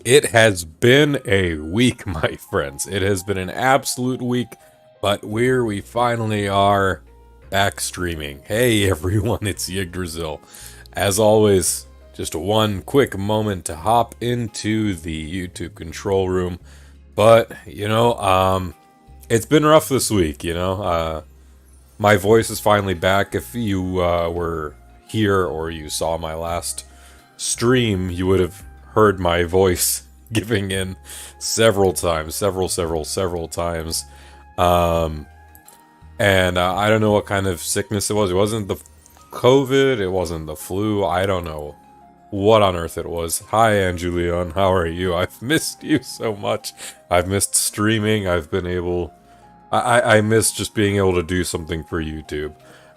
It has been a week, my friends. It has been an absolute week, but we finally are back streaming. Hey everyone, it's Yggdrasil. As always, just one quick moment to hop into the YouTube control room. But, it's been rough this week, my voice is finally back. If you were here or you saw my last stream, you would have heard my voice giving in several times, several times. And I don't know what kind of sickness it was. It wasn't the COVID, it wasn't the flu, I don't know what on earth it was. Hi, Anjulion, how are you? I've missed you so much. I've missed streaming, I've been able... I miss just being able to do something for YouTube.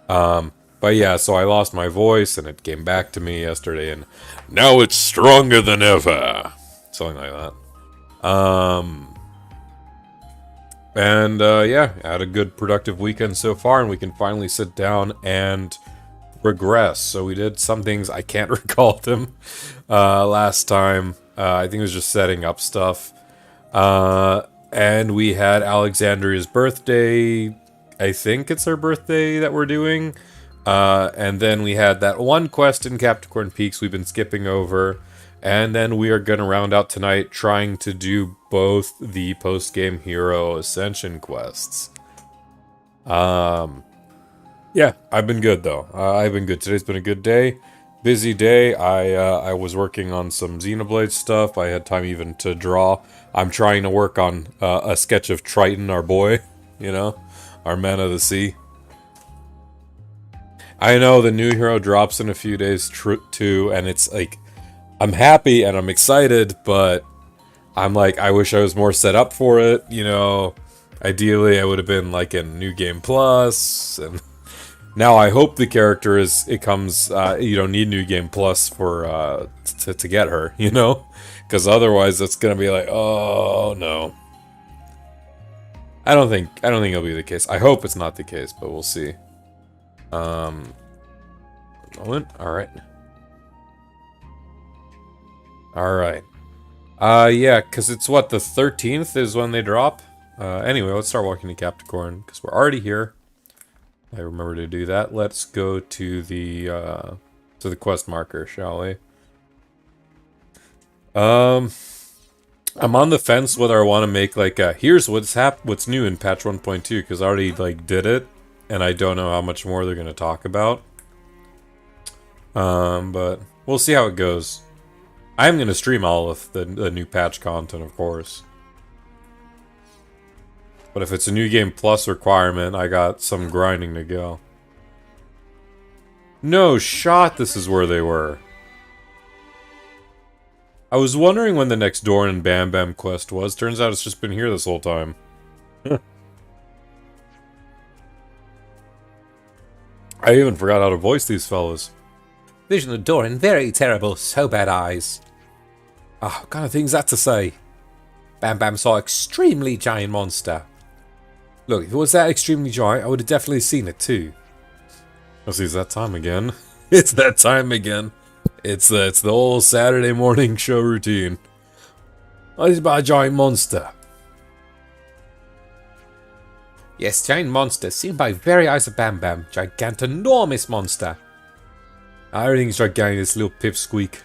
But yeah, so I lost my voice, and it came back to me yesterday, and now it's stronger than ever. Something like that. Yeah, had a good productive weekend so far, and we can finally sit down and regress. So we did some things, I can't recall them, last time. I think it was just setting up stuff. And we had Alexandria's birthday. I think it's her birthday that we're doing. And then we had that one quest in Capricorn Peaks we've been skipping over. And then we are going to round out tonight trying to do both the post-game hero Ascension quests. Yeah, I've been good though. I've been good. Today's been a good day. Busy day. I was working on some Xenoblade stuff. I had time even to draw. I'm trying to work on a sketch of Triton, our boy, our man of the sea. I know the new hero drops in a few days too, and it's like, I'm happy and I'm excited, but I'm like, I wish I was more set up for it, Ideally, I would have been like in New Game Plus, and now I hope the character it comes, you don't need New Game Plus for, to get her, Because otherwise it's gonna be like, oh no. I don't think it'll be the case. I hope it's not the case, but we'll see. Moment. Alright. Alright. Yeah, because it's what, the 13th is when they drop? Anyway, let's start walking to Capricorn, because we're already here. I remember to do that. Let's go to the quest marker, shall we? I'm on the fence whether I want to make like here's what's new in patch 1.2, because I already like did it, and I don't know how much more they're gonna talk about. But we'll see how it goes. I'm gonna stream all of the new patch content, of course. But if it's a New Game Plus requirement, I got some grinding to go. No shot this is where they were. I was wondering when the next Doran and Bam Bam quest was. Turns out it's just been here this whole time. I even forgot how to voice these fellas. Vision of Doran, very terrible, so bad eyes. Ah, what kind of things that to say? Bam Bam saw extremely giant monster. Look, if it was that extremely giant, I would have definitely seen it too. Oh, see, it's that time again. It's that time again. It's the whole Saturday morning show routine. Oh, it's about a giant monster. Yes, giant monster, seen by very eyes of Bam Bam. Gigantonormous monster. Everything's gigantic, this little pipsqueak.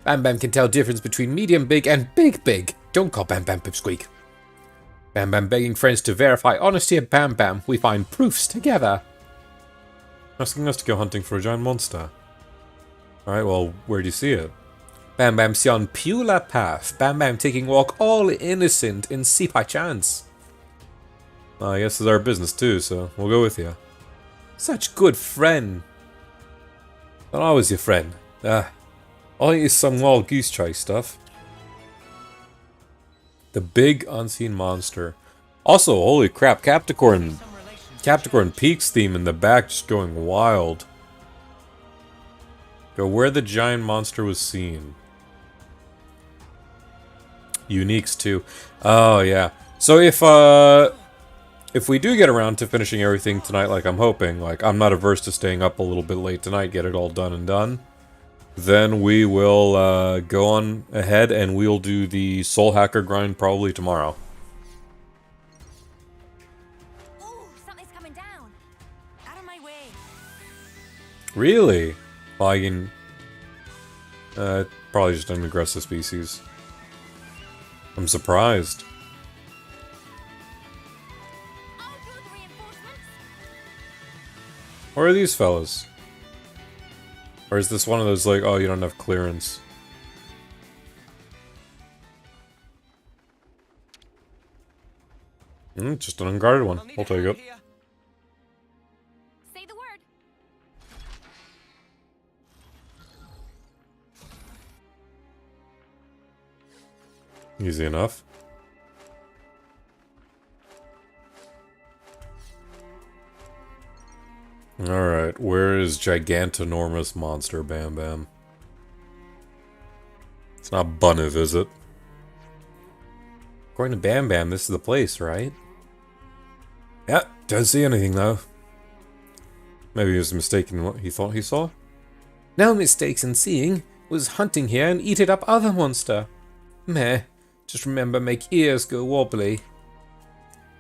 Bam Bam can tell difference between medium big and big big. Don't call Bam Bam pipsqueak. Bam Bam begging friends to verify honesty of Bam Bam. We find proofs together. Asking us to go hunting for a giant monster. Alright, well, where do you see it? Bam Bam see on Pula path. Bam Bam taking walk all innocent in see by chance. I guess it's our business too, so we'll go with you. Such good friend. Not always your friend. All is some wild goose chase stuff. The big unseen monster. Also, holy crap, Capricorn Peaks theme in the back just going wild. Go where the giant monster was seen. Uniques too. Oh yeah. So if we do get around to finishing everything tonight like I'm hoping, like I'm not averse to staying up a little bit late tonight, get it all done and done. then we will go on ahead and we'll do the Soul Hacker grind probably tomorrow. Ooh, something's coming down. Out of my way. Really? Well, I can... probably just an aggressive species. I'm surprised. I'll do the reinforcements. Where are these fellas? Or is this one of those like, oh, you don't have clearance? Just an unguarded one. I'll take it. Say the word. Easy enough. Alright, where is gigantinormous monster Bam Bam? It's not Bunniv, is it? According to Bam Bam, this is the place, right? Yeah, don't see anything though. Maybe he was mistaken in what he thought he saw? No mistakes in seeing. Was hunting here and eated up other monster. Meh. Just remember make ears go wobbly.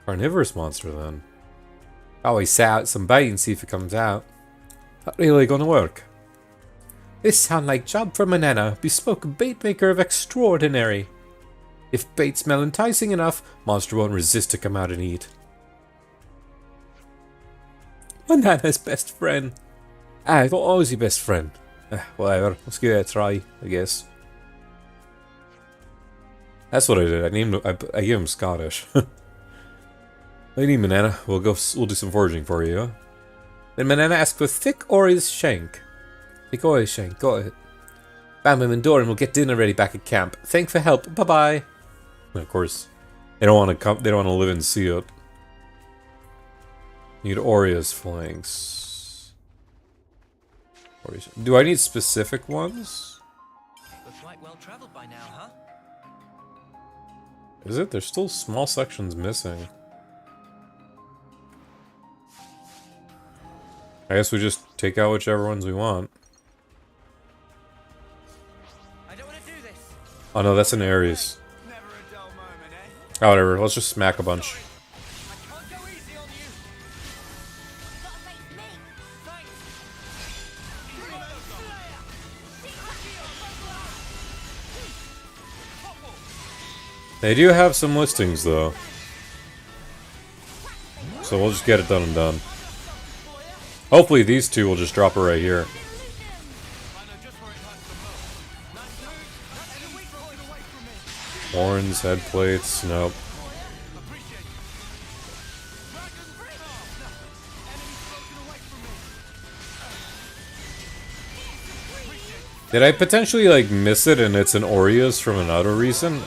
Carnivorous monster then. Always set out some bait and see if it comes out. Not really gonna work. This sound like job for Manana, bespoke bait maker of extraordinary. If bait smell enticing enough, monster won't resist to come out and eat. Manana's best friend. I thought I was your best friend. Whatever, let's give it a try, I guess. That's what I did. I named him. I gave him Scottish. Lady Manana, we'll do some foraging for you. Huh? Then Manana asked for thick Ori's shank. Thick Ori's shank, got it. Bam Bam and Doran will get dinner ready back at camp. Thanks for help. Bye bye. And of course, they don't want to come. They don't want to live and see it. Need Oria's flanks. Do I need specific ones? We're quite well traveled by now, huh? Is it? There's still small sections missing. I guess we just take out whichever ones we want. I don't want to do this. Oh no, that's an Ares. Never a dull moment, eh? Oh, whatever. Let's just smack a bunch. I can't go easy on you. Gotta face me. Thanks. They do have some listings though, so we'll just get it done and done. Hopefully these two will just drop it right here. I know just where it hurts the most. Nice move. That's the weak point away from me. Horns, head plates, nope. Appreciate it. Dragon's breath. Enemy's broken away from me. Did I potentially like miss it and it's an Aureus from another region?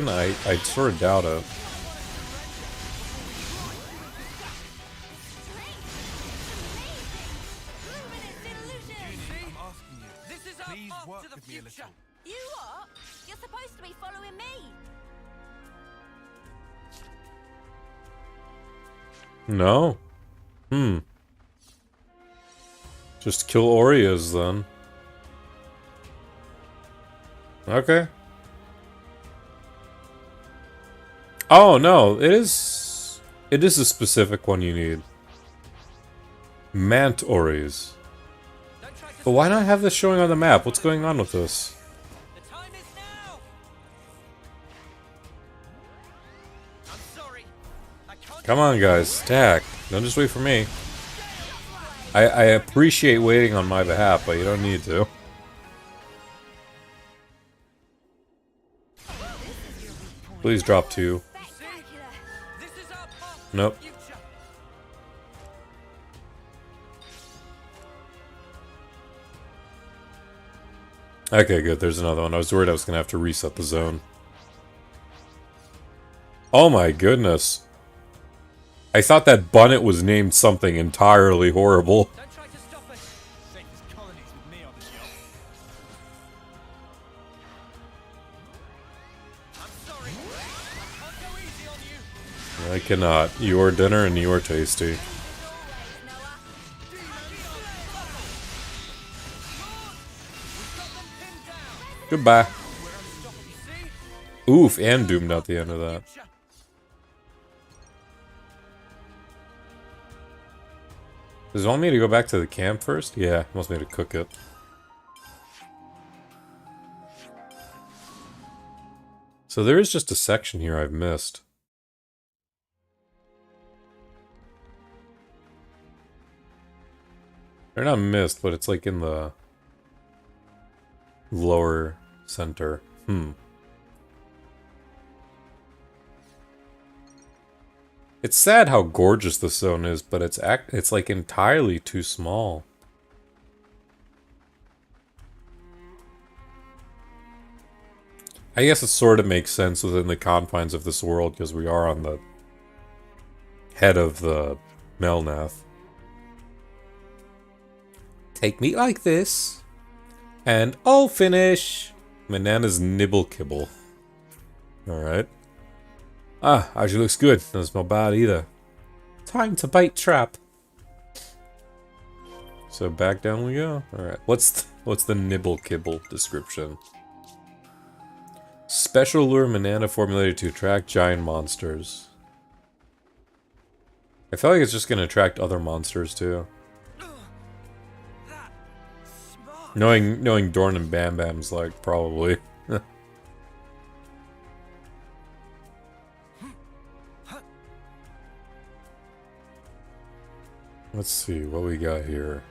I sort of doubt it. I'm asking you. This is our Please path work to the with me a future. little. You what? You're supposed to be following me. No? Just kill Aureus then. Okay. Oh no, it is a specific one you need. Mant Aureus. Don't try to But why not have this showing on the map? What's going on with this? The time is now. I'm sorry. I can't. Come on guys, attack. Don't just wait for me. I appreciate waiting on my behalf, but you don't need to. Please drop two. Spectacular. This is our path Nope. to the future. Okay, good. There's another one. I was worried I was going to have to reset the zone. Oh my goodness. I thought that Bunnet was named something entirely horrible. Don't try to stop us. Safest colonies with me on the job. I'm sorry. I can't go easy on you. I cannot. Your dinner and your tasty. Noah. Goodbye. We're unstoppable, see? Oof, and doomed out the end of that. Does it want me to go back to the camp first? Yeah, it wants me to cook it. So there is just a section here I've missed. They're not missed, but it's like in the lower center. It's sad how gorgeous this zone is, but it's like entirely too small. I guess it sort of makes sense within the confines of this world because we are on the head of the Melnath. Take me like this. And I'll finish. Banana's nibble kibble. Alright. Ah, actually looks good. Doesn't smell bad either. Time to bait trap. So back down we go. Alright. What's the nibble kibble description? Special lure banana formulated to attract giant monsters. I feel like it's just gonna attract other monsters too. Knowing Dorn and Bam Bam's like, probably. Let's see what we got here.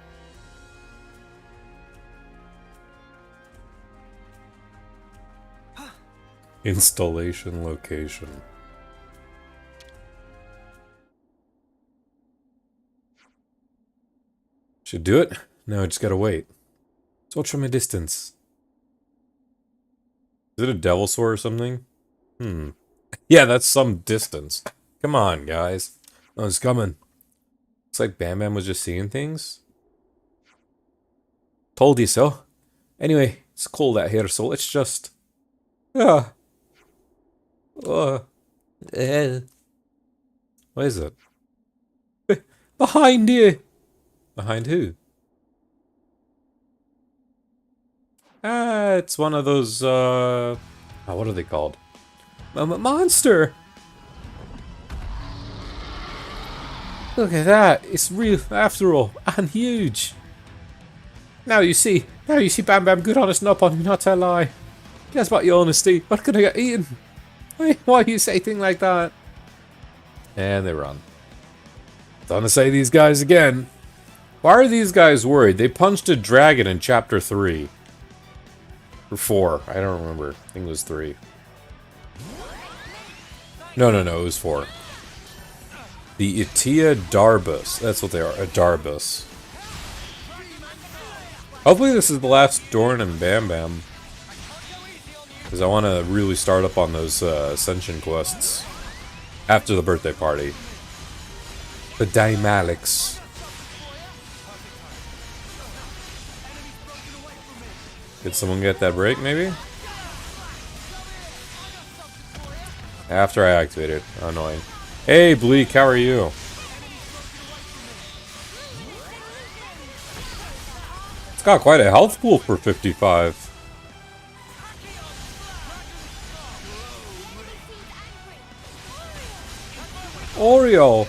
Installation location. Should do it. No, I just gotta wait. Let's watch from a distance. Is it a devil sword or something? Yeah, that's some distance. Come on, guys. Oh, it's coming. Looks like Bam Bam was just seeing things. Told you so. Anyway, it's cold out here, so let's just... Yeah. Uh, What is it? behind you! Behind who? Ah, it's one of those, what are they called? Monster! Look at that, it's real after all, and huge. Now you see Bam Bam, good honest not on you, not tell lie. Guess about your honesty, what could I get eaten? Why you say thing like that? And they run. Don't to say these guys again. Why are these guys worried? They punched a dragon in chapter 3. Or 4, I don't remember. I think it was 3. No, it was 4. The Itia Darbus. That's what they are, a Darbus. Hopefully this is the last Dorn and Bam Bam. Because I want to really start up on those Ascension quests. After the birthday party. The Daimalics. Did someone get that break, maybe? After I activated. Annoying. Hey, Bleak, how are you? It's got quite a health pool for 55. Oreo!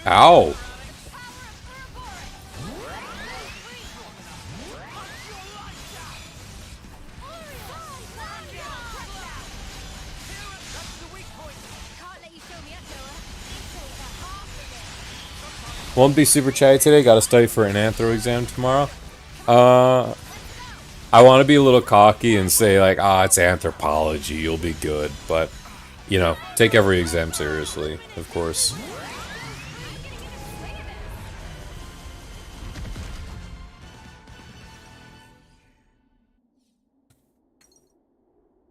Ow! Won't be super chatty today. Got to study for an anthro exam tomorrow. I want to be a little cocky and say like, it's anthropology. You'll be good, but you know, take every exam seriously, of course.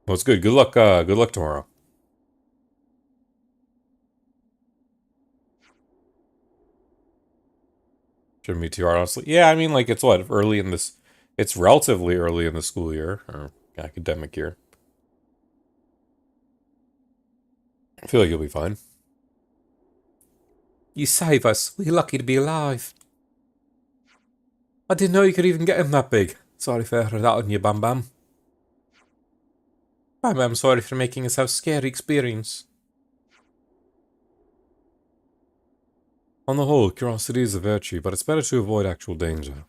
Well, it's good. Good luck. Good luck tomorrow. Shouldn't be too hard, honestly. Yeah, I mean, like, it's what, early in this... It's relatively early in the school year, or academic year. I feel like you'll be fine. You save us. We're lucky to be alive. I didn't know you could even get him that big. Sorry for that on you, Bam Bam. Bam Bam, sorry for making us have a scary experience. On the whole, curiosity is a virtue, but it's better to avoid actual danger.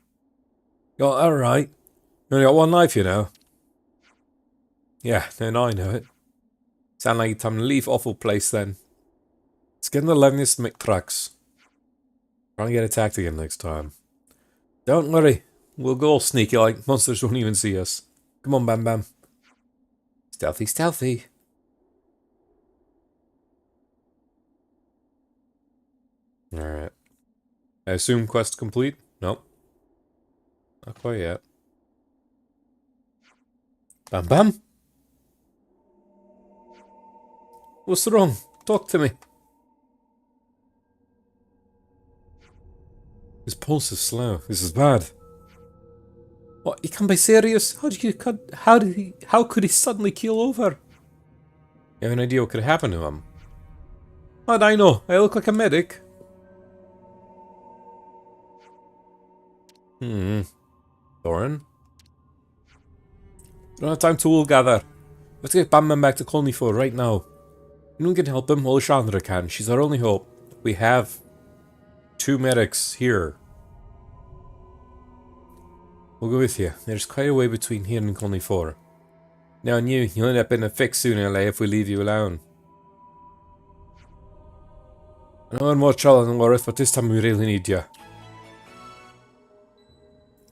You're alright. You only got one life, you know. Yeah, then I know it. Sound like time to leave awful place then. Let's get in the leveness to make tracks. Try and get attacked again next time. Don't worry. We'll go all sneaky like monsters won't even see us. Come on, Bam Bam. Stealthy, stealthy. Alright. I assume quest complete? Nope. Not quite yet. Bam Bam? What's wrong? Talk to me. His pulse is slow. This is bad. What? You can't be serious? How could he suddenly keel over? You have an idea what could happen to him? How'd I know? I look like a medic. Thorin? Don't have time to all gather. Let's get Bam Bam back to Colony 4 right now. No one can help him, well Chandra can. She's our only hope. We have 2 medics here. We'll go with you. There's quite a way between here and Colony 4. Now on you, you'll end up in a fix soon, LA, if we leave you alone. I know one more trouble than worth, but this time we really need you.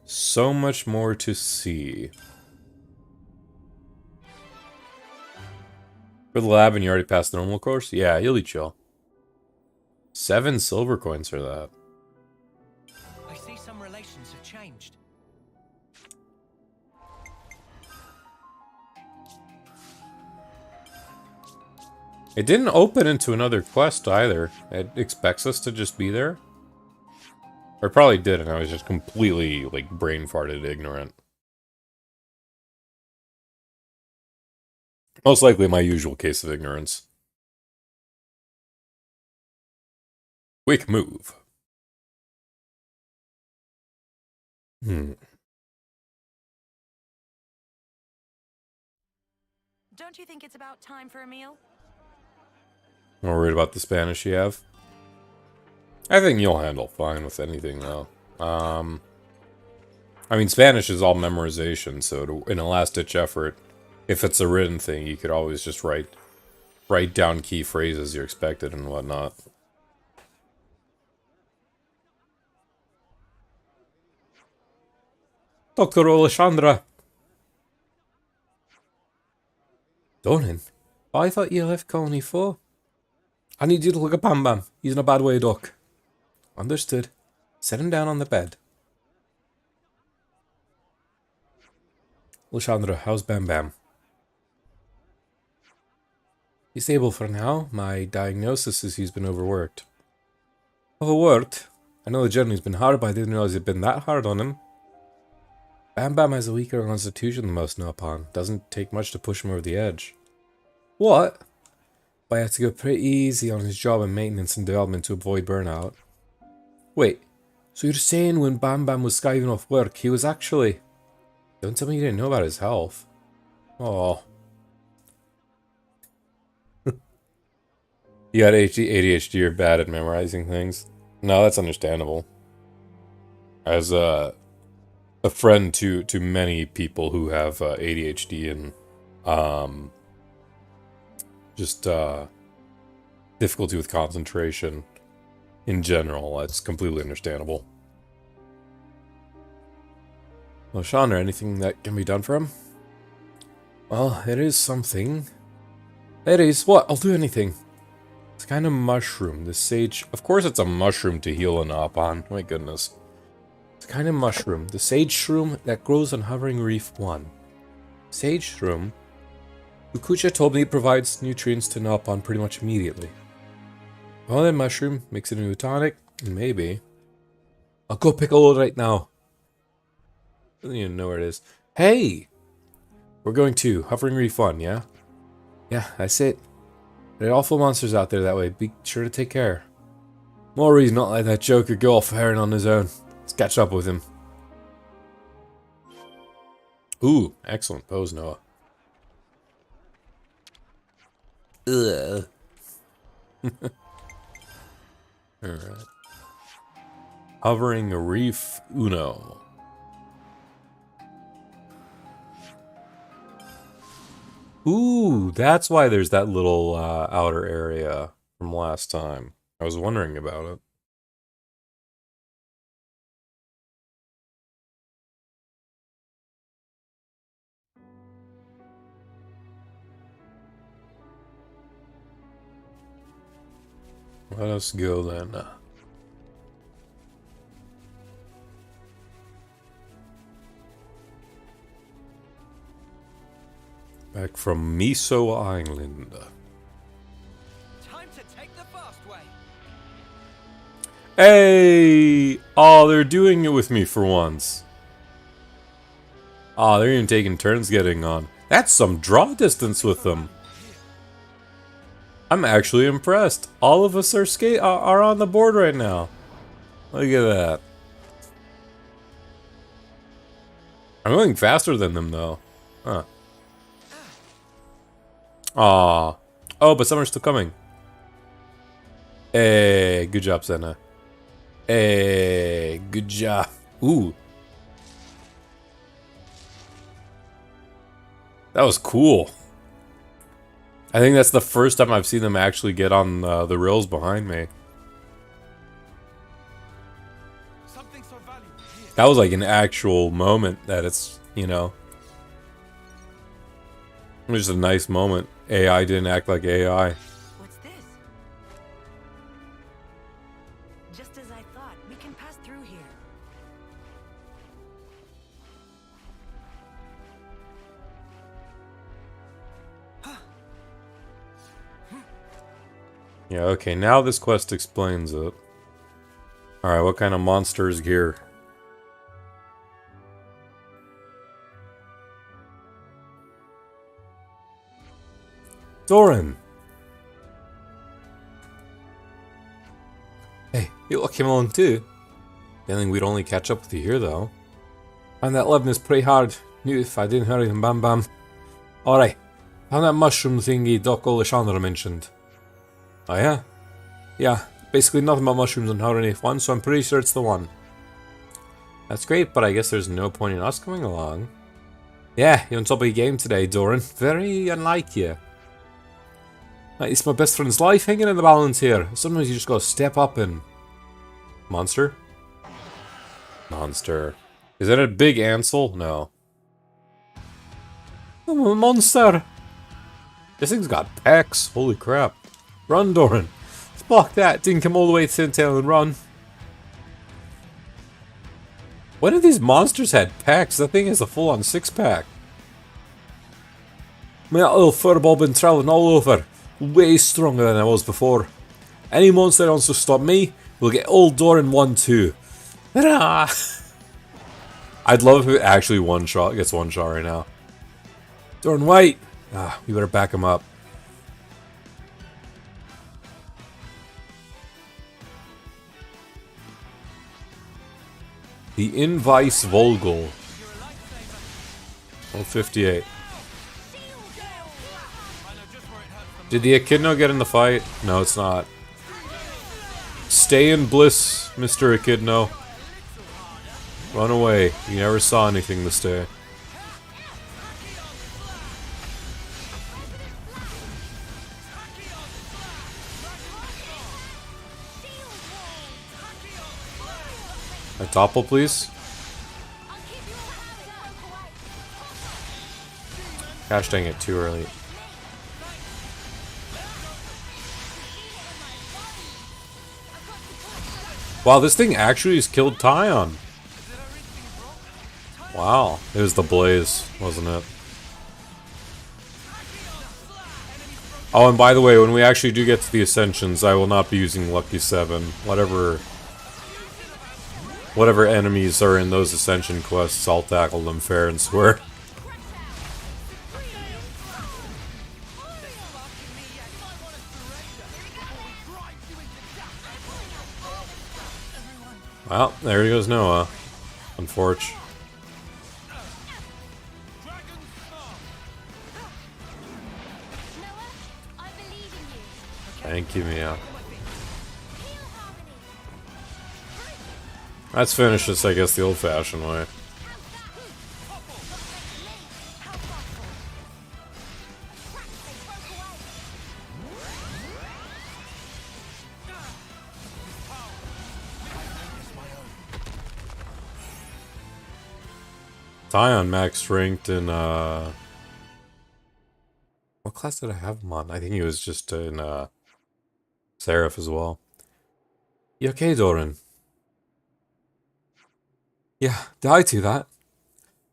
So much more to see. For the lab, and you already passed the normal course? Yeah, you'll be chill. 7 silver coins for that. I see some relations have changed. It didn't open into another quest either. It expects us to just be there. Or it probably did, and I was just completely, like, brain farted ignorant. Most likely my usual case of ignorance. Quick move. Don't you think it's about time for a meal? Not worried about the Spanish you have? I think you'll handle fine with anything, though. I mean, Spanish is all memorization, so in a last-ditch effort, if it's a written thing, you could always just write down key phrases you're expected and whatnot. Dr. Alexandra. Doran? I thought you left Colony 4. I need you to look at Bam Bam. He's in a bad way, Doc. Understood. Set him down on the bed. Alexandra, how's Bam Bam? He's stable for now. My diagnosis is he's been overworked. Overworked? I know the journey's been hard, but I didn't realize it'd been that hard on him. Bam Bam has a weaker constitution than most Nopon. Doesn't take much to push him over the edge. What? But I had to go pretty easy on his job and maintenance and development to avoid burnout. Wait, so you're saying when Bam Bam was skiving off work, he was actually... Don't tell me you didn't know about his health. Oh. You got ADHD or bad at memorizing things? No, that's understandable. As a friend to many people who have ADHD and just difficulty with concentration in general, that's completely understandable. Well, Chandra, anything that can be done for him? Well, there is something. There is. What? I'll do anything. It's kind of mushroom. The sage... Of course it's a mushroom to heal an up on. My goodness. It's kind of mushroom. The sage shroom that grows on Hovering Reef 1. Sage shroom? Ukucha told me it provides nutrients to Nopon pretty much immediately. Well then, mushroom, mix it into a tonic, and maybe... I'll go pick a load right now. I don't even know where it is. Hey! We're going to Hovering Reef 1, yeah? Yeah, that's it. There are awful monsters out there that way. Be sure to take care. More reason not let that Joker go off herring on his own. Let's catch up with him. Ooh, excellent pose, Noah. Ugh. Alright. Hovering Reef Uno. Ooh, that's why there's that little outer area from last time. I was wondering about it. Let us go then. Back from Miso Island. Time to take the fast way. Hey! Oh, they're doing it with me for once. Oh, they're even taking turns getting on. That's some draw distance with them. I'm actually impressed. All of us are on the board right now. Look at that. I'm going faster than them though. Huh. Aw. Oh, but some are still coming. Hey, good job, Senna. Hey, good job. Ooh. That was cool. I think that's the first time I've seen them actually get on the rails behind me. Something so valuable here. That was like an actual moment that it's, you know. It was just a nice moment. AI didn't act like AI. What's this? Just as I thought, we can pass through here. Yeah, okay, now this quest explains it. Alright, what kind of monster is here? Doran! Hey, you came along too. Feeling we'd only catch up with you here though. And that living is pretty hard. Knew if I didn't hurry and bam bam. Alright, found that mushroom thingy Doc Olishandra mentioned. Oh yeah? Yeah, basically nothing but mushrooms on Howard F1, so I'm pretty sure it's the one. That's great, but I guess there's no point in us coming along. Yeah, you're on top of your game today, Doran. Very unlike you. It's my best friend's life hanging in the balance here. Sometimes you just gotta step up and... Monster? Monster. Is that a big Ansel? No. Oh, a monster! This thing's got pecs. Holy crap. Run, Doran. Fuck that. Didn't come all the way to Sintail and run. When have these monsters had packs? That thing is a full-on six-pack. My little furball been traveling all over. Way stronger than I was before. Any monster that wants to stop me will get old Doran 1-2. I'd love if it actually gets one shot right now. Doran, wait! Ah, we better back him up. The Invice Volgol. 158. Did the Echidna get in the fight? No, it's not. Stay in bliss, Mr. Echidna. Run away. You never saw anything this day. A topple, please. Gosh dang it, too early. Wow, this thing actually has killed Tyon. Wow, it was the blaze, wasn't it? Oh, and by the way, when we actually do get to the Ascensions, I will not be using Lucky 7. Whatever enemies are in those Ascension quests, I'll tackle them fair and square. Well, there he goes Noah. Unfortunate. Thank you, Mia. Let's finish this, I guess, the old-fashioned way. Tion max ranked in, what class did I have him on? I think he was just in, Seraph as well. You okay, Doran? Yeah, did I do that?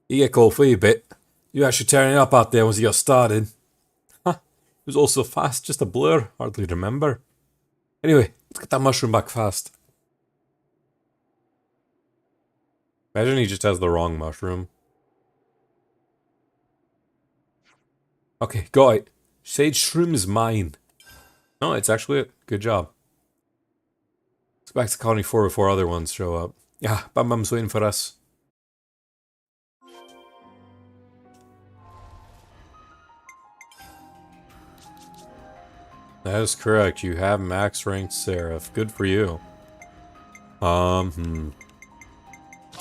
You get cold for you a bit. You actually tearing up out there once you got started. Huh, it was all so fast, just a blur, hardly remember. Anyway, let's get that mushroom back fast. Imagine he just has the wrong mushroom. Okay, got it. Sage Shroom is mine. No, it's actually it. Good job. Let's go back to Colony 4 before other ones show up. Yeah, Bam Bam's waiting for us. That is correct. You have max ranked Seraph. Good for you. Let's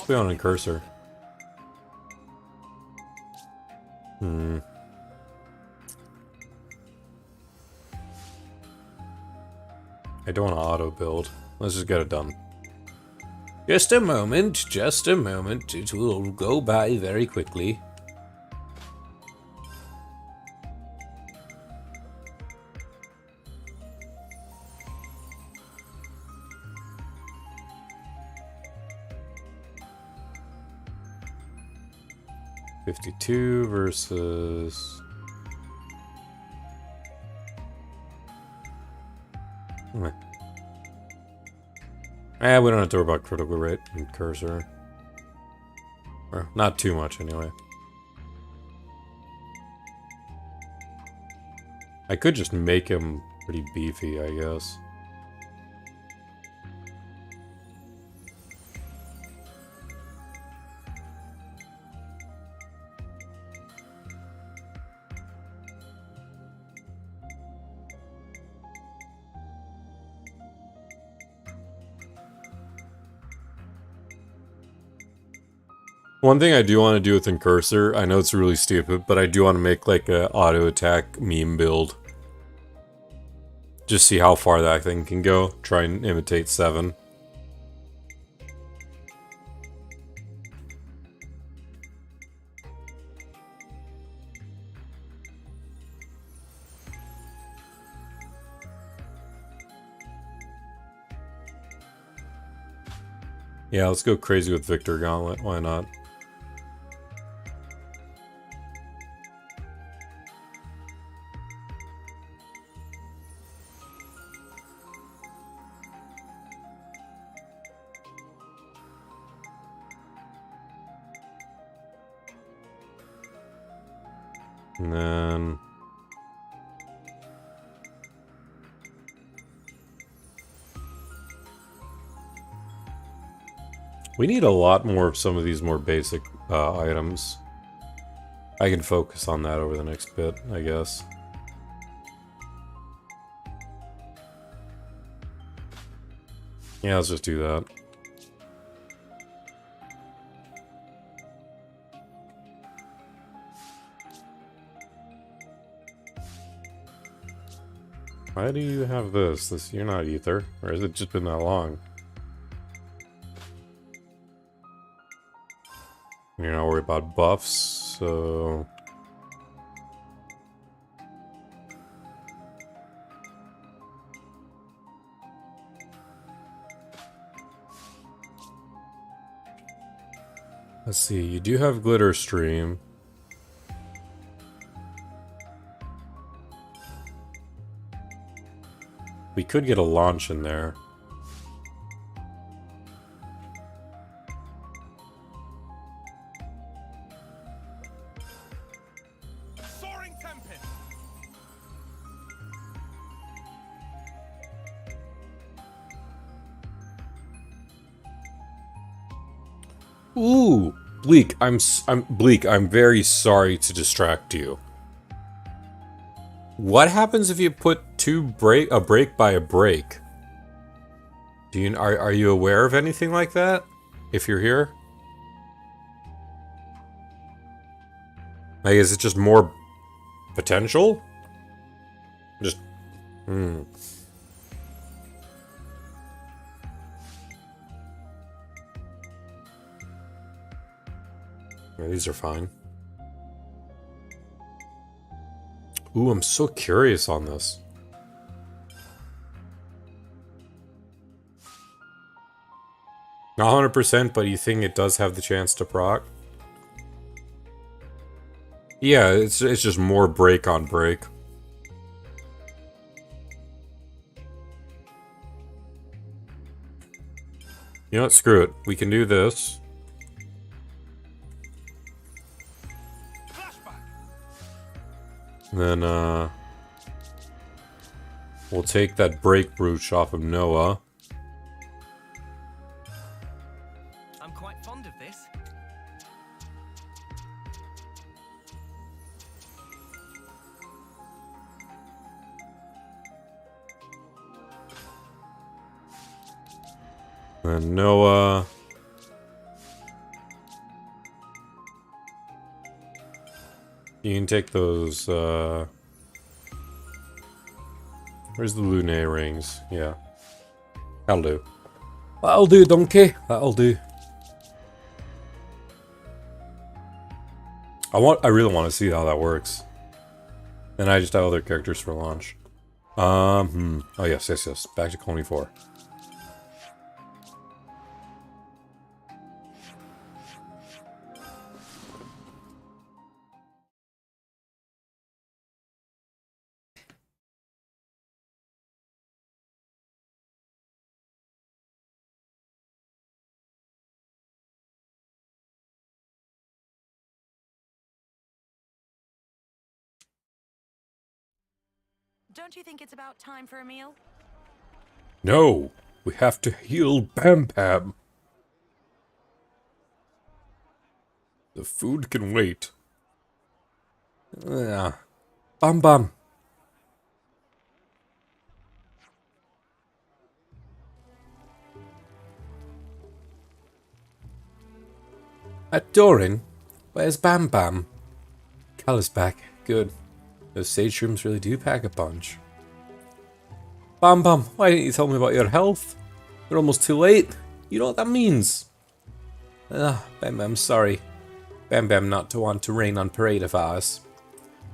be on a cursor. I don't want to auto-build. Let's just get it done. Just a moment, just a moment. It will go by very quickly. $52 versus... we don't have to worry about critical rate and cursor. Or, not too much, anyway. I could just make him pretty beefy, I guess. One thing I do want to do with Incursor, I know it's really stupid, but I do want to make like a auto attack meme build. Just see how far that thing can go. Try and imitate 7. Yeah, let's go crazy with Victor Gauntlet, why not? And then... we need a lot more of some of these more basic items. I can focus on that over the next bit, I guess. Yeah, let's just do that. Why do you have this? You're not Ether. Or has it just been that long? You're not worried about buffs, so... let's see, you do have Glitter Stream. We could get a launch in there. Soaring Tempest! Ooh, Bleak, I'm Bleak, I'm very sorry to distract you. What happens if you put a break by a break? Are you aware of anything like that? If you're here? Like, is it just more potential? Just... Yeah, these are fine. Ooh, I'm so curious on this. Not 100%, but you think it does have the chance to proc? Yeah, it's just more break on break. You know what? Screw it. We can do this. And then, we'll take that break brooch off of Noah. I'm quite fond of this. And Noah... You can take those, where's the Lune rings? Yeah. That'll do. That'll do, donkey. That'll do. I really want to see how that works. Then I just have other characters for launch. Oh yes. Back to Colony 4. Don't you think it's about time for a meal? No! We have to heal Bam Bam! The food can wait. Yeah. Bam Bam! At Doran? Where's Bam Bam? Cal is back. Good. Those sage shrooms really do pack a punch. Bam Bam, why didn't you tell me about your health? You're almost too late. You know what that means. Bam Bam, sorry. Bam Bam not to want to rain on parade of ours.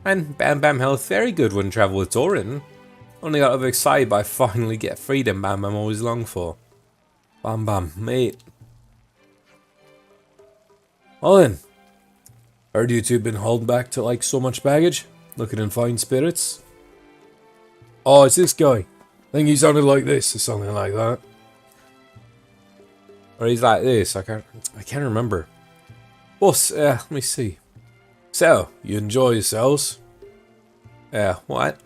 And Bam Bam health very good when travel with Doran. Only got overexcited by finally get freedom Bam Bam always longed for. Bam Bam, mate. Well then. Heard you two been hauled back to like so much baggage? Looking in fine spirits? Oh, it's this guy. I think he sounded like this or something like that. Or he's like this. I can't remember. Boss, let me see. So, you enjoy yourselves? What?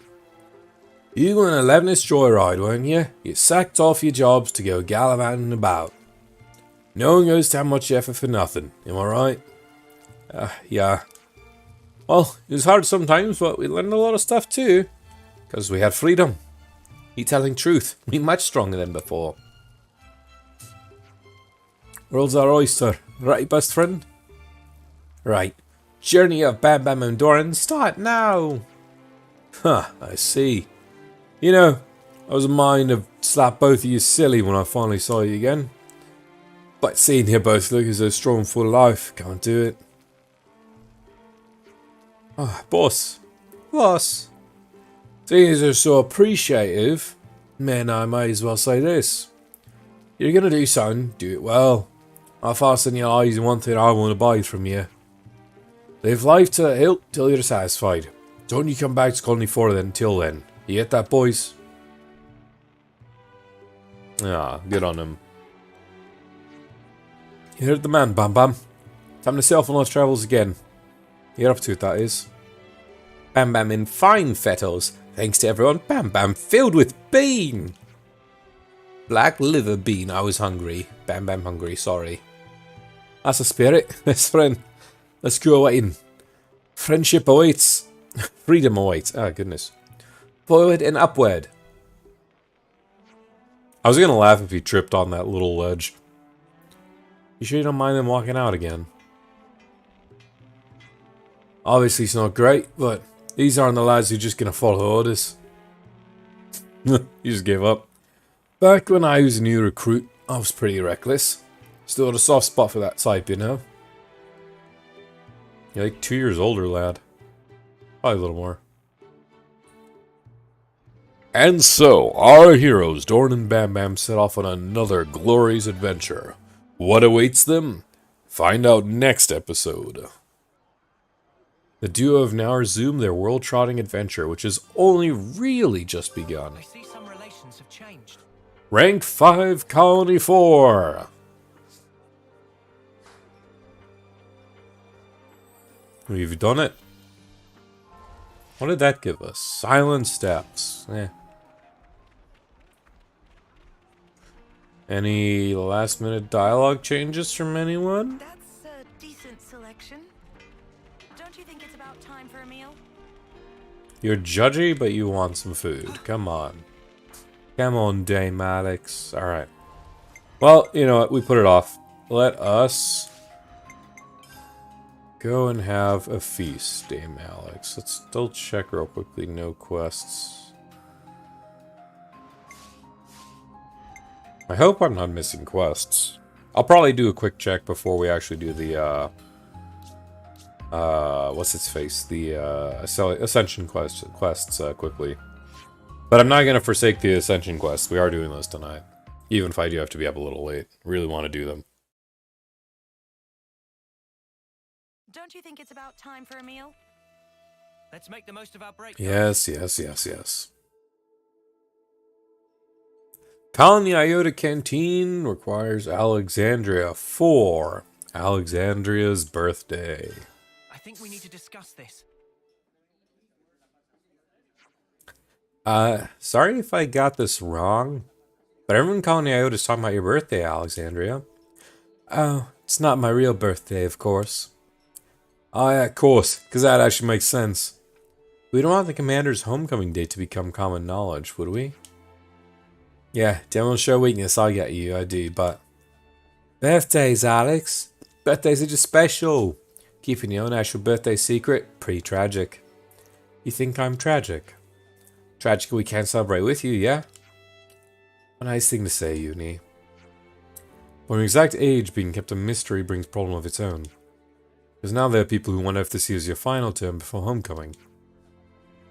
You going on a 11th joyride, weren't you? You sacked off your jobs to go gallivanting about. No one goes to have much effort for nothing. Am I right? Yeah. Well, it was hard sometimes, but we learned a lot of stuff too. Because we had freedom. You telling truth. We much stronger than before. World's our oyster. Right, best friend? Right. Journey of Bam Bam and Doran, start now! Huh, I see. You know, I was in mind to slap both of you silly when I finally saw you again. But seeing you both look as though strong full of life, can't do it. Oh, boss. Seeing as you're so appreciative, man, I may as well say this. You're gonna do something, do it well. I'll fasten your eyes on one thing I want to buy from you. Live life to the hilt till you're satisfied. Don't you come back to Colony 4 then until then. You get that, boys? Ah, good on him. You heard the man, Bam Bam. Time to set off on those travels again. You're up to it, that is. Bam Bam in fine fettles. Thanks to everyone. Bam Bam filled with bean. Black liver bean. I was hungry. Bam Bam hungry, sorry. That's a spirit, best friend. Let's go away in. Friendship awaits. Freedom awaits. Ah, goodness. Forward and upward. I was gonna laugh if he tripped on that little ledge. You sure you don't mind them walking out again? Obviously it's not great, but these aren't the lads who are just gonna follow orders. You just gave up. Back when I was a new recruit, I was pretty reckless. Still had a soft spot for that type, you know? You're like 2 years older, lad. Probably a little more. And so, our heroes, Dorn and Bam Bam, set off on another glorious adventure. What awaits them? Find out next episode. The duo have now resumed their world-trotting adventure, which has only really just begun. I see some relations have changed. Rank 5, Colony 4. We've done it. What did that give us? Silent steps. Any last-minute dialogue changes from anyone? That's a decent selection. Don't you think it's about time for a meal? You're judgy, but you want some food. Come on. Come on, Dame Alex. Alright. Well, you know what? We put it off. Let us go and have a feast, Dame Alex. Let's still check real quickly. No quests. I hope I'm not missing quests. I'll probably do a quick check before we actually do the, what's its face? The, Ascension quests quickly. But I'm not going to forsake the Ascension quests. We are doing those tonight. Even if I do have to be up a little late. Really want to do them. Don't you think it's about time for a meal? Let's make the most of our break. Yes, yes, yes, yes. Colony Iota Canteen requires Alexandria for Alexandria's birthday. I think we need to discuss this. Sorry if I got this wrong, but everyone in Colony Iota is talking about your birthday, Alexandria. Oh, it's not my real birthday, of course. Oh yeah, of course, because that actually makes sense. We don't want the commander's homecoming date to become common knowledge, would we? Yeah, don't show weakness, I get you, I do, but... Birthdays, Alex. Birthdays are just special. Keeping your own actual birthday secret, pretty tragic. You think I'm tragic? Tragic we can't celebrate with you, yeah? A nice thing to say, Uni. But your exact age being kept a mystery brings problem of its own. Because now there are people who wonder if this is your final term before homecoming.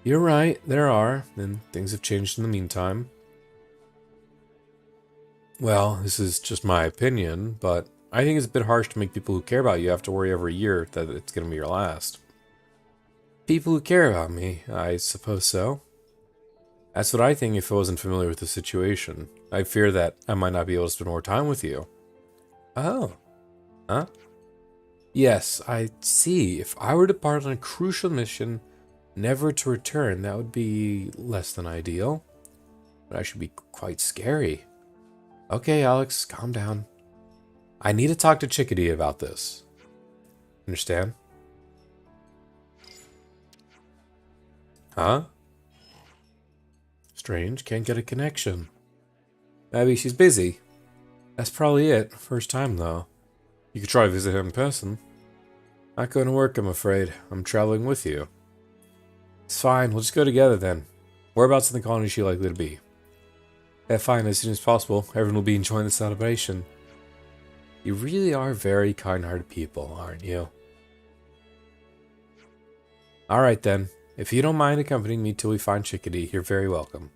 You're right, there are, and things have changed in the meantime. Well, this is just my opinion, but I think it's a bit harsh to make people who care about you have to worry every year that it's going to be your last. People who care about me, I suppose so. That's what I think if I wasn't familiar with the situation. I fear that I might not be able to spend more time with you. Oh. Huh? Yes, I see. If I were to depart on a crucial mission, never to return, that would be less than ideal. But I should be quite scary. Okay, Alex, calm down. I need to talk to Chickadee about this. Understand? Huh? Strange, can't get a connection. Maybe she's busy. That's probably it. First time, though. You could try to visit her in person. Not going to work, I'm afraid. I'm traveling with you. It's fine, we'll just go together then. Whereabouts in the colony is she likely to be? Yeah, fine, as soon as possible. Everyone will be enjoying the celebration. You really are very kind-hearted people, aren't you? Alright then. If you don't mind accompanying me till we find Chickadee, you're very welcome.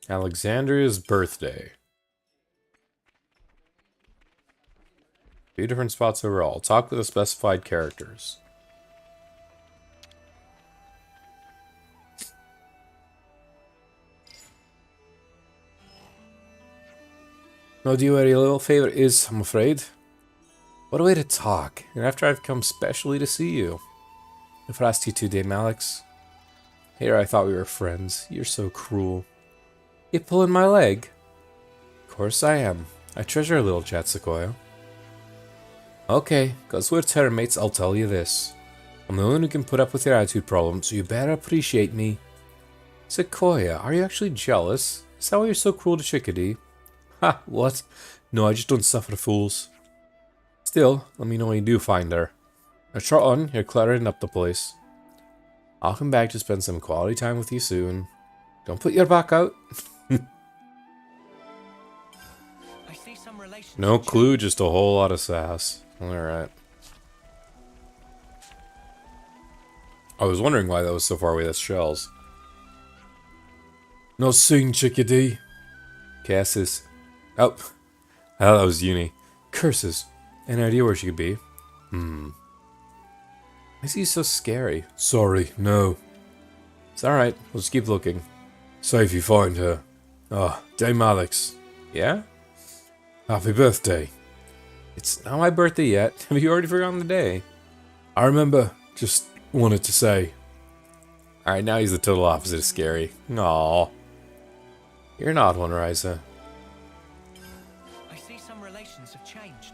Alexandria's birthday. 2 different spots overall. Talk with the specified characters. No idea what your little favorite is, I'm afraid. What a way to talk, and after I've come specially to see you. If I asked you to, Dame Alex. Here I thought we were friends. You're so cruel. You pulling my leg? Of course I am. I treasure a little chat, Sequoia. Okay, cause we're termates, I'll tell you this. I'm the one who can put up with your attitude problem, so you better appreciate me. Sequoia, are you actually jealous? Is that why you're so cruel to Chickadee? Ha, what? No, I just don't suffer fools. Still, let me know when you do find her. Now trot on, you're cluttering up the place. I'll come back to spend some quality time with you soon. Don't put your back out. I see some relations. No clue, just a whole lot of sass. Alright. I was wondering why that was so far away. That's shells. No sing, Chickadee. Cassis. Oh. I thought that was Uni. Curses. Any idea where she could be? Why is he so scary? Sorry, no. It's alright. We'll just keep looking. Say if you find her. Ah, Dame Alex. Yeah? Happy birthday. It's not my birthday yet. Have you already forgotten the day? I remember. Just wanted to say. Alright, now he's the total opposite of scary. Aww. You're an odd one, Ryza. I see some relations have changed.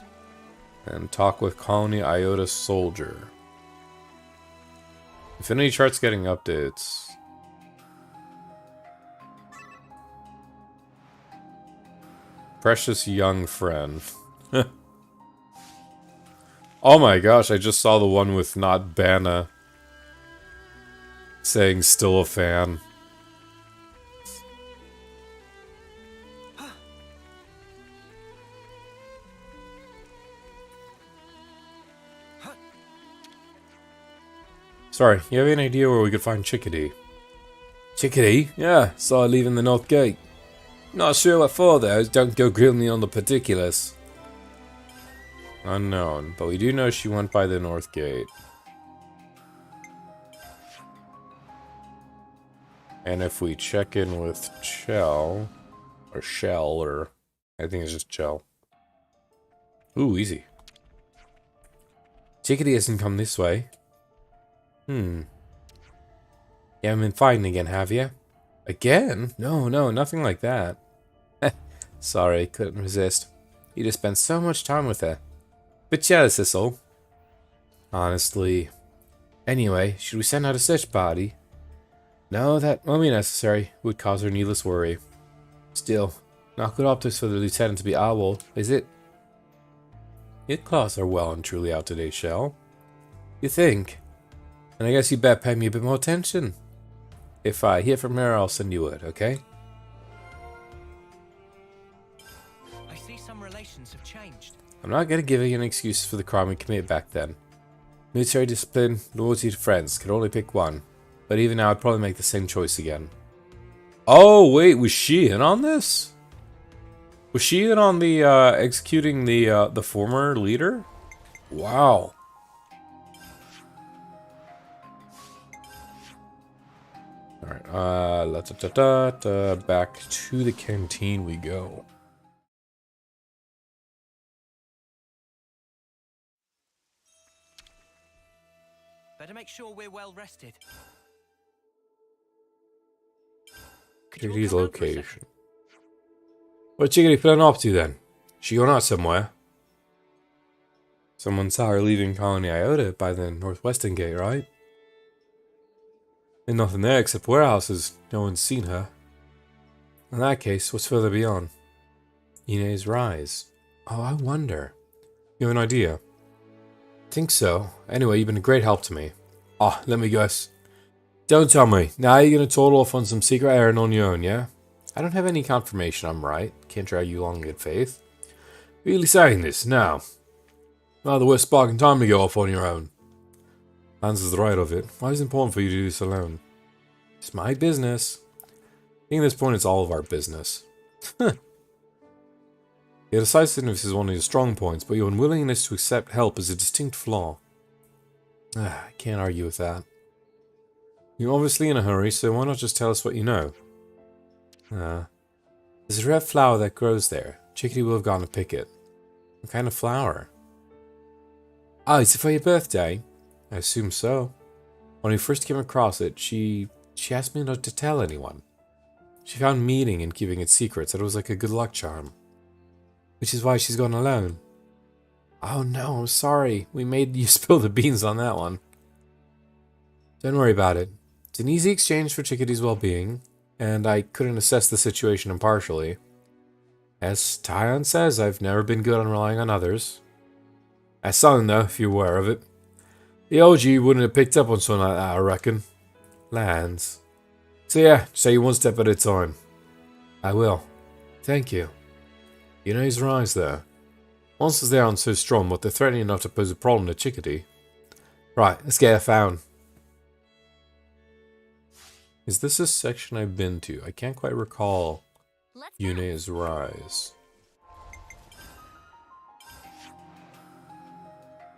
And talk with Colony Iota Soldier. Affinity chart's getting updates. Precious young friend. Oh my gosh, I just saw the one with not Banna saying still a fan. Sorry, you have any idea where we could find Chickadee? Chickadee? Yeah, saw her leaving the North Gate. Not sure what for though, don't go grill me on the particulars. Unknown, but we do know she went by the North Gate. And if we check in with Chell, or I think it's just Chell. Ooh, easy. Chickadee hasn't come this way. You haven't been fighting again, have you? Again? No, nothing like that. Sorry, couldn't resist. You just spent so much time with her. Bit jealous, is all. Honestly. Anyway, should we send out a search party? No, that won't be necessary. Would cause her needless worry. Still, not good optics for the lieutenant to be owl, is it? Your claws are well and truly out today, Shell. You think? And I guess you better pay me a bit more attention. If I hear from her, I'll send you word, okay? I see some relations have changed. I'm not gonna give you an excuse for the crime we committed back then. Military discipline, loyalty to friends, could only pick one. But even now, I'd probably make the same choice again. Oh, wait, was she in on this? Was she in on the, executing the former leader? Wow. Alright, back to the canteen we go. Better make sure we're well rested. Could you all Chickadee's come out for a second? location. What Chickadee planning up to then? She going out somewhere? Someone saw her leaving Colony Iota by the northwestern gate, right? And nothing there except warehouses. No one's seen her. In that case, what's further beyond? Ine's rise. Oh, I wonder. You have an idea? Think so. Anyway, you've been a great help to me. Oh, let me guess. Don't tell me. Now you're gonna total off on some secret errand on your own, yeah? I don't have any confirmation I'm right. Can't drag you along in good faith. Really saying this now? Not the worst sparking time to go off on your own. Lance is the right of it. Why is it important for you to do this alone? It's my business. I think at this point it's all of our business. Your decisiveness is one of your strong points, but your unwillingness to accept help is a distinct flaw. I can't argue with that. You're obviously in a hurry, so why not just tell us what you know? There's a red flower that grows there. Chickadee will have gone to pick it. What kind of flower? Oh, is it for your birthday? I assume so. When we first came across it, she asked me not to tell anyone. She found meaning in keeping it secret, said it was like a good luck charm. Which is why she's gone alone. Oh no, I'm sorry. We made you spill the beans on that one. Don't worry about it. It's an easy exchange for Chickadee's well-being, and I couldn't assess the situation impartially. As Tyon says, I've never been good on relying on others. As something, though, if you're aware of it. The OG wouldn't have picked up on something like that, I reckon. Lands. So yeah, say one step at a time. I will. Thank you. You know he's right there. Monsters there aren't so strong, but they're threatening enough to pose a problem to Chickadee. Right, let's get her found. Is this a section I've been to? I can't quite recall Yune's rise.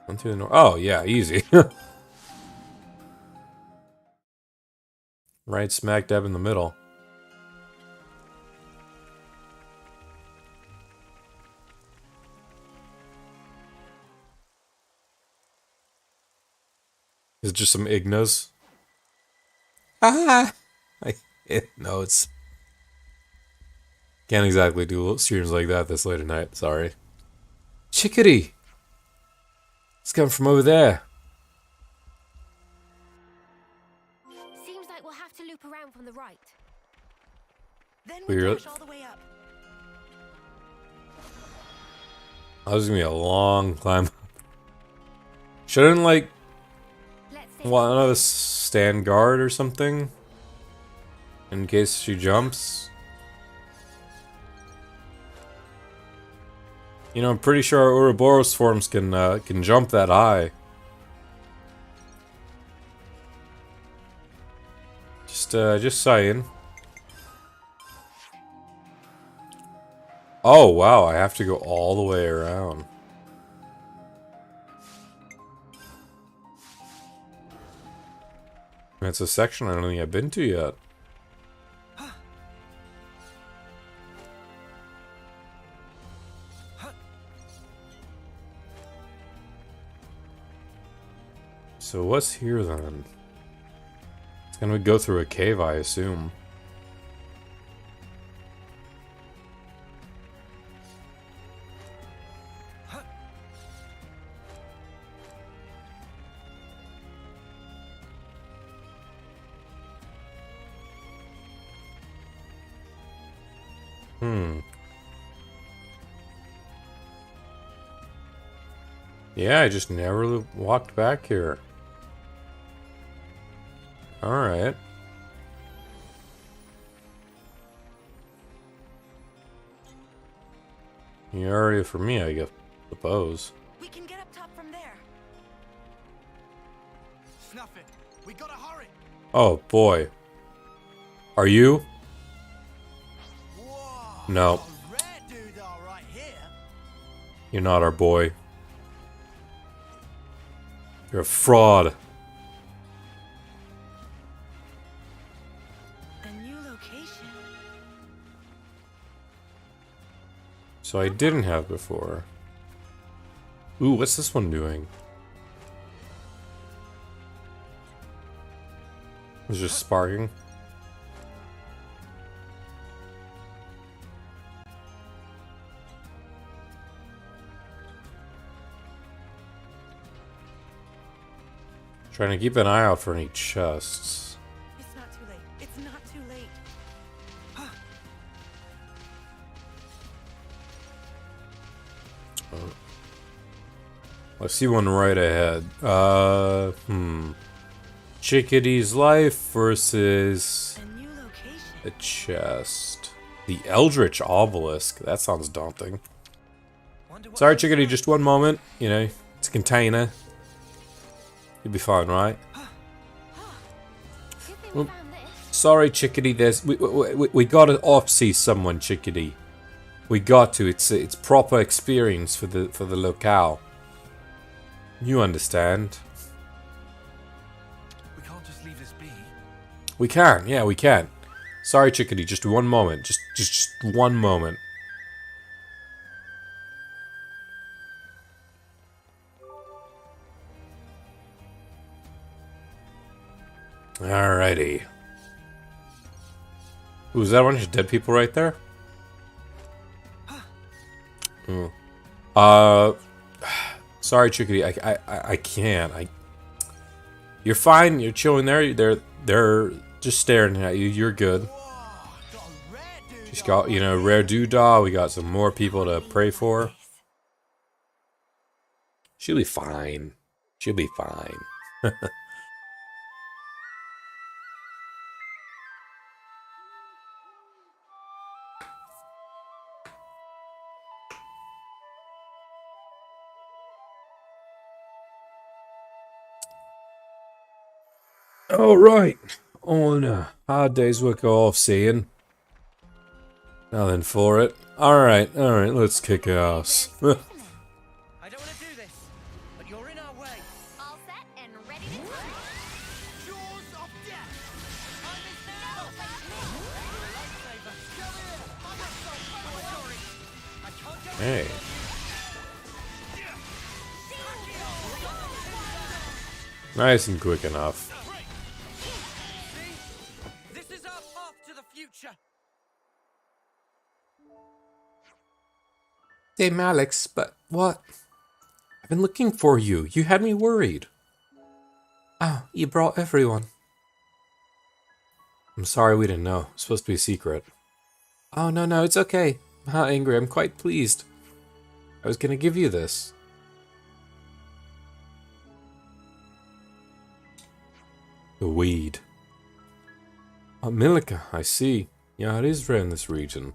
On to the north. Oh, yeah, easy. Right smack dab in the middle. Is it just some Ignas? Ah! I hit notes. Can't exactly do streams like that this late at night, sorry. Chickadee! It's coming from over there. Seems like we'll have to loop around from the right. Then We we really- dash all the way up. That was gonna be a long climb. Shouldn't, like, Let's see. one of us stand guard or something? In case she jumps? You know, I'm pretty sure our Ouroboros forms can jump that high. Just saying. Oh wow, I have to go all the way around. That's a section I don't think I've been to yet. So what's here then? It's gonna go through a cave, I assume. Yeah, I just never walked back here. Alright. New area for me, I suppose. We can get up top from there. Snuff it. We gotta hurry. Oh boy. Are you? Whoa. No. A rare dude all right here. You're not our boy. You're a fraud. A new location. So I didn't have before. Ooh, what's this one doing? It's just sparking. Trying to keep an eye out for any chests. It's not too late. It's not too late. I see one right ahead. Chickadee's life versus A new location. a chest. The Eldritch Obelisk. That sounds daunting. Wonder what Sorry, Chickadee, just one moment. You know, it's a container. You'll be fine, right? Good thing Well- we found this. Sorry, Chickadee. We gotta off-see someone, Chickadee. We got to. It's proper experience for the locale. You understand? We can't just leave this be. We can. Yeah, we can. Sorry, Chickadee. Just one moment. Just one moment. Alrighty. Ooh, is that a bunch of dead people right there? Ooh. Sorry, Chickadee. I can't. You're fine. You're chilling there. They're just staring at you. You're good. Just got, you know, rare doodah. We got some more people to pray for. She'll be fine. She'll be fine. All right. On a hard day's work of seeing. Nothing for it. All right. Let's kick ass. I don't want to do this, but you're in our way. All set and ready to go. Jaws of death. I'm in now. Lifesaver. Come here. I'm sorry. I can't go. Hey. Nice and quick enough. See? This is our path to the future. Damn, Alex, but what? I've been looking for you. You had me worried. Oh, you brought everyone. I'm sorry we didn't know. It's supposed to be a secret. Oh, no, it's okay. I'm not angry. I'm quite pleased. I was gonna give you this. The weed. Oh, Milica, I see. Yeah, it is rare in this region.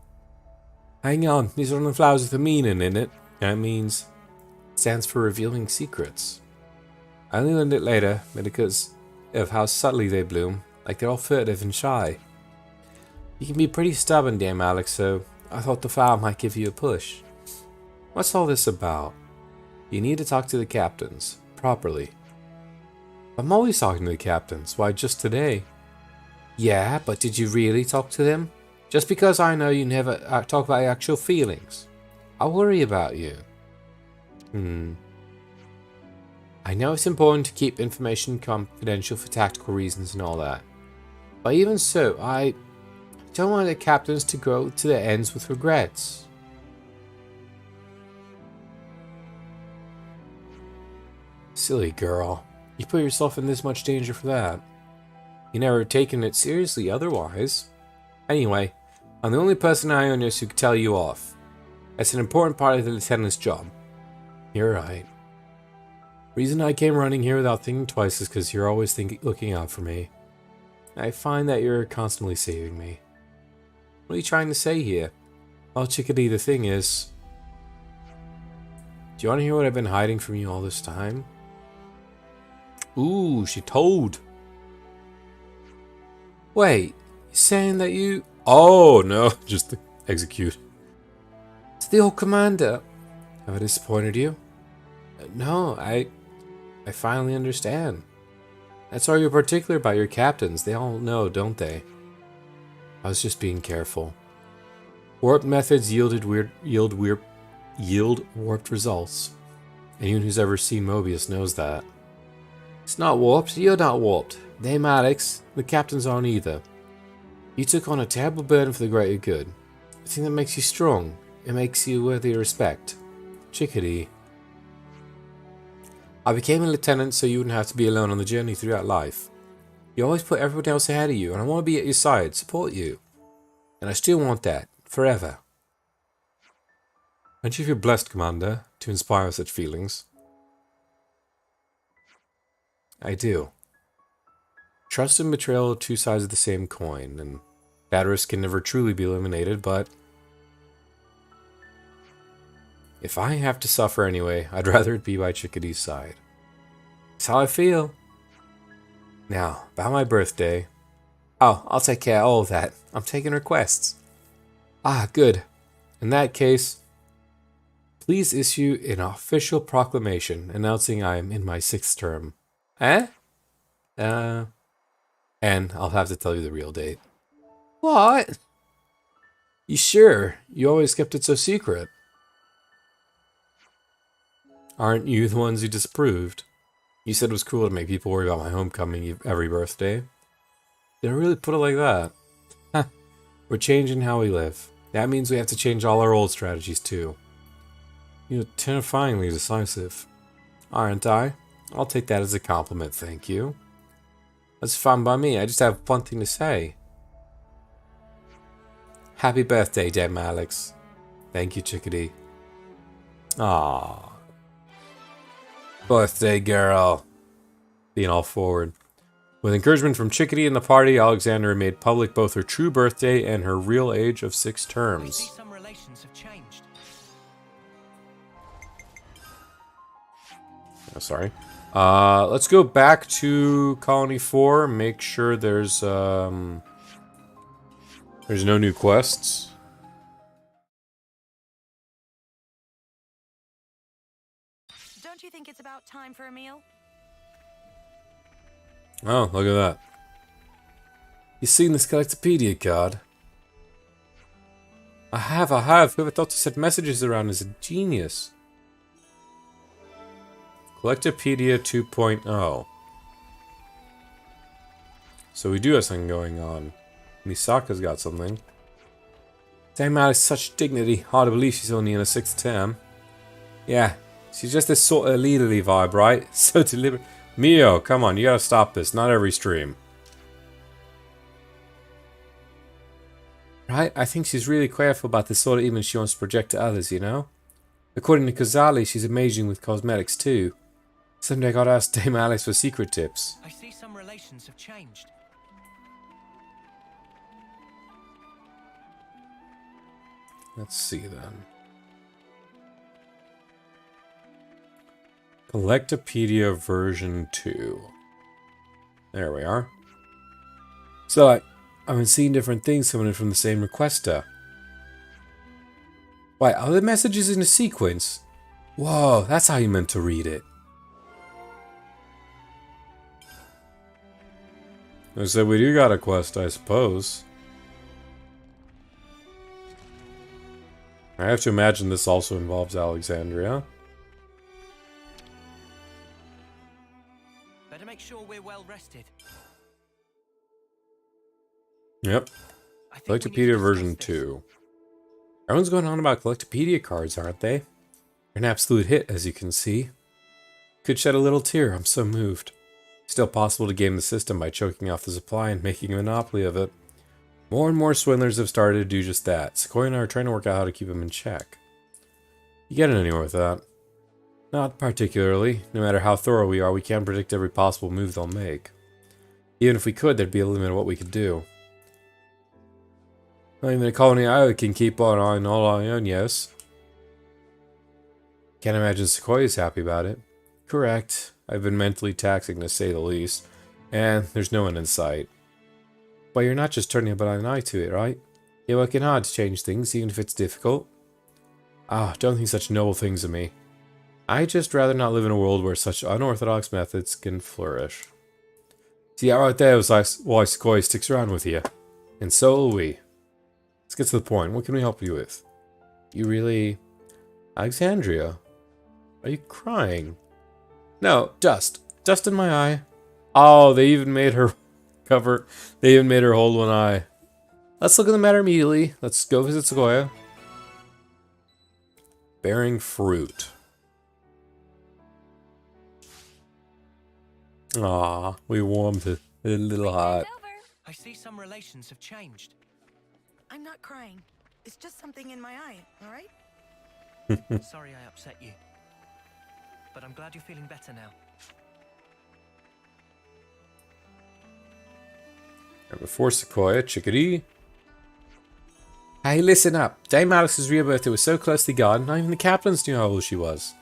Hang on, these are the flowers with a meaning in it. That means it stands for revealing secrets. I only learned it later, because of how subtly they bloom, like they're all furtive and shy. You can be pretty stubborn, damn Alex, so I thought the flower might give you a push. What's all this about? You need to talk to the captains, properly. I'm always talking to the captains, why just today? Yeah, but did you really talk to them? Just because I know you never talk about your actual feelings. I worry about you. I know it's important to keep information confidential for tactical reasons and all that. But even so, I don't want the captains to go to their ends with regrets. Silly girl. You put yourself in this much danger for that. You never taken it seriously otherwise. Anyway, I'm the only person I know who can tell you off. That's an important part of the lieutenant's job. You're right. Reason I came running here without thinking twice is because you're always looking out for me. I find that you're constantly saving me. What are you trying to say here? Well, Chickadee, the thing is... Do you want to hear what I've been hiding from you all this time? Ooh, she told. Wait, you're saying that you... Oh, no, just execute. It's the old commander. Have I disappointed you? No, I finally understand. That's why you're particular about your captains. They all know, don't they? I was just being careful. Warped methods yield warped results. Anyone who's ever seen Mobius knows that. It's not warped. You're not warped. Damn Alex, the captains aren't either. You took on a terrible burden for the greater good. The thing that makes you strong. It makes you worthy of respect. Chickadee. I became a lieutenant so you wouldn't have to be alone on the journey throughout life. You always put everyone else ahead of you, and I want to be at your side, support you. And I still want that, forever. Aren't you feel blessed, Commander, to inspire such feelings? I do. Trust and betrayal are two sides of the same coin, and bad risk can never truly be eliminated, but... if I have to suffer anyway, I'd rather it be by Chickadee's side. It's how I feel. Now, about my birthday... Oh, I'll take care of all of that. I'm taking requests. Ah, good. In that case, please issue an official proclamation announcing I am in my 6th term. Eh? And I'll have to tell you the real date. What? You sure? You always kept it so secret. Aren't you the ones who disapproved? You said it was cool to make people worry about my homecoming every birthday. Did I really put it like that? Huh. We're changing how we live. That means we have to change all our old strategies too. You're terrifyingly decisive. Aren't I? I'll take that as a compliment, thank you. That's fine by me. I just have one thing to say. Happy birthday, Dame Alex. Thank you, Chickadee. Ah, birthday girl. Being all forward. With encouragement from Chickadee and the party, Alexandra made public both her true birthday and her real age of 6 I see terms. some relations have changed. Oh, sorry. Let's go back to Colony 4. Make sure there's no new quests. Don't you think it's about time for a meal? Oh, look at that. You seen this Collectopedia card? I have. Whoever thought to set messages around is a genius. Collectopedia 2.0. So we do have something going on. Misaka's got something. Damn out of such dignity. Hard to believe she's only in her 6th term. Yeah, she's just this sort of leaderly vibe, right? So deliberate. Mio, come on, you gotta stop this. Not every stream. Right? I think she's really careful about the sort of image she wants to project to others, you know? According to Kazali, she's amazing with cosmetics too. Someday I gotta ask Dame Alex for secret tips. I see some relations have changed. Let's see then. Collectopedia version 2. There we are. So I've been seeing different things coming in from the same requester. Wait, are the messages in a sequence? Whoa, that's how you meant to read it. So we do got a quest, I suppose. I have to imagine this also involves Alexandria. Better make sure we're well rested. Yep. I think we need to Collectopedia discuss version this. 2. Everyone's going on about Collectopedia cards, aren't they? They're an absolute hit, as you can see. Could shed a little tear, I'm so moved. Still possible to game the system by choking off the supply and making a monopoly of it. More and more swindlers have started to do just that. Sequoia and I are trying to work out how to keep them in check. You getting anywhere with that? Not particularly. No matter how thorough we are, we can't predict every possible move they'll make. Even if we could, there'd be a limit of what we could do. Not even a colony I can keep on all our own, yes. Can't imagine Sequoia's happy about it. Correct. I've been mentally taxing, to say the least. And there's no one in sight. But you're not just turning a blind eye to it, right? You're working hard to change things, even if it's difficult. Ah, don't think such noble things of me. I'd just rather not live in a world where such unorthodox methods can flourish. See, that right there was why Sequoia sticks around with you. And so will we. Let's get to the point. What can we help you with? You really... Alexandria? Are you crying? No, dust. Dust in my eye. Oh, they even made her cover. They even made her hold one eye. Let's look at the matter immediately. Let's go visit Sequoia. Bearing fruit. Aw, we warmed a little hot. It's over. I see some relations have changed. I'm not crying. It's just something in my eye, all right? Sorry I upset you. But I'm glad you're feeling better now. And before Sequoia, Chickadee. Hey, listen up. Dame Alex's real birthday was so closely guarded, not even the captains knew how old she was.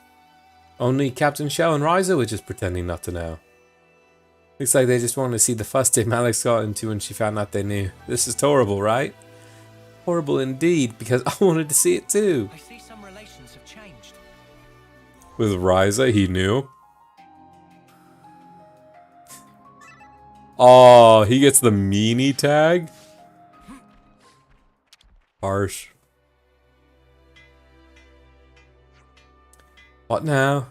Only Captain Shell and Riza were just pretending not to know. Looks like they just wanted to see the fuss Dame Alex got into when she found out they knew. This is horrible, right? Horrible indeed, because I wanted to see it too. I see some relations have changed. With Riza, he knew. Oh, he gets the meanie tag? Harsh. What now?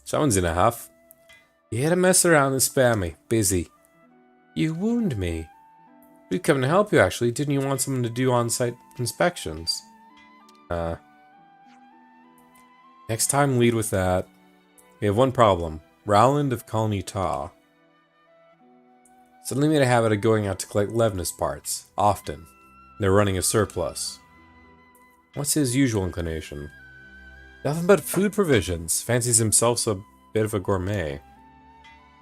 Someone's in a huff. You here to mess around and spare me. Busy. You wound me. We'd come to help you, actually. Didn't you want someone to do on-site inspections? Next time, lead with that. We have one problem. Rowland of Colony Ta. Suddenly made a habit of going out to collect Levnis parts. Often. They're running a surplus. What's his usual inclination? Nothing but food provisions. Fancies himself a bit of a gourmet.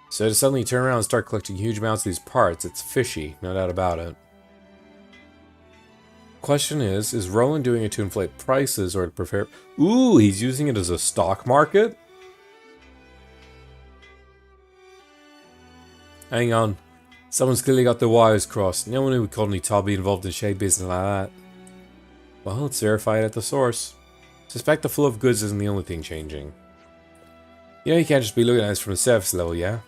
So to suddenly turn around and start collecting huge amounts of these parts, it's fishy, no doubt about it. Question is Roland doing it to inflate prices or to prepare... Ooh, he's using it as a stock market? Hang on. Someone's clearly got their wires crossed. No one who would call any Tobby involved in shade business like that. Well, let's verify it at the source. Suspect the flow of goods isn't the only thing changing. You know you can't just be looking at this from the surface level, yeah?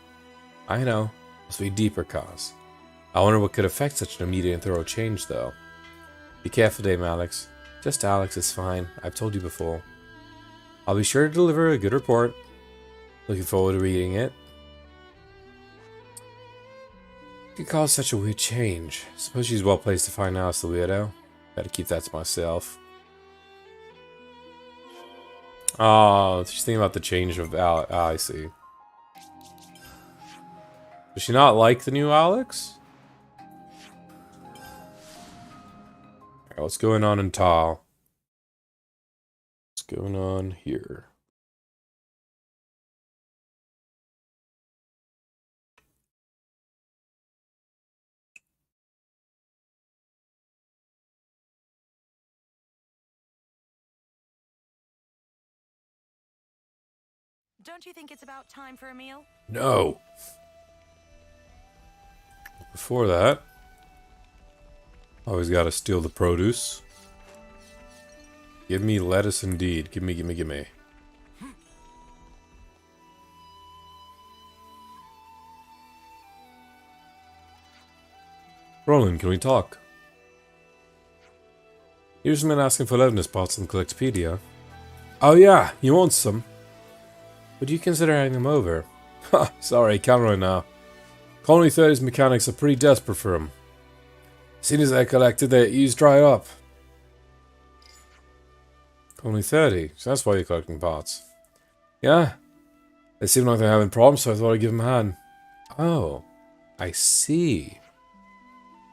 I know. Must be a deeper cause. I wonder what could affect such an immediate and thorough change, though. Be careful, Dame Alex. Just Alex is fine. I've told you before. I'll be sure to deliver a good report. Looking forward to reading it. Could cause such a weird change. Suppose she's well placed to find out, the weirdo. Better keep that to myself. Oh, she's thinking about the change of Alex. Ah, I see. Does she not like the new Alex? Alright, what's going on in Tal? What's going on here? Don't you think it's about time for a meal? No. Before that, always gotta steal the produce. Give me lettuce indeed. Gimme, gimme, gimme. Roland, can we talk? Here's some man asking for Levnis spots on Collectopedia. Oh yeah, you want some? Would you consider having them over? Ha, sorry, can't right now. Colony 30's mechanics are pretty desperate for him. As soon as I collected, their ease dry up. Colony 30, so that's why you're collecting parts. Yeah. They seem like they're having problems, so I thought I'd give them a hand. Oh, I see.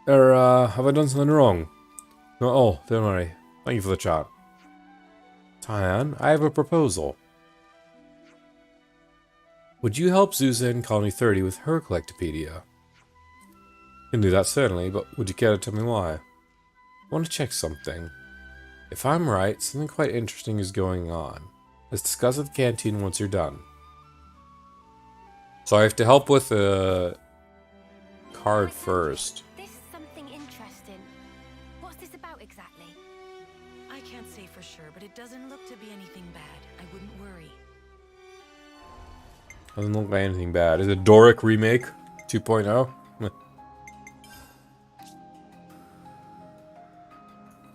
Have I done something wrong? No, oh, don't worry. Thank you for the chat. Tyann, I have a proposal. Would you help Zuza in Colony 30 with her Collectopedia? Can do that certainly, but would you care to tell me why? I want to check something. If I'm right, something quite interesting is going on. Let's discuss at the canteen once you're done. So I have to help with a card first. This is something interesting. What's this about exactly? I can't say for sure, but it doesn't look to be anything bad. I wouldn't worry. Doesn't look like anything bad. Is it Doric Remake 2.0?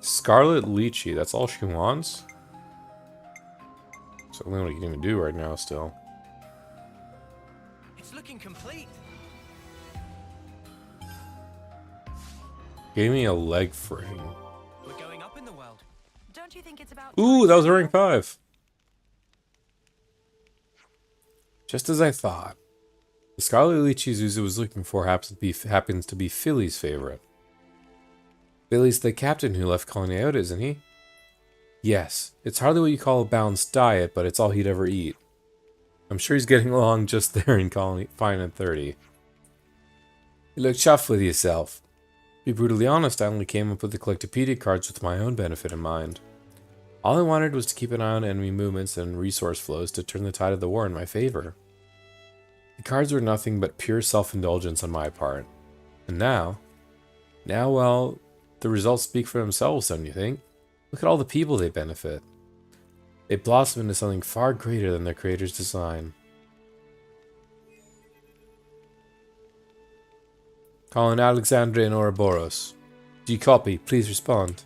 Scarlet Lychee, that's all she wants? That's the only one you can even do right now still. It's looking complete. Gave me a leg frame. We're going up in the world. Don't you think it's about Ooh, that was a rank 5. Just as I thought. The Scarlet Lychee Zuzu was looking for happens to be Philly's favorite. Billy's the captain who left Colony out, isn't he? Yes, it's hardly what you call a balanced diet, but it's all he'd ever eat. I'm sure he's getting along just there in Colony fine at 30. You look chuffed with yourself. To be brutally honest, I only came up with the Collectopedia cards with my own benefit in mind. All I wanted was to keep an eye on enemy movements and resource flows to turn the tide of the war in my favor. The cards were nothing but pure self-indulgence on my part. And now, well, the results speak for themselves, don't you think? Look at all the people they benefit. They blossom into something far greater than their creator's design. Calling Alexandria and Ouroboros. Do you copy? Please respond.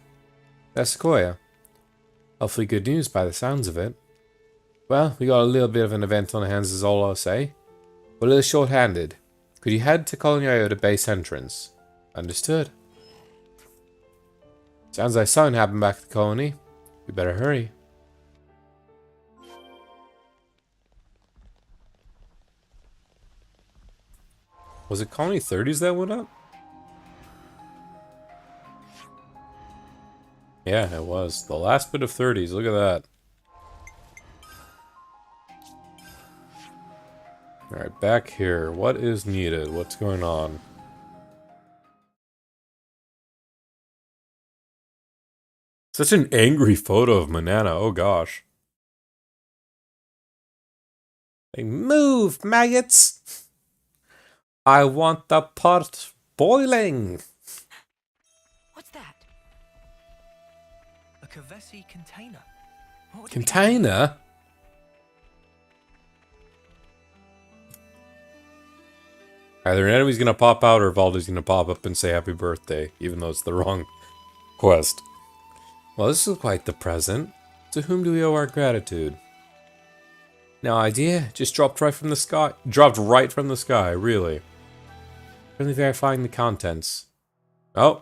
That's Sequoia. Hopefully good news by the sounds of it. Well, we got a little bit of an event on our hands is all I'll say. We're a little short-handed. Could you head to Colony Iota base entrance? Understood. Sounds like something happened back at the colony. We better hurry. Was it Colony 30s that went up? Yeah, it was. The last bit of 30s. Look at that. Alright, back here. What is needed? What's going on? Such an angry photo of Manana. Oh gosh. Hey, move, maggots! I want the pot boiling! What's that? A Kavesi container. What would it be? Container? Either an enemy's gonna pop out or Valdi's gonna pop up and say happy birthday, even though it's the wrong quest. Well, this is quite the present. To whom do we owe our gratitude? No idea. Just dropped right from the sky. Dropped right from the sky, really. Currently verifying the contents. Oh.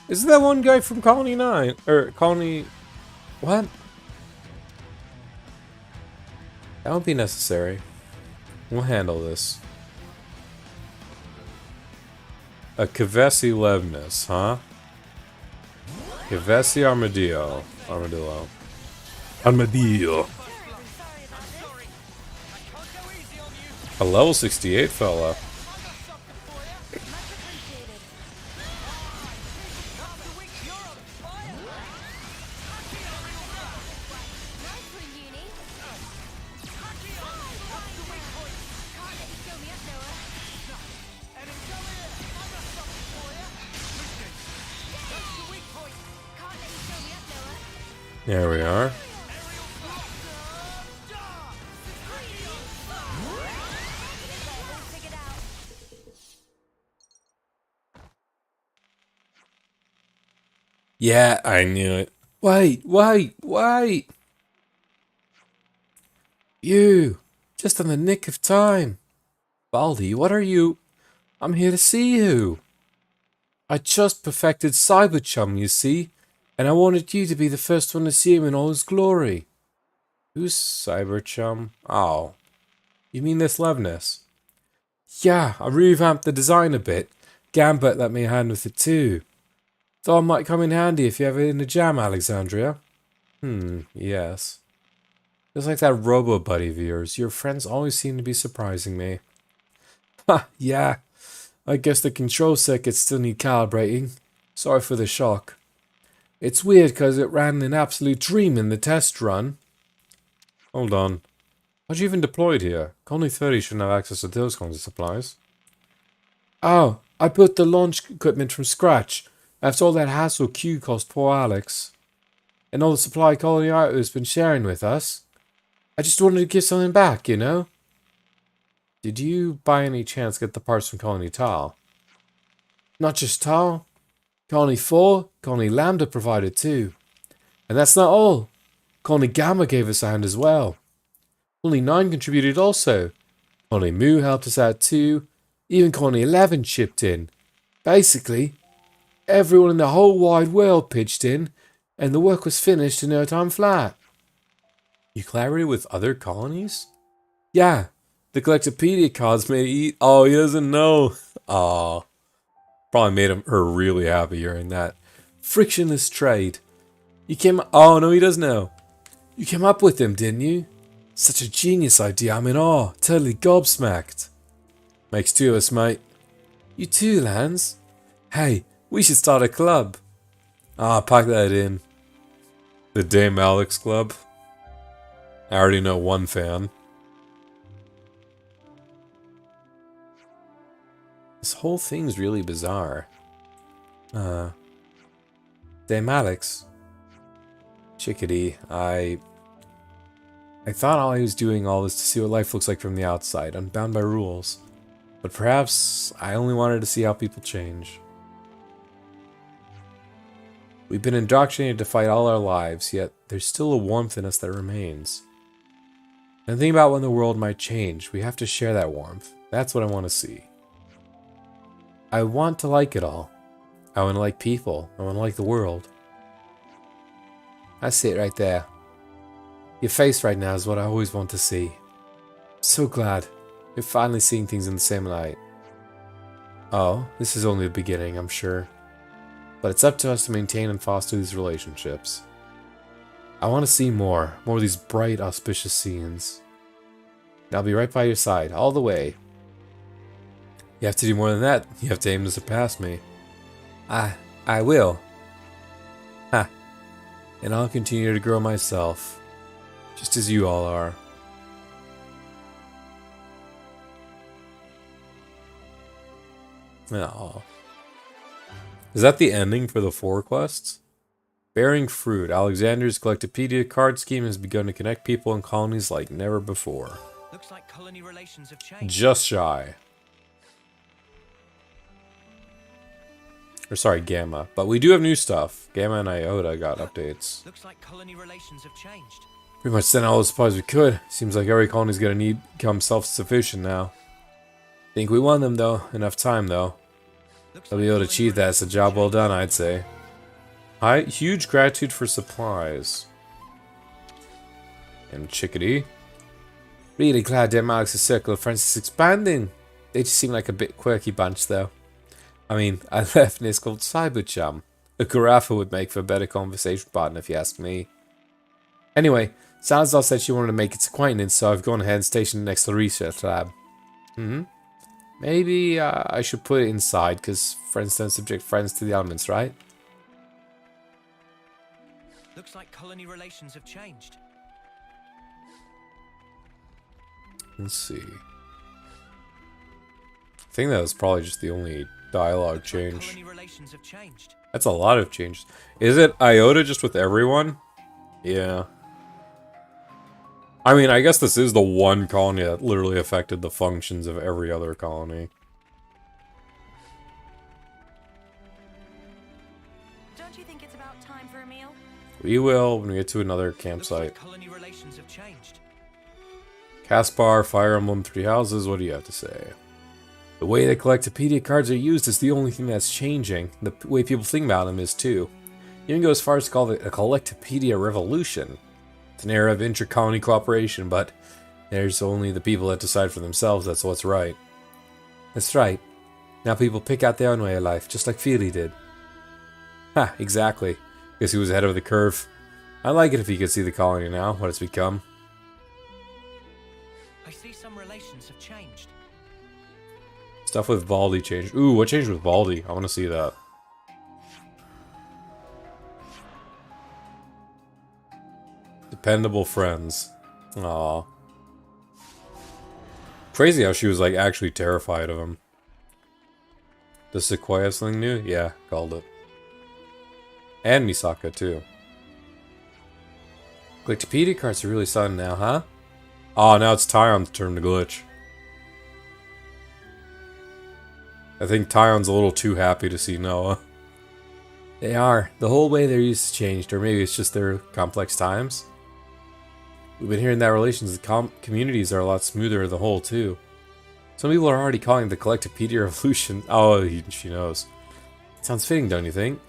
Isn't that one guy from Colony 9? Or Colony... What? That won't be necessary. We'll handle this. A Kavesi Levnis, huh? Kavesi Armadillo. Armadillo. Armadillo. A level 68 fella. There we are. Yeah, I knew it. Wait. You! Just in the nick of time. Baldi, what are you? I'm here to see you. I just perfected Cyberchum, you see, and I wanted you to be the first one to see him in all his glory. Who's Cyberchum? Oh, you mean this Levnis? Yeah, I revamped the design a bit. Gambit let me a hand with it too. Thought it might come in handy if you're ever in a jam, Alexandria. Yes. Just like that robo-buddy of yours, your friends always seem to be surprising me. Ha, yeah. I guess the control circuits still need calibrating. Sorry for the shock. It's weird because it ran an absolute dream in the test run. Hold on. How'd you even deploy it here? Colony 30 shouldn't have access to those kinds of supplies. Oh, I built the launch equipment from scratch. After all that hassle Q cost poor Alex. And all the supply Colony Arthur has been sharing with us. I just wanted to give something back, you know? Did you, by any chance, get the parts from Colony Tal? Not just Tal. Colony 4, Colony Lambda provided too. And that's not all. Colony Gamma gave us a hand as well. Colony 9 contributed also. Colony Mu helped us out too. Even Colony 11 chipped in. Basically, everyone in the whole wide world pitched in, and the work was finished in no time flat. You collaborated with other colonies? Yeah. The Collectopedia cards made it Oh, he doesn't know. Aw. Probably made her really happy hearing that. Frictionless trade. You came... Oh, no, he does know. You came up with them, didn't you? Such a genius idea. I'm in awe. Totally gobsmacked. Makes two of us, mate. You too, Lance. Hey, we should start a club. Ah, pack that in. The Dame Alex Club. I already know one fan. This whole thing's really bizarre. Dame Alex. Chickadee, I thought I was doing all this to see what life looks like from the outside, unbound by rules. But perhaps I only wanted to see how people change. We've been indoctrinated to fight all our lives, yet there's still a warmth in us that remains. And think about when the world might change. We have to share that warmth. That's what I want to see. I want to like it all. I want to like people. I want to like the world. I see it right there. Your face right now is what I always want to see. So glad. We're finally seeing things in the same light. Oh, this is only the beginning, I'm sure. But it's up to us to maintain and foster these relationships. I want to see more of these bright, auspicious scenes. And I'll be right by your side, all the way. You have to do more than that. You have to aim to surpass me. I will. Ha. And I'll continue to grow myself. Just as you all are. Oh. Is that the ending for the 4 quests? Bearing fruit. Alexander's Collectopedia card scheme has begun to connect people and colonies like never before. Looks like colony relations have changed. Just shy. Or sorry, Gamma. But we do have new stuff. Gamma and Iota got updates. Looks like colony relations have changed. Pretty much sent all the supplies we could. Seems like every colony's gonna become self-sufficient now. Think we won them though. Enough time though. They'll be able to achieve that. It's a job well done, I'd say. Huge gratitude for supplies. And Chickadee. Really glad Denmark's circle of friends is expanding. They just seem like a bit quirky bunch though. I mean, I left this called Cyberchum. A Carafa would make for a better conversation partner if you ask me. Anyway, Salazar said she wanted to make its acquaintance, so I've gone ahead and stationed it next to the research lab. Maybe I should put it inside, because friends don't subject friends to the elements, right? Looks like colony relations have changed. Let's see. I think that was probably just the only dialogue Looks like change. colony relations have changed. That's a lot of changes. Is it Iota just with everyone? Yeah. I mean, I guess this is the one colony that literally affected the functions of every other colony. Don't you think it's about time for a meal? We will when we get to another Looks campsite. like colony relations have changed. Caspar, Fire Emblem, Three Houses, what do you have to say? The way the Collectopedia cards are used is the only thing that's changing. The way people think about them is too. You can go as far as to call it a Collectopedia revolution. It's an era of inter-colony cooperation, but there's only the people that decide for themselves that's what's right. That's right. Now people pick out their own way of life, just like Feely did. Ha, exactly. Guess he was ahead of the curve. I like it if he could see the colony now, what it's become. I see some relations have changed. Stuff with Valdi changed. Ooh, what changed with Valdi? I want to see that. Dependable friends. Aww. Crazy how she was like actually terrified of him. Does Sequoia have something new? Yeah, called it. And Misaka too. Collectopedia cards are really sudden now, huh? Oh, now it's Tyon's turn to glitch. I think Tyon's a little too happy to see Noah. They are. The whole way they're used to changed, or maybe it's just their complex times. We've been hearing that relations with communities are a lot smoother as a whole, too. Some people are already calling it the Collectopedia Revolution. Oh, she knows. Sounds fitting, don't you think?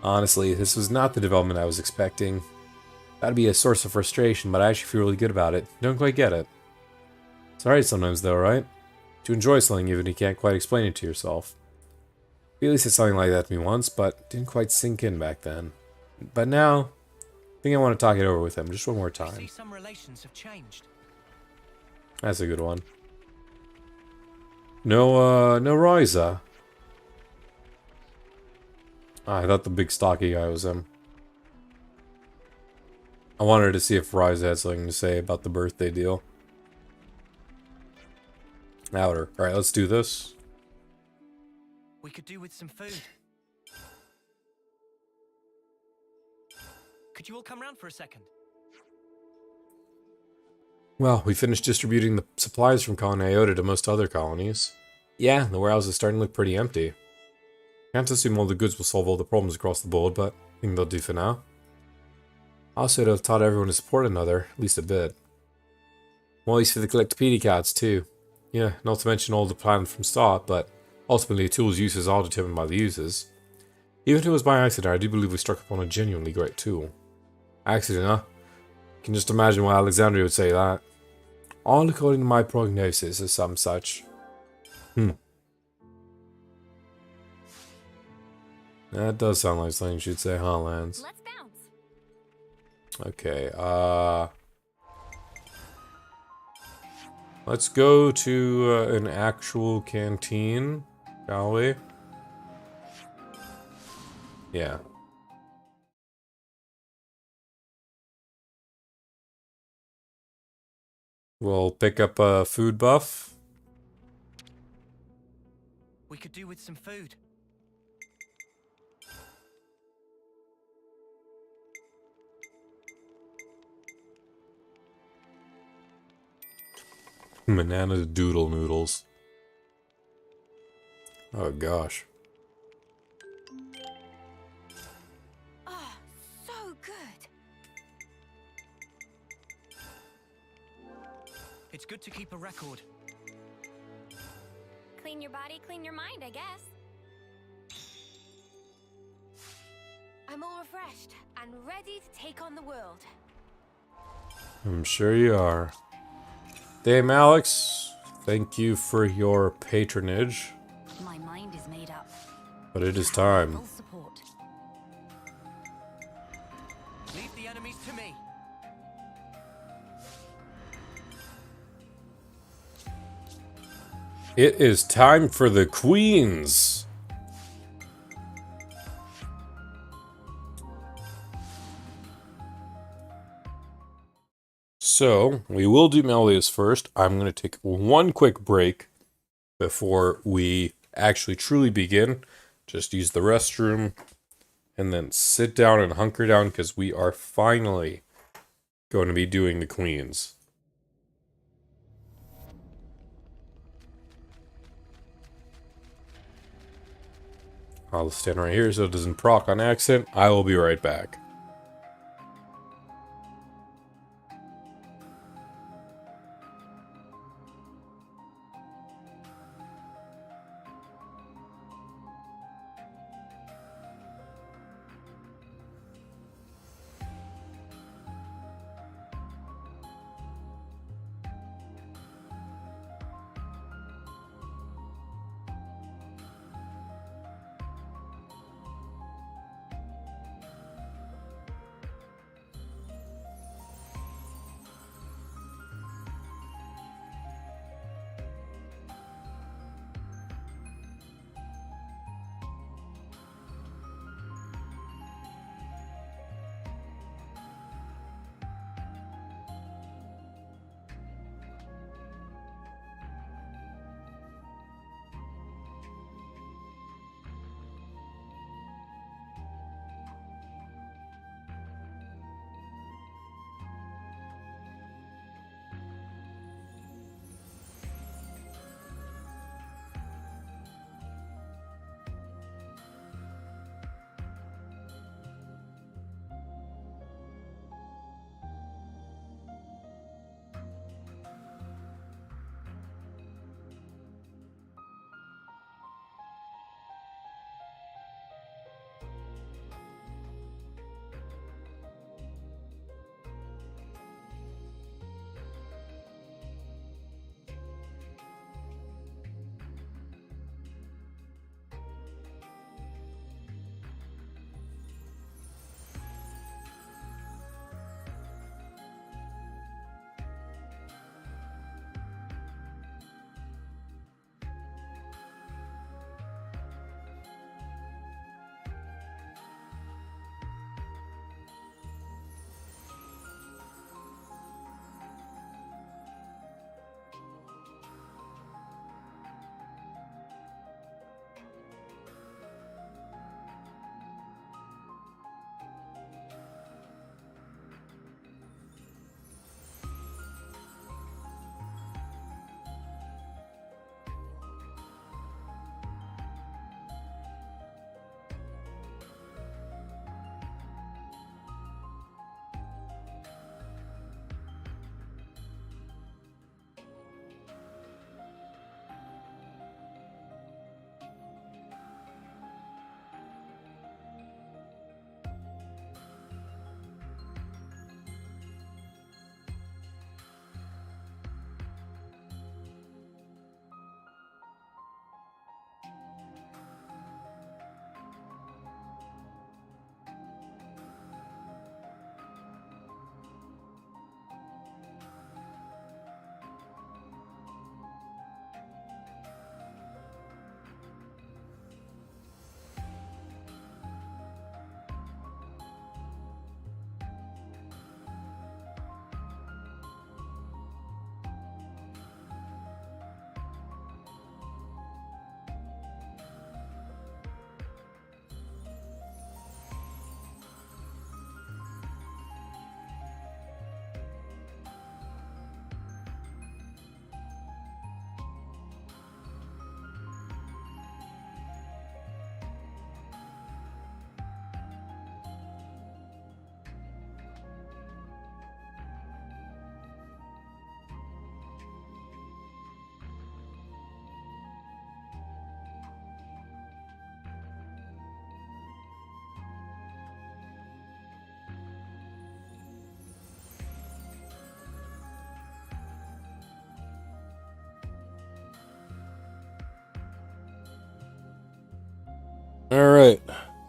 Honestly, this was not the development I was expecting. That'd be a source of frustration, but I actually feel really good about it. Don't quite get it. It's alright sometimes, though, right? To enjoy something even if you can't quite explain it to yourself. Feely said something like that to me once, but didn't quite sink in back then. But now, I think I want to talk it over with him just one more I time. see some relations have changed. That's a good one. No Ryza. I thought the big stocky guy was him. I wanted to see if Ryza had something to say about the birthday deal. Outer. Alright, let's do this. We could do with some food. Could you all come round for a second? Well, we finished distributing the supplies from Colony Iota to most other colonies. Yeah, the warehouse is starting to look pretty empty. Can't assume all the goods will solve all the problems across the board, but I think they'll do for now. Also, it'll have taught everyone to support another, at least a bit. More use for the Collectopedia cards, too. Yeah, not to mention all the plan from start, but ultimately, a tool's uses are determined by the users. Even if it was by accident, I do believe we struck upon a genuinely great tool. Accident, huh? Can just imagine why Alexandria would say that. All according to my prognosis or some such. That does sound like something she'd say, huh, Lance? Let's bounce. Okay, let's go to an actual canteen, shall we? Yeah. We'll pick up a food buff. We could do with some food. Banana doodle noodles. Oh gosh. Oh, so good. It's good to keep a record. Clean your body, clean your mind, I guess. I'm all refreshed and ready to take on the world. I'm sure you are. Dame Alex, thank you for your patronage. My mind is made up. But it is time. Full support. Leave the enemies to me. It is time for the queens. So, we will do Melodious first. I'm going to take one quick break before we actually truly begin. Just use the restroom and then sit down and hunker down because we are finally going to be doing the queens. I'll stand right here so it doesn't proc on accident. I will be right back.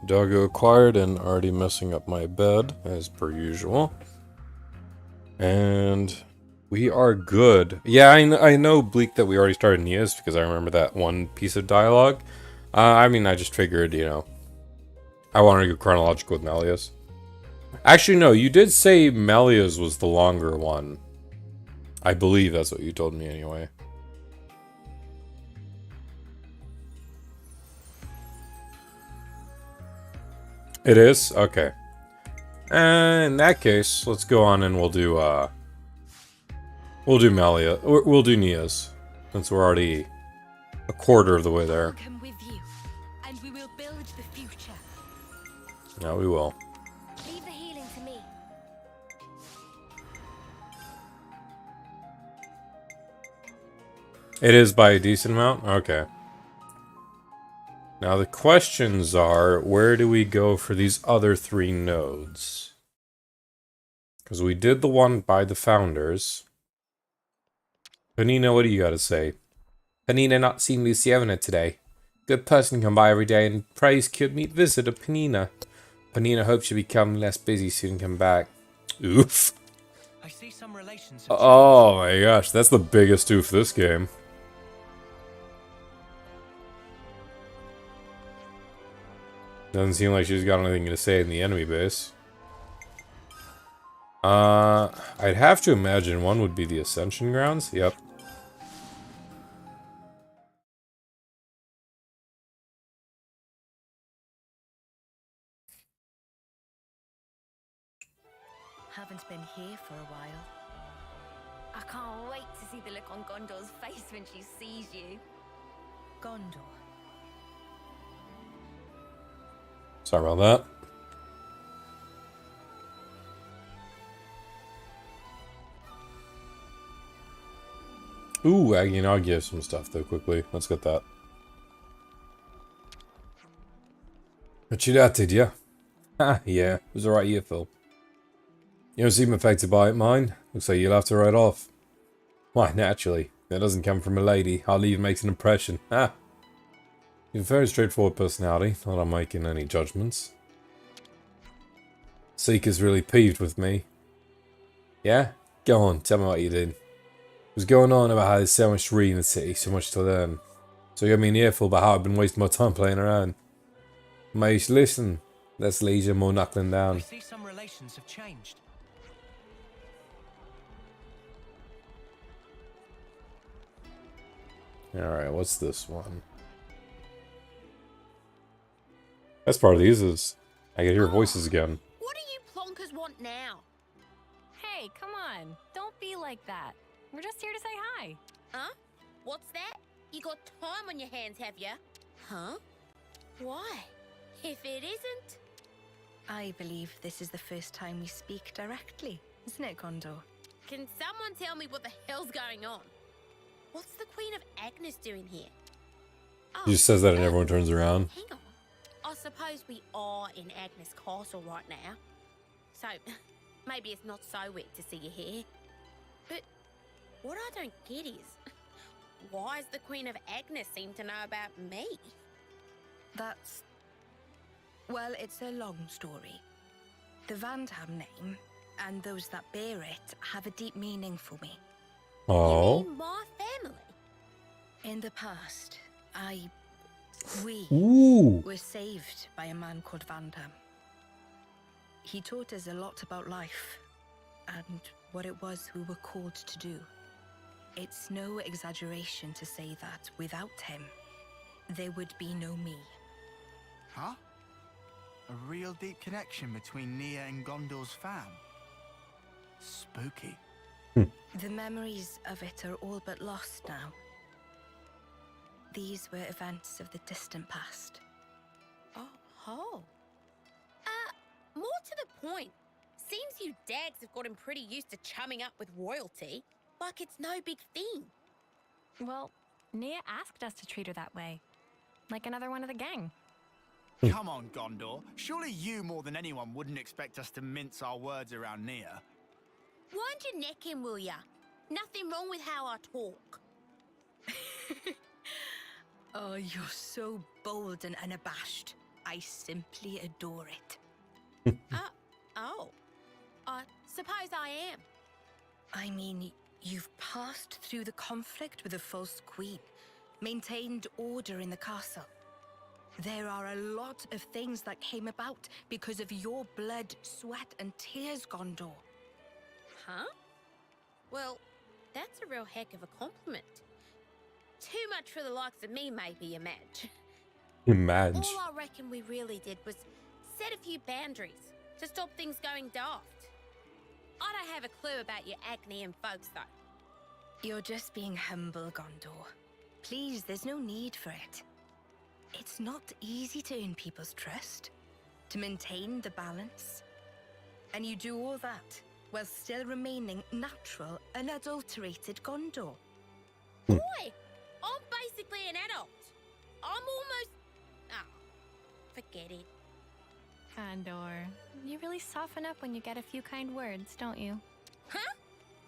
Doggo acquired and already messing up my bed, as per usual. And we are good. Yeah, I know, Bleak, that we already started Nia's because I remember that one piece of dialogue. I mean, I just figured, you know, I wanted to go chronological with Melia's. Actually, no, you did say Melia's was the longer one. I believe that's what you told me anyway. It is? Okay. And in that case, let's go on and we'll do Melia. We'll do Nia's, since we're already a quarter of the way there. I'll come with you, and we will build the future. Yeah, we will. Leave the healing to me. It is by a decent amount? Okay. Now the questions are, where do we go for these other 3 nodes? Because we did the one by the founders. Panina, what do you got to say? Panina not seen Luciana today. Good person come by every day and prays could meet visit of Panina. Panina hopes she'll become less busy soon and come back. Oof. I see some relations. Oh my gosh, that's the biggest oof this game. Doesn't seem like she's got anything to say in the enemy base. I'd have to imagine one would be the Ascension grounds. Yep. Haven't been here for a while. I can't wait to see the look on Gondor's face when she sees you. Gondor. Sorry about that. Ooh, you know, I'll give some stuff though quickly. Let's get that. What you that, did ya? Ah, yeah, it was alright year, Phil. You don't seem affected by it, mine. Looks like you'll have to ride off. Why, naturally. That doesn't come from a lady. Hardly even makes an impression. Ah. You have a very straightforward personality, not on making any judgments. Seeker's really peeved with me. Yeah? Go on, tell me what you did. What's going on about how there's so much to read in the city, so much to learn. So you got me an earful about how I've been wasting my time playing around. Mate, listen. Let's leisure more knuckling I down. see some relations have changed. Alright, what's this one? Best part of these is I can hear voices again. What do you plonkers want now? Hey, come on. Don't be like that. We're just here to say hi. Huh? What's that? You got time on your hands, have ya? Huh? Why? If it isn't... I believe this is the first time we speak directly, isn't it, Gondor? Can someone tell me what the hell's going on? What's the Queen of Agnes doing here? He just says that and everyone turns around. Hang on. I suppose we are in Agnes Castle right now. So, maybe it's not so weird to see you here. But what I don't get is, why does the Queen of Agnes seem to know about me? That's... well, it's a long story. The Vandham name, and those that bear it, have a deep meaning for me. Oh. You mean my family? In the past, we Ooh. were saved by a man called Vandham. He taught us a lot about life, and what it was we were called to do. It's no exaggeration to say that without him, there would be no me. Huh? A real deep connection between Nia and Gondor's fam. Spooky. The memories of it are all but lost now. These were events of the distant past. Oh. More to the point. Seems you dags have gotten pretty used to chumming up with royalty. Like it's no big thing. Well, Nia asked us to treat her that way. Like another one of the gang. Come on, Gondor. Surely you more than anyone wouldn't expect us to mince our words around Nia. Wind your neck in, will ya? Nothing wrong with how I talk. Oh, you're so bold and unabashed. I simply adore it. Oh. I suppose I am. I mean, you've passed through the conflict with the false queen, maintained order in the castle. There are a lot of things that came about because of your blood, sweat, and tears, Gondor. Huh? Well, that's a real heck of a compliment. Too much for the likes of me, maybe, you Madge. Madge. All I reckon we really did was set a few boundaries to stop things going daft. I don't have a clue about your Agnian folks, though. You're just being humble, Gondor. Please, there's no need for it. It's not easy to earn people's trust, to maintain the balance. And you do all that while still remaining natural, unadulterated Gondor. Boy, I'm basically an adult. I'm almost... Oh, forget it. Condor, you really soften up when you get a few kind words, don't you? Huh?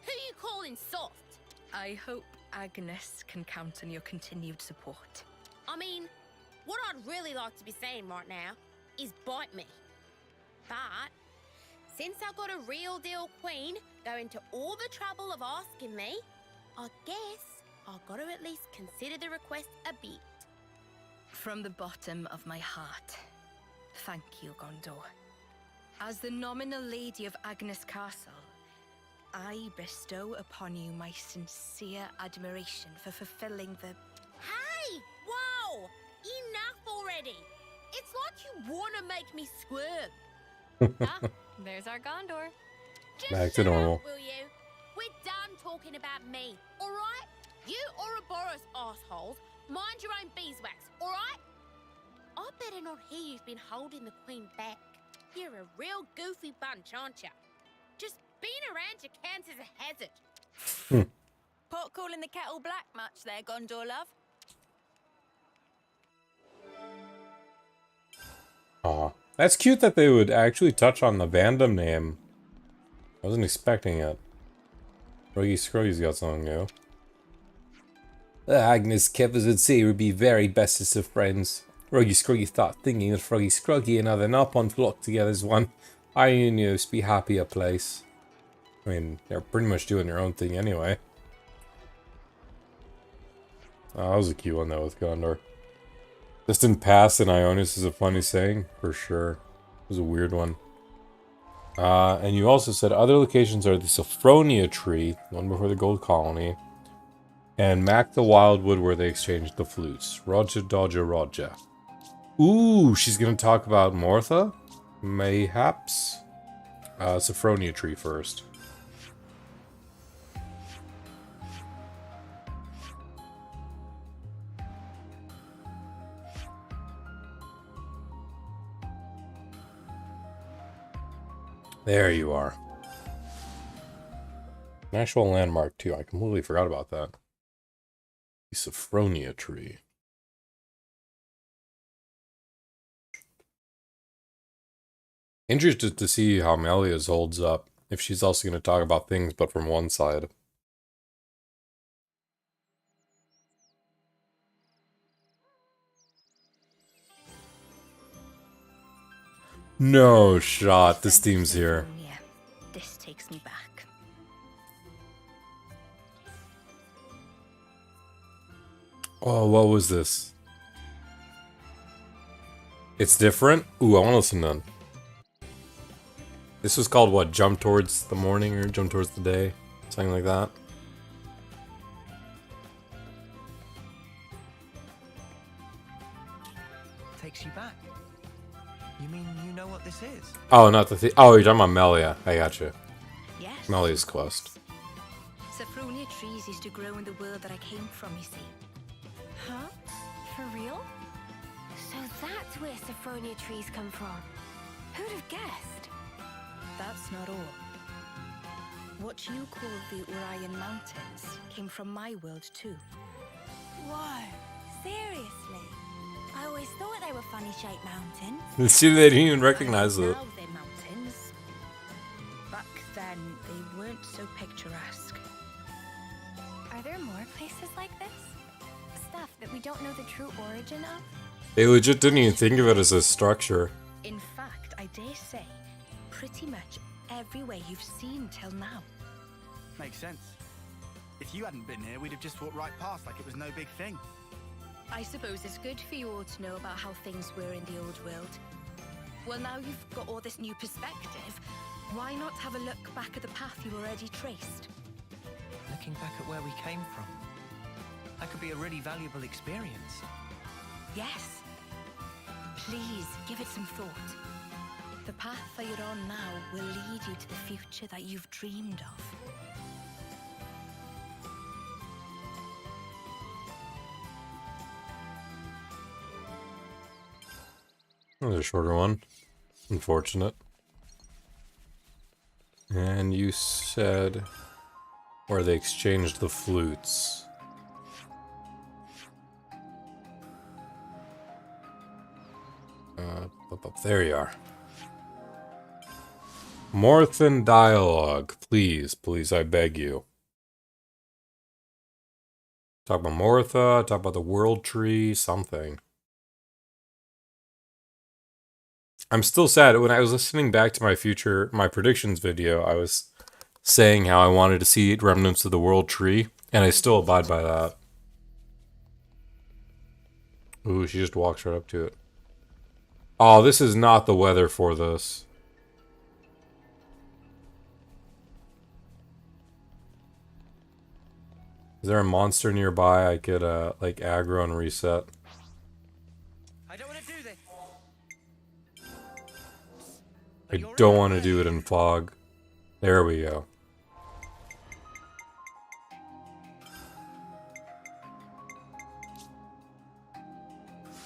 Who you calling soft? I hope Agnes can count on your continued support. I mean, what I'd really like to be saying right now is bite me. But since I got a real deal queen going to all the trouble of asking me, I guess I've got to at least consider the request a bit. From the bottom of my heart, thank you, Gondor. As the nominal lady of Agnes Castle, I bestow upon you my sincere admiration for fulfilling the... Hey! Whoa! Enough already! It's like you want to make me squirm. Ah, there's our Gondor. Just Back to shut normal. up, will you? We're done talking about me, alright? You Ouroboros assholes, mind your own beeswax, alright? I better not hear you've been holding the queen back. You're a real goofy bunch, aren't you? Just being around you counts as a hazard. Pot calling the kettle black much there, Gondor love? Aw. That's cute that they would actually touch on the Vandam name. I wasn't expecting it. Ruggy Scruggy's got something new. Agnes Kevers would say would be very bestest of friends. Ruggy Scruggy thought thinking that Froggy Scruggy and other Nopon flocked together as one. I knew be happy a place. I mean, they're pretty much doing their own thing anyway. Oh, that was a cute one though with Gondor. Distant past in Ionis is a funny saying, for sure. It was a weird one. And you also said other locations are the Sophronia Tree, one before the Gold Colony, and Mac the Wildwood where they exchanged the flutes. Roger Dodger Roger. Ooh, she's gonna talk about Mortha? Mayhaps? Sophronia Tree first. There you are. An actual landmark, too. I completely forgot about that. The Sophronia Tree. Interested to see how Melia's holds up. If she's also going to talk about things, but from one side. No shot. This team's here. Yeah, this takes me back. Oh, what was this? It's different? Ooh, I want to listen then. This was called what? Jump Towards the Morning or Jump Towards the Day? Something like that. Takes you back. You mean you know what this is? Oh, not the oh, you're talking about Melia. I gotcha. Yes. Melia's quest. Sophronia trees used to grow in the world that I came from, you see. Huh? For real? So that's where Sophronia trees come from. Who'd have guessed? That's not all. What you call the Orion Mountains came from my world too. Whoa, seriously? I always thought they were funny-shaped mountains. See, they didn't even recognize it. Now they're mountains. Back then, they weren't so picturesque. Are there more places like this? Stuff that we don't know the true origin of? They legit didn't even think of it as a structure. In fact, I dare say, pretty much everywhere you've seen till now. Makes sense. If you hadn't been here, we'd have just walked right past like it was no big thing. I suppose it's good for you all to know about how things were in the old world. Well, now you've got all this new perspective, why not have a look back at the path you already traced? Looking back at where we came from, that could be a really valuable experience. Yes. Please, give it some thought. The path that you're on now will lead you to the future that you've dreamed of. That was a shorter one. Unfortunate. And you said where they exchanged the flutes. Up, there you are. Morthan dialogue, please, please, I beg you. Talk about Mortha, talk about the world tree, something. I'm still sad. When I was listening back to my predictions video, I was saying how I wanted to see remnants of the world tree, and I still abide by that. Ooh, she just walks right up to it. Oh, this is not the weather for this. Is there a monster nearby I could, like, aggro and reset? I don't want to do this. I don't want to do it in fog. There we go.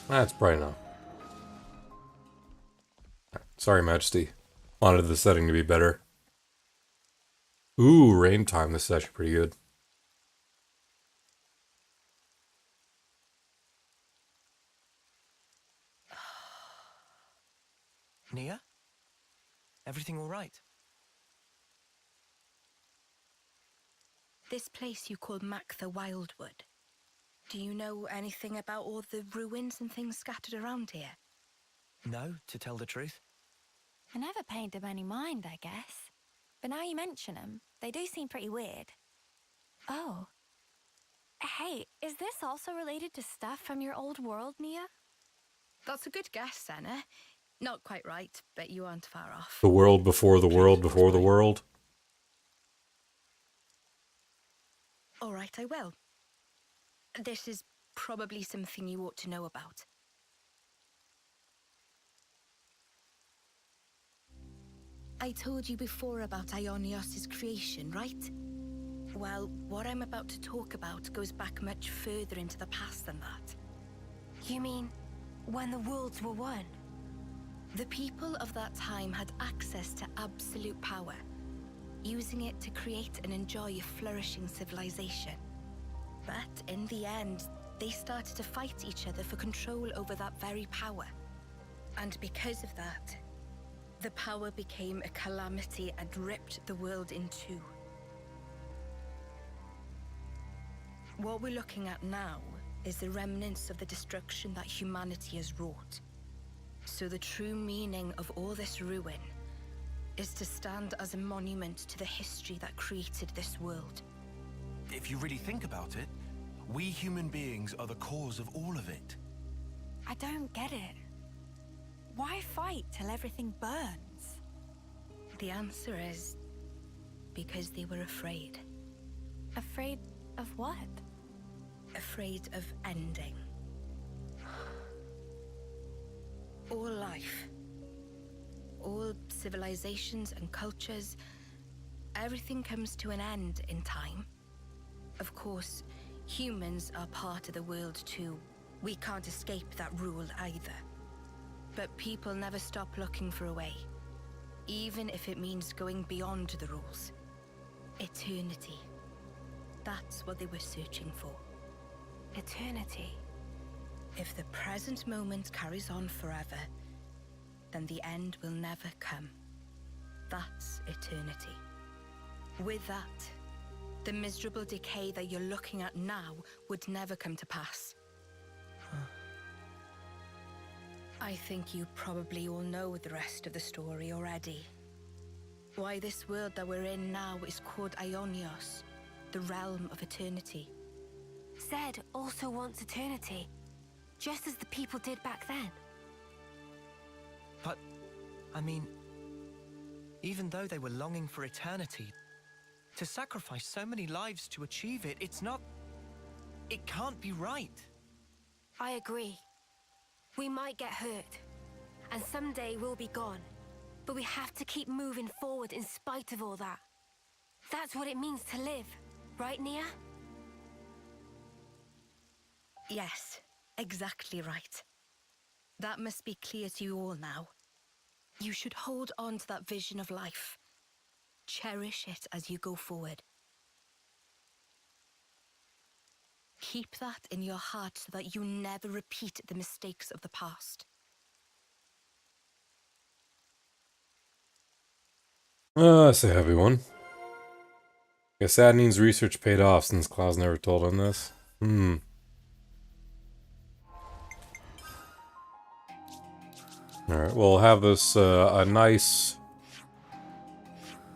That's probably enough. Sorry, Majesty. Wanted the setting to be better. Ooh, rain time. This is actually pretty good. Nia? Everything all right? This place you call Mactha Wildwood. Do you know anything about all the ruins and things scattered around here? No, to tell the truth. I never paid them any mind, I guess. But now you mention them, they do seem pretty weird. Oh. Hey, is this also related to stuff from your old world, Nia? That's a good guess, Senna. Not quite right, but you aren't far off. The world before the world before the world. All right, I will. This is probably something you ought to know about. I told you before about Ionios' creation, right? Well, what I'm about to talk about goes back much further into the past than that. You mean when the worlds were one? The people of that time had access to absolute power, using it to create and enjoy a flourishing civilization. But in the end, they started to fight each other for control over that very power. And because of that, the power became a calamity and ripped the world in two. What we're looking at now is the remnants of the destruction that humanity has wrought. So the true meaning of all this ruin is to stand as a monument to the history that created this world. If you really think about it, we human beings are the cause of all of it. I don't get it. Why fight till everything burns? The answer is because they were afraid. Afraid of what? Afraid of ending. All life, all civilizations and cultures, everything comes to an end in time. Of course, humans are part of the world too. We can't escape that rule either. But people never stop looking for a way, even if it means going beyond the rules. Eternity. That's what they were searching for. Eternity. If the present moment carries on forever, then the end will never come. That's eternity. With that, the miserable decay that you're looking at now would never come to pass. I think you probably all know the rest of the story already. Why this world that we're in now is called Aionios, the realm of eternity. Zed also wants eternity, just as the people did back then. But, I mean, even though they were longing for eternity, to sacrifice so many lives to achieve it, it's not... It can't be right. I agree. We might get hurt, and someday we'll be gone. But we have to keep moving forward in spite of all that. That's what it means to live, right, Nia? Yes, exactly right. That must be clear to you all now. You should hold on to that vision of life. Cherish it as you go forward. Keep that in your heart so that you never repeat the mistakes of the past. That's a heavy one. Guess that means research paid off since Klaus never told him this. Alright, we'll have this, a nice...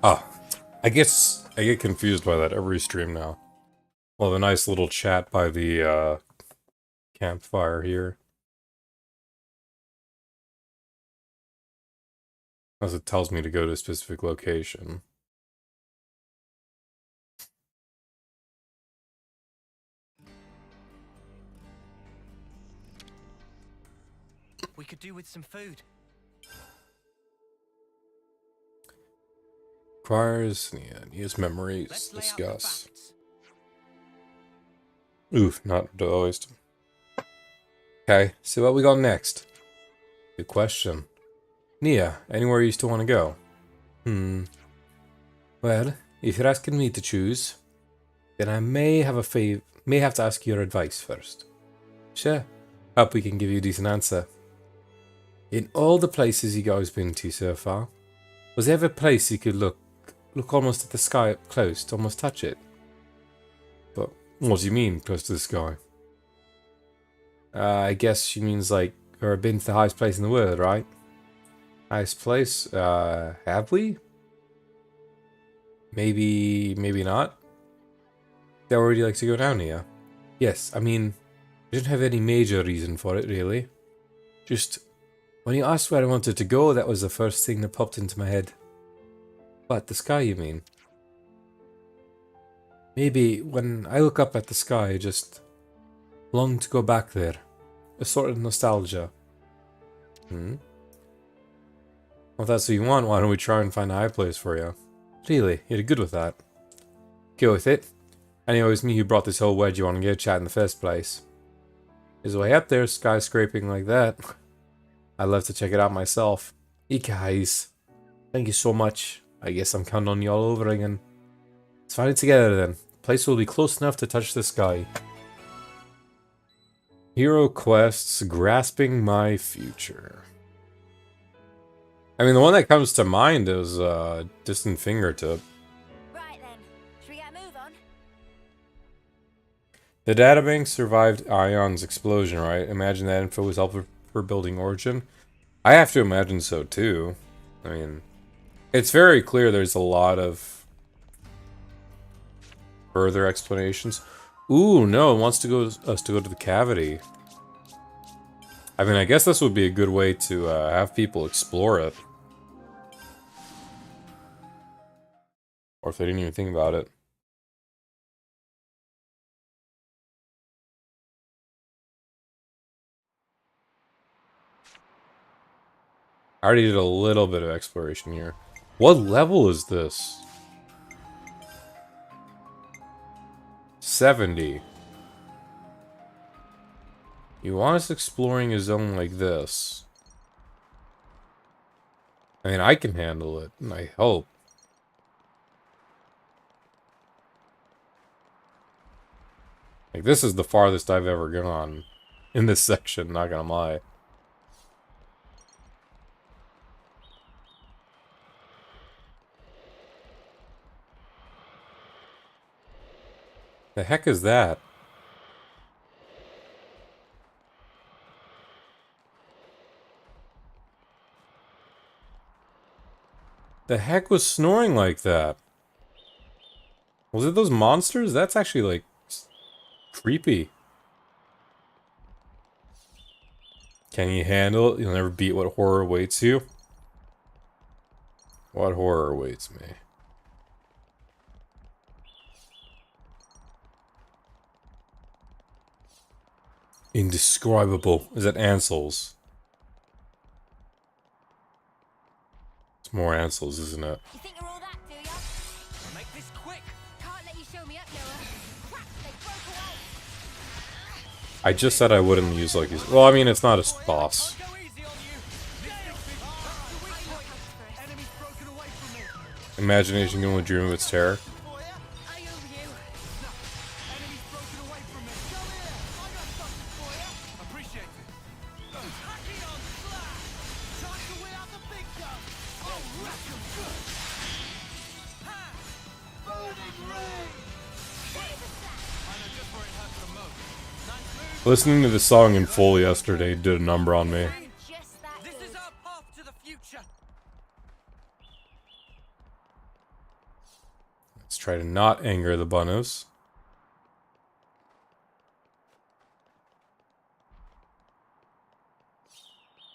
Ah, I get confused by that every stream now. We'll have a nice little chat by the, campfire here. As it tells me to go to a specific location. We could do with some food. Requires Nia's memories. Let's lay out the Discuss. facts. Oof, not always. Okay, so what we got next? Good question. Nia, anywhere you still want to go? Well, if you're asking me to choose, then I may have to ask your advice first. Sure, hope we can give you a decent answer. In all the places you guys been to so far, was there ever a place you could look almost at the sky up close, to almost touch it? But what do you mean, close to the sky? I guess she means like, or been to the highest place in the world, right? Highest place? Have we? Maybe not. Is that where you'd like to go now, Nia? Yes, I mean, I didn't have any major reason for it, really. Just, when you asked where I wanted to go, that was the first thing that popped into my head. What, the sky, you mean? Maybe when I look up at the sky, I just long to go back there. A sort of nostalgia. Well, if that's what you want, why don't we try and find a high place for you? Really, you're good with that. Go with it. Anyway, it was me who brought this whole wedgie on Go Chat in the first place. There's a way up there, skyscraping like that. I'd love to check it out myself. You guys, thank you so much. I guess I'm counting on you all over again. Let's find it together then. The place will be close enough to touch the sky. Hero quests, grasping my future. I mean, the one that comes to mind is Distant Fingertip. Right then, should we get a move on? The databank survived Ion's explosion, right? Imagine that info was helpful for building Origin. I have to imagine so too. I mean, it's very clear there's a lot of further explanations. Ooh, no, it wants to go us to go to the cavity. I mean, I guess this would be a good way to have people explore it. Or if they didn't even think about it. I already did a little bit of exploration here. What level is this? 70. You want us exploring a zone like this? I mean, I can handle it, and I hope. Like, this is the farthest I've ever gone in this section, not gonna lie. The heck is that? The heck was snoring like that? Was it those monsters? That's actually, like, creepy. Can you handle it? You'll never beat what horror awaits you. What horror awaits me? Indescribable. Is that Ansel's? It's more Ansel's, isn't it? You think you're all that, do ya? Make this quick. Can't let you show me up, Noah. Crap, they broke away. I just said I wouldn't use like his. Well, I mean, it's not a boss. Go easy on you. Enemy's broken away from me. Imagination can only dream of its terror. I owe you. Enemy's broken away from me. Go here. I got something for you. Appreciate it. Hacking on slash. Time to win out the big guns. Oh, wreck 'em good. Ha! Burning ray. I know just where it hurts the most. Nice move. Listening to the song in full yesterday did a number on me. Just that This good. is our path to the future. Let's try to not anger the bunnos.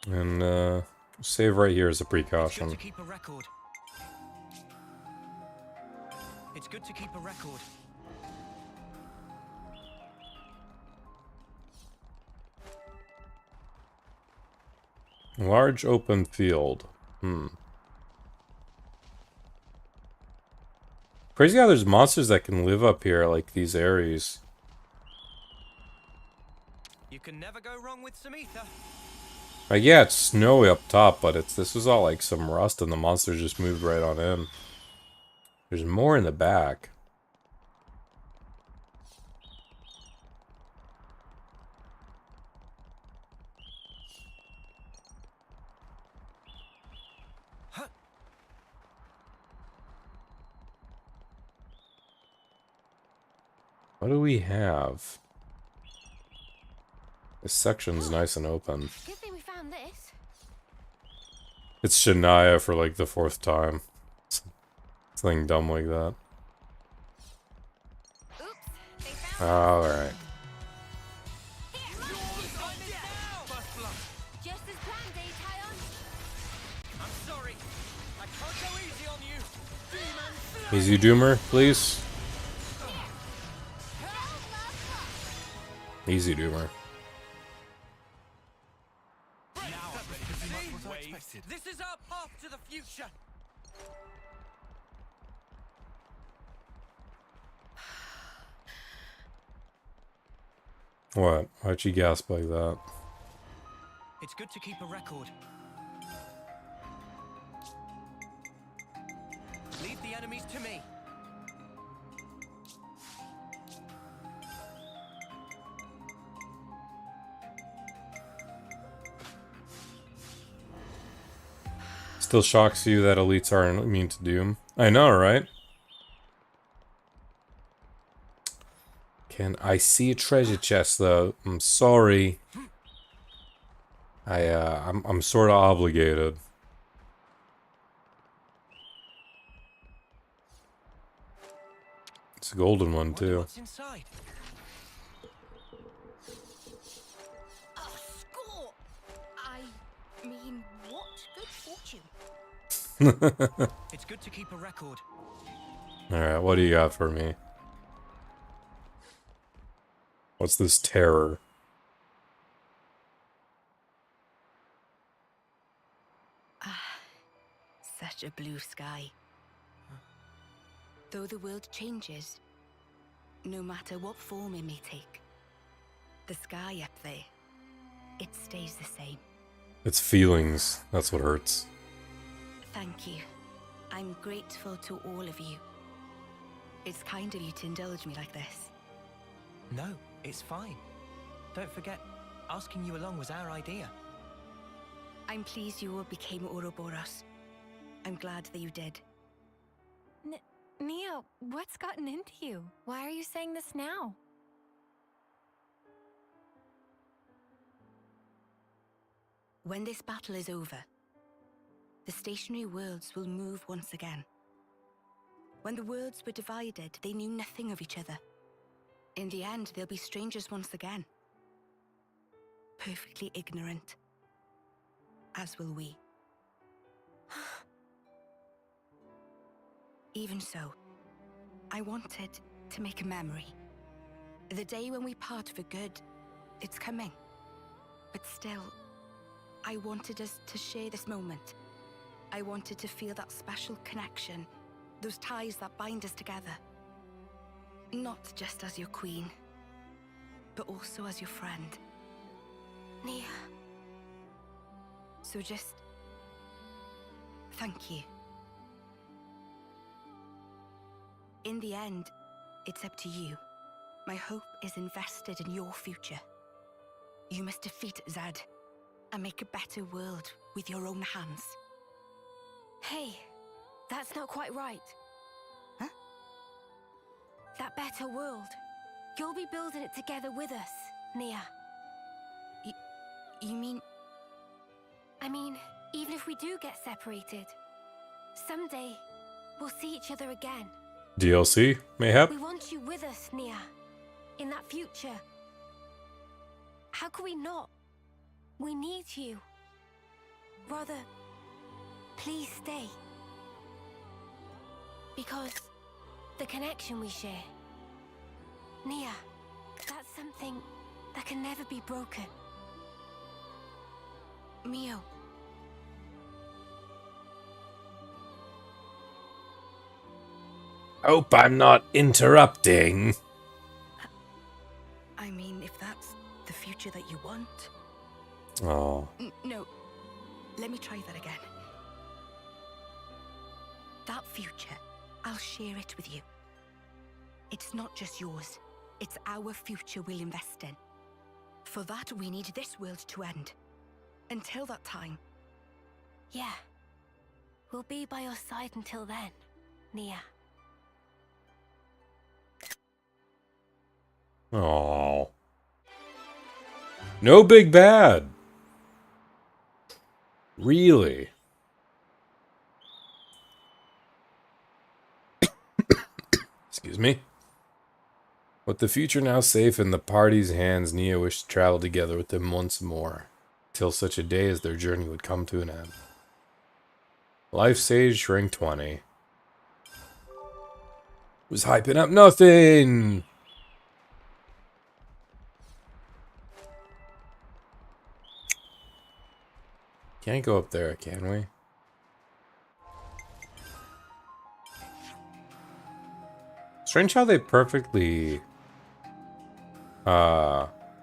And save right here as a It's good precaution. to keep a record. It's good to keep a record. Large open field. Crazy how there's monsters that can live up here, like these Ares. You can never go wrong with some ether. Like, yeah, it's snowy up top, but this was all like some rust and the monsters just moved right on in. There's more in the back. What do we have? This section's nice and open. Good thing we found this. It's Shania for like the 4th time. Something dumb like that. Oops, they found Alright. just as planned, Tyon. I'm sorry. I can't go easy on you. Demon. Easy Doomer, please. Easy Doomer. This is our path to the future. What? Why'd you gasp like that? It's good to keep a record. Leave the enemies to me. Still shocks you that elites aren't immune to doom. I know, right? Can I see a treasure chest though? I'm sorry. I'm sort of obligated. It's a golden one Wonder too. what's inside. Oh, score! I mean, what good fortune. It's good to keep a record. Alright, what do you got for me? What's this terror? Such a blue sky. Though the world changes, no matter what form it may take, the sky up there, it stays the same. It's feelings. That's what hurts. Thank you. I'm grateful to all of you. It's kind of you to indulge me like this. No, it's fine. Don't forget, asking you along was our idea. I'm pleased you all became Ouroboros. I'm glad that you did. Neo, what's gotten into you? Why are you saying this now? When this battle is over, the stationary worlds will move once again. When the worlds were divided, they knew nothing of each other. In the end, they'll be strangers once again. Perfectly ignorant. As will we. Even so, I wanted to make a memory. The day when we part for good, it's coming. But still, I wanted us to share this moment. I wanted to feel that special connection, those ties that bind us together. Not just as your queen, but also as your friend. Nia. So just... thank you. In the end, it's up to you. My hope is invested in your future. You must defeat Zed and make a better world with your own hands. Hey, that's not quite right. Huh? That better world. You'll be building it together with us, Nia. You mean... I mean, even if we do get separated, someday we'll see each other again. DLC, mayhap? We want you with us, Nia. In that future. How could we not? We need you. Rather, please stay. Because the connection we share, Nia, that's something that can never be broken. Mio. Hope I'm not interrupting. I mean, if that's the future that you want... Oh. No. Let me try that again. That future, I'll share it with you. It's not just yours. It's our future we'll invest in. For that, we need this world to end. Until that time. Yeah. We'll be by your side until then, Nia. Oh. No big bad. Really? Excuse me. With the future now safe in the party's hands, Nia wished to travel together with them once more, till such a day as their journey would come to an end. LifeSage rank 20. Was hyping up nothing! Can't go up there, can we? Strange how they perfectly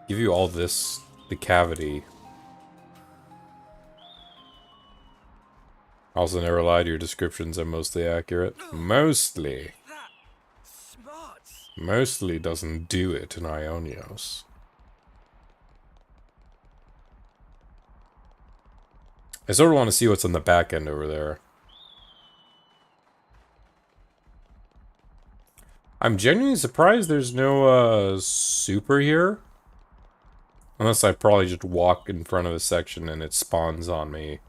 give you all this, the cavity. Also never lied, your descriptions are mostly accurate. Mostly. Mostly doesn't do it in Ionios. I sort of want to see what's on the back end over there. I'm genuinely surprised there's no super here. Unless I probably just walk in front of a section and it spawns on me.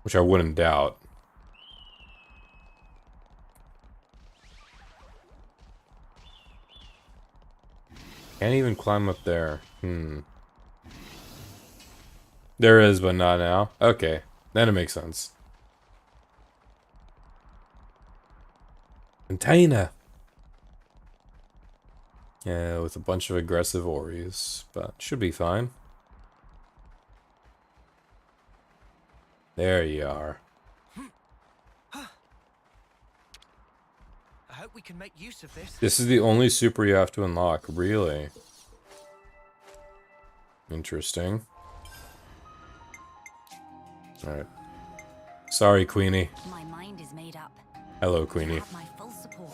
Which I wouldn't doubt. Can't even climb up there. There is, but not now. Okay, then it makes sense. Container. Yeah, with a bunch of aggressive Oris, but should be fine. There you are. I hope we can make use of this. This is the only super you have to unlock, really. Interesting. Alright. Sorry, Queenie. My mind is made up. Hello, You Queenie. have my full support.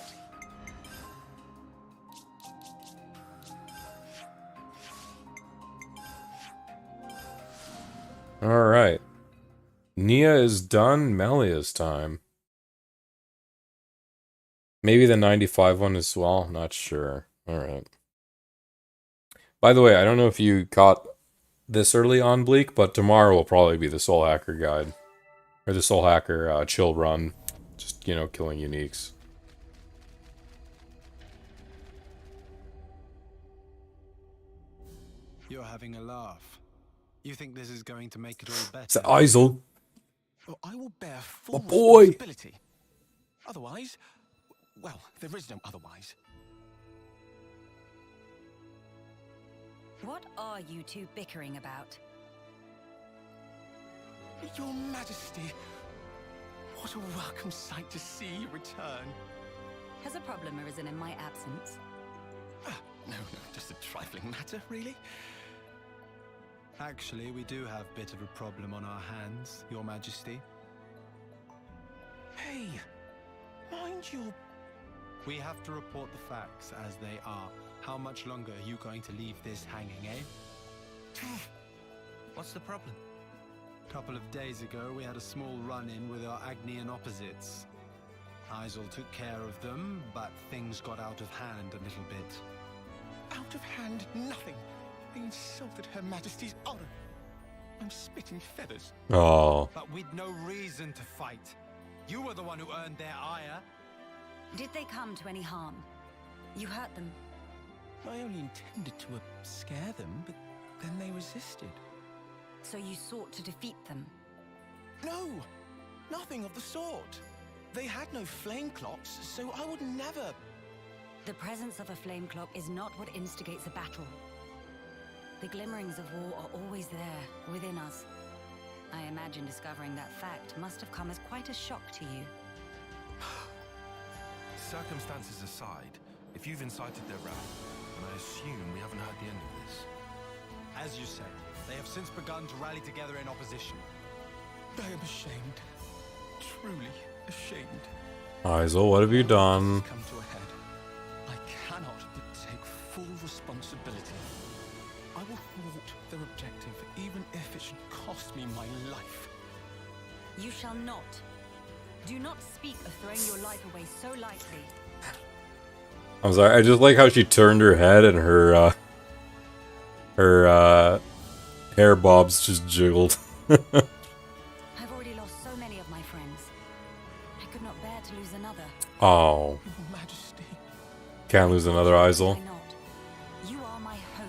Alright. Nia is done. Melia's time. Maybe the 95 one as well. Not sure. Alright. By the way, I don't know if you caught this early on, Bleak, but tomorrow will probably be the Soul Hacker Guide. Or the Soul Hacker chill run. Just, you know, killing uniques. You're having a laugh. You think this is going to make it all better? It's Isel. Well, I will bear full boy. responsibility. Otherwise, well, there is no otherwise. What are you two bickering about? Your Majesty, what a welcome sight to see you return. Has a problem arisen in my absence? Ah, no, just a trifling matter, really. Actually, we do have a bit of a problem on our hands, Your Majesty. Hey, mind your... We have to report the facts as they are. How much longer are you going to leave this hanging, eh? What's the problem? A couple of days ago, we had a small run-in with our Agnian opposites. Isel took care of them, but things got out of hand a little bit. Out of hand, nothing. They insulted Her Majesty's honor. I'm spitting feathers. Oh. But we'd no reason to fight. You were the one who earned their ire. Did they come to any harm? You hurt them? I only intended to scare them, but then they resisted. So you sought to defeat them? No, nothing of the sort. They had no flame clocks, so I would never... The presence of a flame clock is not what instigates a battle. The glimmerings of war are always there, within us. I imagine discovering that fact must have come as quite a shock to you. Circumstances aside, if you've incited their wrath, then I assume we haven't heard the end of this. As you said, they have since begun to rally together in opposition. I am ashamed. Truly ashamed. Isel, what have you done? Come to a head. I cannot but take full responsibility. I will thwart their objective, even if it should cost me my life. You shall not. Do not speak of throwing your life away so lightly. I'm sorry, I just like how she turned her head and her hair bobs just jiggled. I've already lost so many of my friends. I could not bear to lose another. Oh. Your Majesty. Can't lose another Isel. Why not? You are my hope.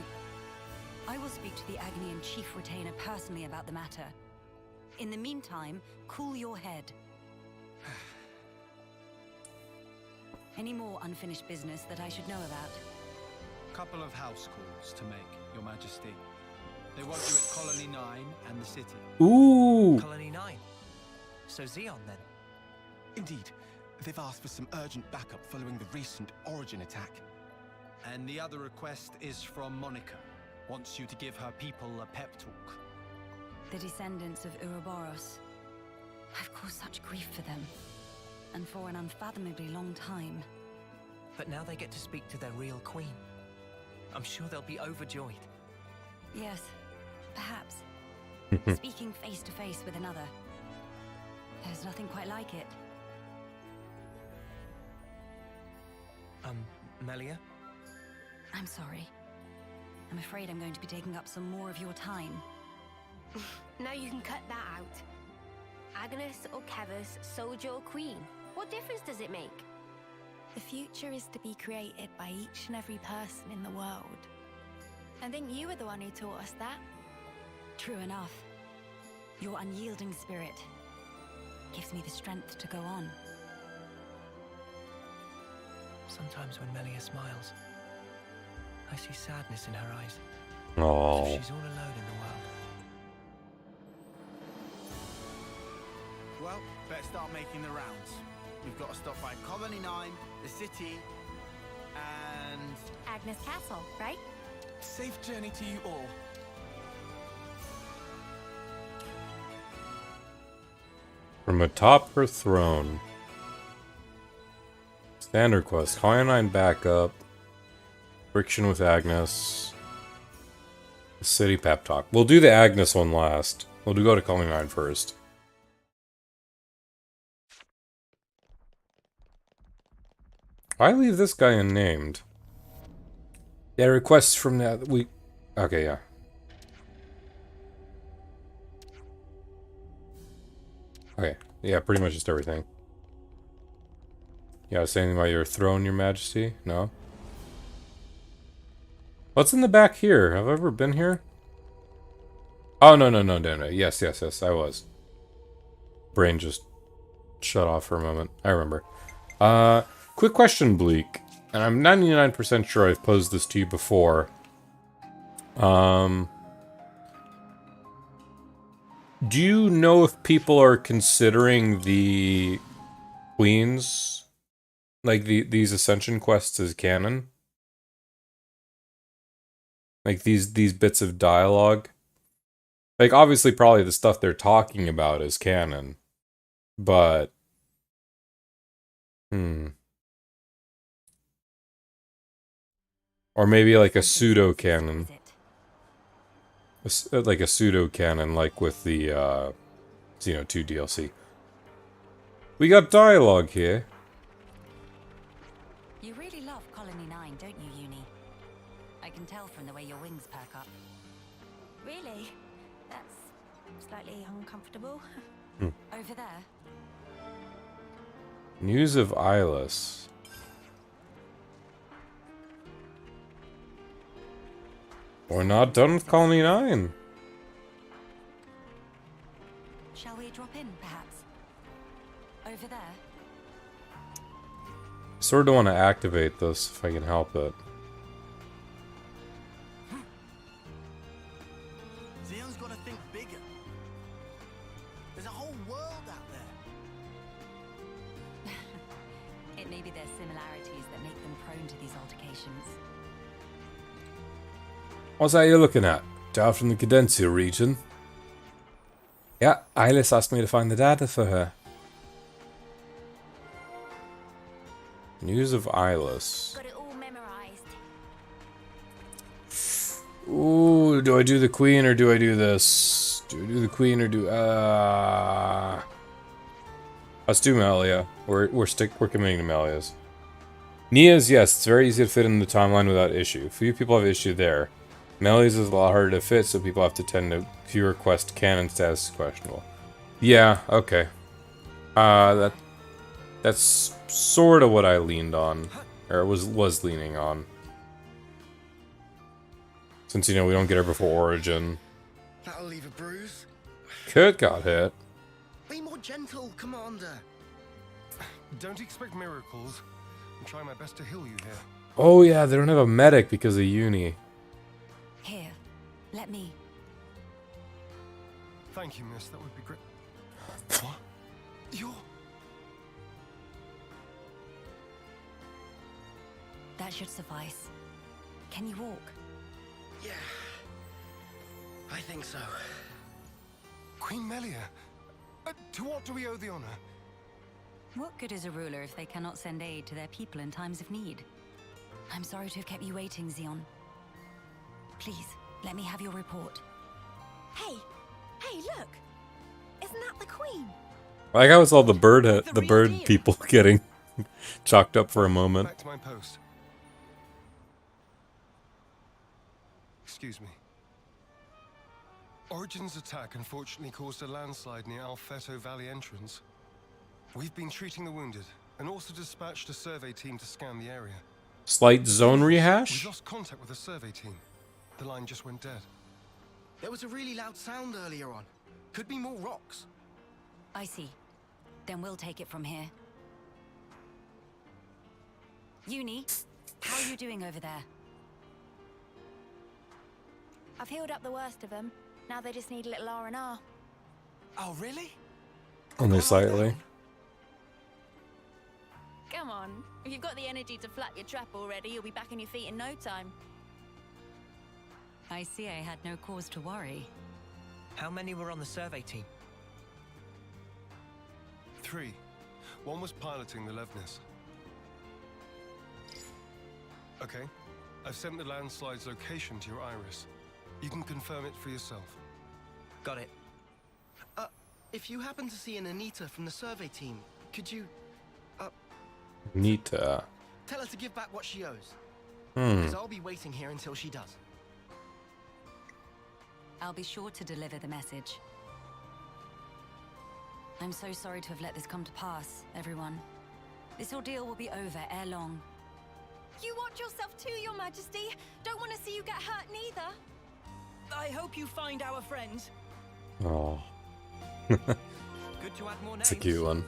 I will speak to the Agnian chief retainer personally about the matter. In the meantime, cool your head. Any more unfinished business that I should know about? Couple of house calls to make, Your Majesty. They want you at Colony 9 and the city. Ooh. Colony 9. So Xeon then? Indeed, they've asked for some urgent backup following the recent Origin attack. And the other request is from Monica. Wants you to give her people a pep talk. The descendants of Ouroboros. I've caused such grief for them. And for an unfathomably long time. But now they get to speak to their real queen. I'm sure they'll be overjoyed. Yes, perhaps. Speaking face to face with another. There's nothing quite like it. Melia? I'm sorry. I'm afraid I'm going to be taking up some more of your time. Now you can cut that out. Agnes or Kevus, soldier or queen. What difference does it make? The future is to be created by each and every person in the world. I think you were the one who taught us that. True enough. Your unyielding spirit gives me the strength to go on. Sometimes when Melia smiles, I see sadness in her eyes. Oh. As if she's all alone in the world. Well, better start making the rounds. We've got to stop by Colony 9, the city, and... Agnes Castle, right? Safe journey to you all. From atop her throne. Standard quest. Cyanide backup. Friction with Agnes. City pep talk. We'll do the Agnes one last. We'll go to Calling 9 first. Why leave this guy unnamed? Yeah, requests from that we... Okay, yeah. Okay, yeah, pretty much just everything. Yeah, say anything about your throne, your majesty? No? What's in the back here? Have I ever been here? Oh, no, no, no, no, no. Yes, yes, yes, I was. Brain just shut off for a moment. I remember. Quick question, Bleak. And I'm 99% sure I've posed this to you before. Do you know if people are considering the queens, like these Ascension quests, as canon? Like these bits of dialogue? Like, obviously, probably the stuff they're talking about is canon. But... Or maybe like a pseudo-canon. Like a pseudo-canon, like with the, Xeno 2 DLC. We got dialogue here. You really love Colony 9, don't you, Uni? I can tell from the way your wings perk up. Really? That's slightly uncomfortable. Over there? News of Eyeless. We're not done with Colony 9. Shall we drop in, perhaps? Over there? Sort of want to activate this if I can help it. Xeon's got to think bigger. There's a whole world out there. It may be their similarities that make them prone to these altercations. What's that you're looking at? Down from the Cadencia region? Yeah, Eyeless asked me to find the data for her. News of Eyeless. Got it all memorized. Ooh, do I do the queen or do I do this? Do I do the queen or do let's do Melia. We're committing to Melia's. Nia's, yes, it's very easy to fit in the timeline without issue. Few people have issue there. Melia's is a lot harder to fit, so people have to tend to fewer quest canon status is questionable. Yeah, okay. That's sort of what I leaned on, or was leaning on. Since, you know, we don't get her before Origin. That'll leave a bruise. Kurt got hit. Be more gentle, Commander. Don't expect miracles. I'm trying my best to heal you here. Oh yeah, they don't have a medic because of Uni. Here, let me. Thank you, miss. That would be great. What? You're... That should suffice. Can you walk? Yeah, I think so. Queen Melia? To what do we owe the honor? What good is a ruler if they cannot send aid to their people in times of need? I'm sorry to have kept you waiting, Xeon. Please, let me have your report. Hey, look! Isn't that the Queen? I like how it's all the bird people getting chalked up for a moment. Back to my post. Excuse me. Origin's attack unfortunately caused a landslide near Alfeto Valley entrance. We've been treating the wounded, and also dispatched a survey team to scan the area. Slight zone rehash? We lost contact with the survey team. The line just went dead. There was a really loud sound earlier on. Could be more rocks. I see. Then we'll take it from here. Uni, how are you doing over there? I've healed up the worst of them. Now they just need a little R&R. Oh, really? Only slightly. Come on. If you've got the energy to flap your trap already, you'll be back on your feet in no time. I see I had no cause to worry. How many were on the survey team? 3. One was piloting the Levnis. Okay. I've sent the landslide's location to your iris. You can confirm it for yourself. Got it. If you happen to see an Anita from the survey team, could you, Nita. tell her to give back what she owes? Hmm. Because I'll be waiting here until she does. I'll be sure to deliver the message. I'm so sorry to have let this come to pass, everyone. This ordeal will be over ere long. You watch yourself too, Your Majesty. Don't want to see you get hurt neither. I hope you find our friends. Oh, Good to add more names. it's a cute one.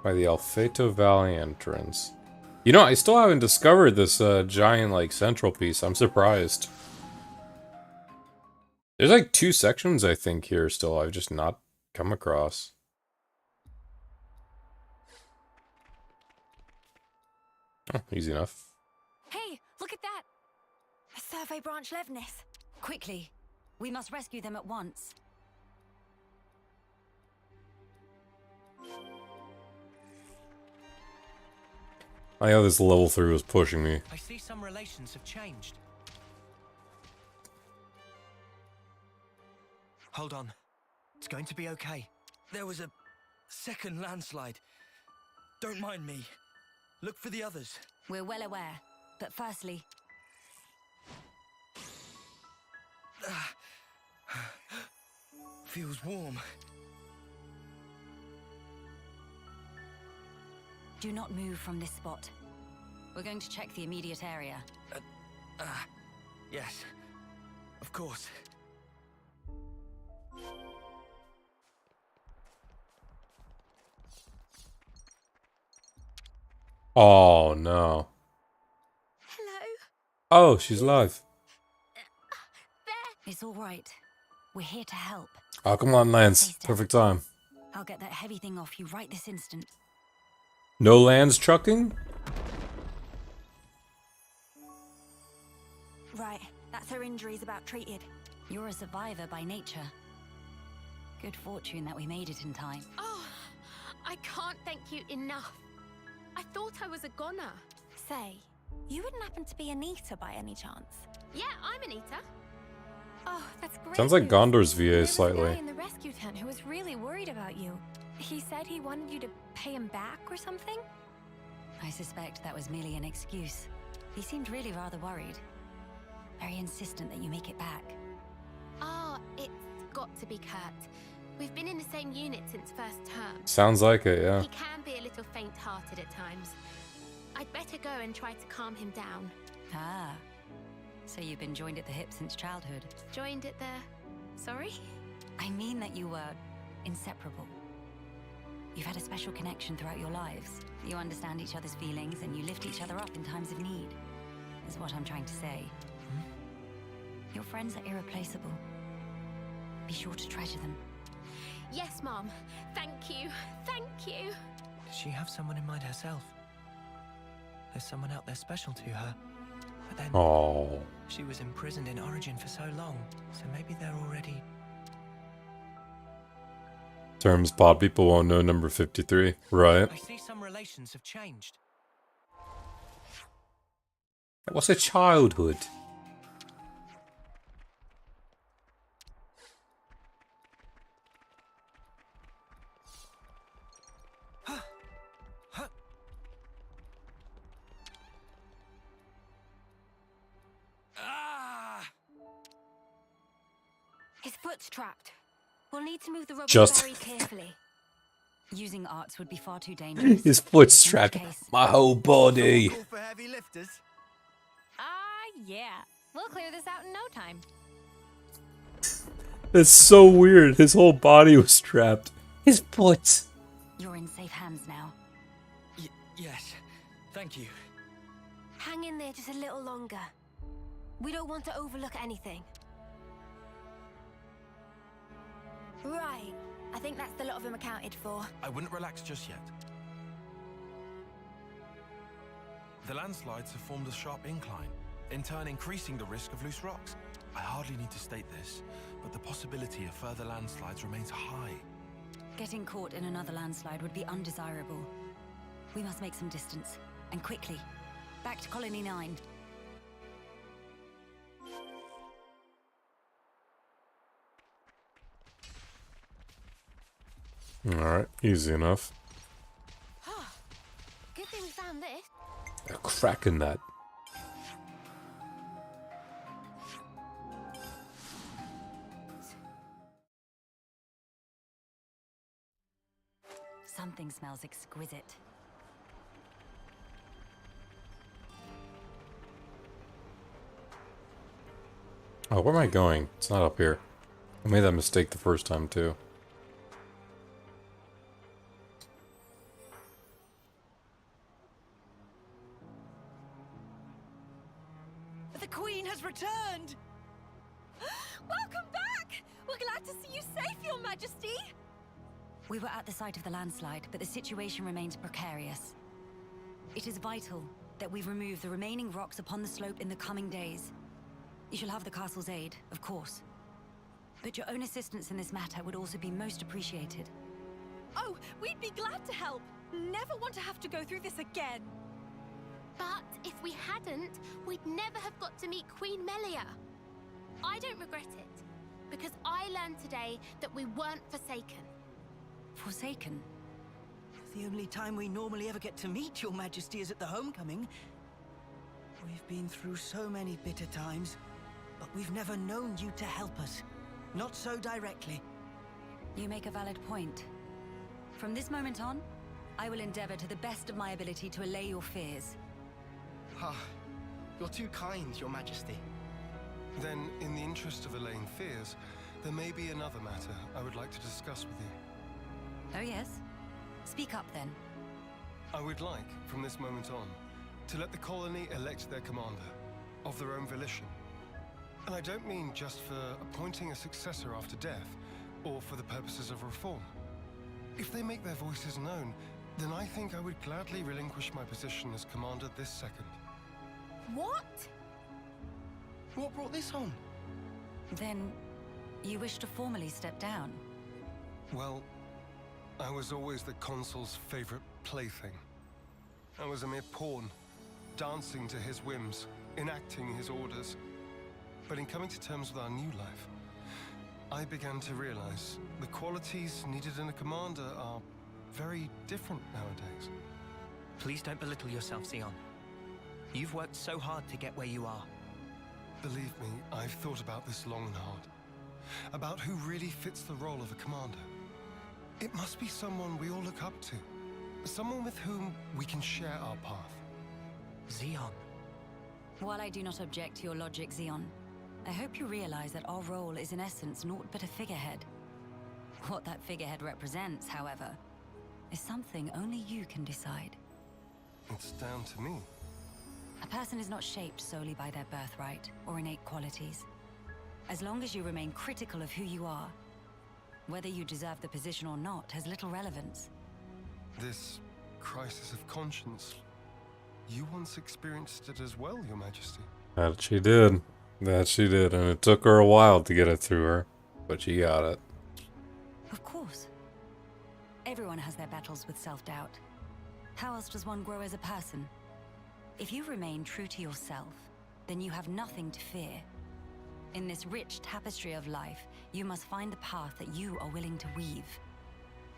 By the Alfeto Valley entrance. You know, I still haven't discovered this giant, like, central piece. I'm surprised. There's like 2 sections, I think, here still I've just not come across. Oh, easy enough. Hey, look at that. A survey branch Levnis. Quickly, we must rescue them at once. I know this level 3 was pushing me. I see some relations have changed. Hold on. It's going to be okay. There was a second landslide. Don't mind me. Look for the others. We're well aware, but firstly... Feels warm. Do not move from this spot. We're going to check the immediate area. Yes. Of course. Oh, no. Hello? Oh, she's alive. It's all right. We're here to help. Oh, come on, Lance. Stay still. Perfect time. I'll get that heavy thing off you right this instant. No Lance trucking? Right, that's her injuries about treated. You're a survivor by nature. Good fortune that we made it in time. Oh, I can't thank you enough. I thought I was a goner. Say, you wouldn't happen to be Anita by any chance? Yeah, I'm Anita. Oh, that's great. Sounds like news. Gondor's VA There was a guy slightly. in the rescue tent who was really worried about you. He said he wanted you to pay him back or something? I suspect that was merely an excuse. He seemed really rather worried. Very insistent that you make it back. Oh, it's got to be Kurt. We've been in the same unit since first term. Sounds like it, yeah. He can be a little faint-hearted at times. I'd better go and try to calm him down. Ah. So you've been joined at the hip since childhood? Joined at the... Sorry? I mean that you were inseparable. You've had a special connection throughout your lives. You understand each other's feelings and you lift each other up in times of need, is what I'm trying to say. Your friends are irreplaceable. Be sure to treasure them. Yes, Mom. Thank you. Thank you. Does she have someone in mind herself? There's someone out there special to her. But then Oh. she was imprisoned in Origin for so long, so maybe they're already... Terms pod people won't know number 53. Right. I see some relations have changed. What's a childhood? His foot's trapped. We'll need to move the rubber Just- very carefully. Using arts would be far too dangerous. His foot's In strapped. which case- My whole body. Call for heavy lifters. Yeah. We'll clear this out in no time. That's so weird. His whole body was strapped. His foot. You're in safe hands now. Yes. Thank you. Hang in there just a little longer. We don't want to overlook anything. Right. I think that's the lot of them accounted for. I wouldn't relax just yet. The landslides have formed a sharp incline, in turn increasing the risk of loose rocks. I hardly need to state this, but the possibility of further landslides remains high. Getting caught in another landslide would be undesirable. We must make some distance, and quickly. Back to Colony 9. Alright, easy enough. Good thing we found this. A crack in that. Something smells exquisite. Oh, where am I going? It's not up here. I made that mistake the first time, too. The Queen has returned! Welcome back! We're glad to see you safe, Your Majesty! We were at the site of the landslide, but the situation remains precarious. It is vital that we remove the remaining rocks upon the slope in the coming days. You shall have the castle's aid, of course. But your own assistance in this matter would also be most appreciated. Oh, we'd be glad to help. Never want to have to go through this again. But if we hadn't, we'd never have got to meet Queen Melia. I don't regret it, because I learned today that we weren't forsaken. Forsaken? The only time we normally ever get to meet Your Majesty is at the homecoming. We've been through so many bitter times, but we've never known you to help us. Not so directly. You make a valid point. From this moment on, I will endeavor to the best of my ability to allay your fears. Ah, you're too kind, Your Majesty. Then, in the interest of allaying fears, there may be another matter I would like to discuss with you. Oh yes? Speak up then. I would like, from this moment on, to let the colony elect their commander, of their own volition. And I don't mean just for appointing a successor after death, or for the purposes of reform. If they make their voices known, then I think I would gladly relinquish my position as commander this second. What? What brought this on? Then, you wish to formally step down? Well, I was always the consul's favorite plaything. I was a mere pawn, dancing to his whims, enacting his orders. But in coming to terms with our new life, I began to realize the qualities needed in a commander are very different nowadays. Please don't belittle yourself, Xeon. You've worked so hard to get where you are. Believe me, I've thought about this long and hard. About who really fits the role of a commander. It must be someone we all look up to. Someone with whom we can share our path. Xeon. While I do not object to your logic, Xeon, I hope you realize that our role is in essence naught but a figurehead. What that figurehead represents, however, is something only you can decide. It's down to me. A person is not shaped solely by their birthright or innate qualities. As long as you remain critical of who you are, whether you deserve the position or not has little relevance. This crisis of conscience, you once experienced it as well, Your Majesty. That she did. That she did, and it took her a while to get it through her, but she got it. Of course. Everyone has their battles with self-doubt. How else does one grow as a person? If you remain true to yourself, then you have nothing to fear. In this rich tapestry of life, you must find the path that you are willing to weave.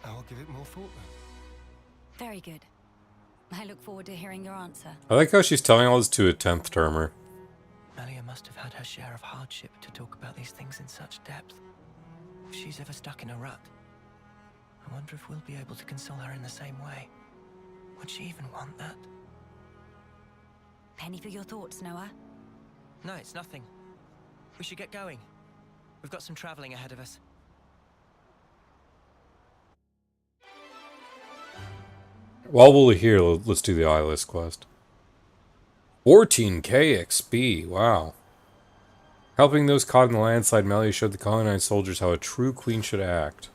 I'll give it more thought then. Very good. I look forward to hearing your answer. I like how she's telling all this to a 10th termer. Melia must have had her share of hardship to talk about these things in such depth. If she's ever stuck in a rut, I wonder if we'll be able to console her in the same way. Would she even want that? Penny for your thoughts, Noah? No, it's nothing. We should get going. We've got some traveling ahead of us. While we're here, let's do the eyeless quest. 14k XP, wow. Helping those caught in the landslide, Melia showed the colonized soldiers how a true queen should act.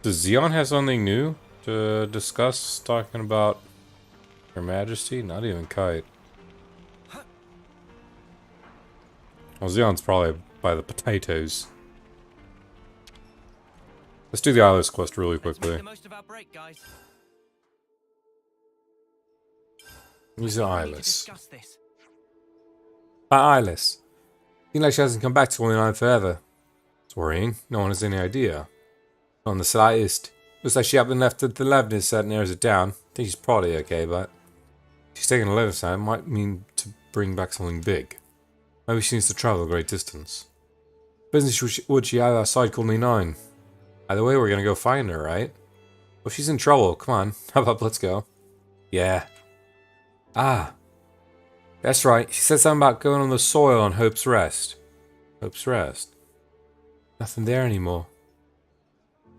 Does Xeon have something new to discuss talking about Her Majesty? Not even Kite. Well, Xeon's probably by the potatoes. Let's do the eyeless quest really quickly. Make the most of our break, guys. Use the eyeless. Discuss this. Eyeless. Seems like she hasn't come back to 29 forever. It's worrying. No one has any idea. Not on the slightest. Looks like she haven't left the leaveners set and narrows it down. I think she's probably okay, but she's taking a leather side might mean to bring back something big. Maybe she needs to travel a great distance. business would she have outside Colony 9? Either way, we're gonna go find her, right? Well, she's in trouble. Come on. How about let's go? Yeah. Ah. That's right. She said something about going on the soil on Hope's Rest. Hope's Rest. Nothing there anymore.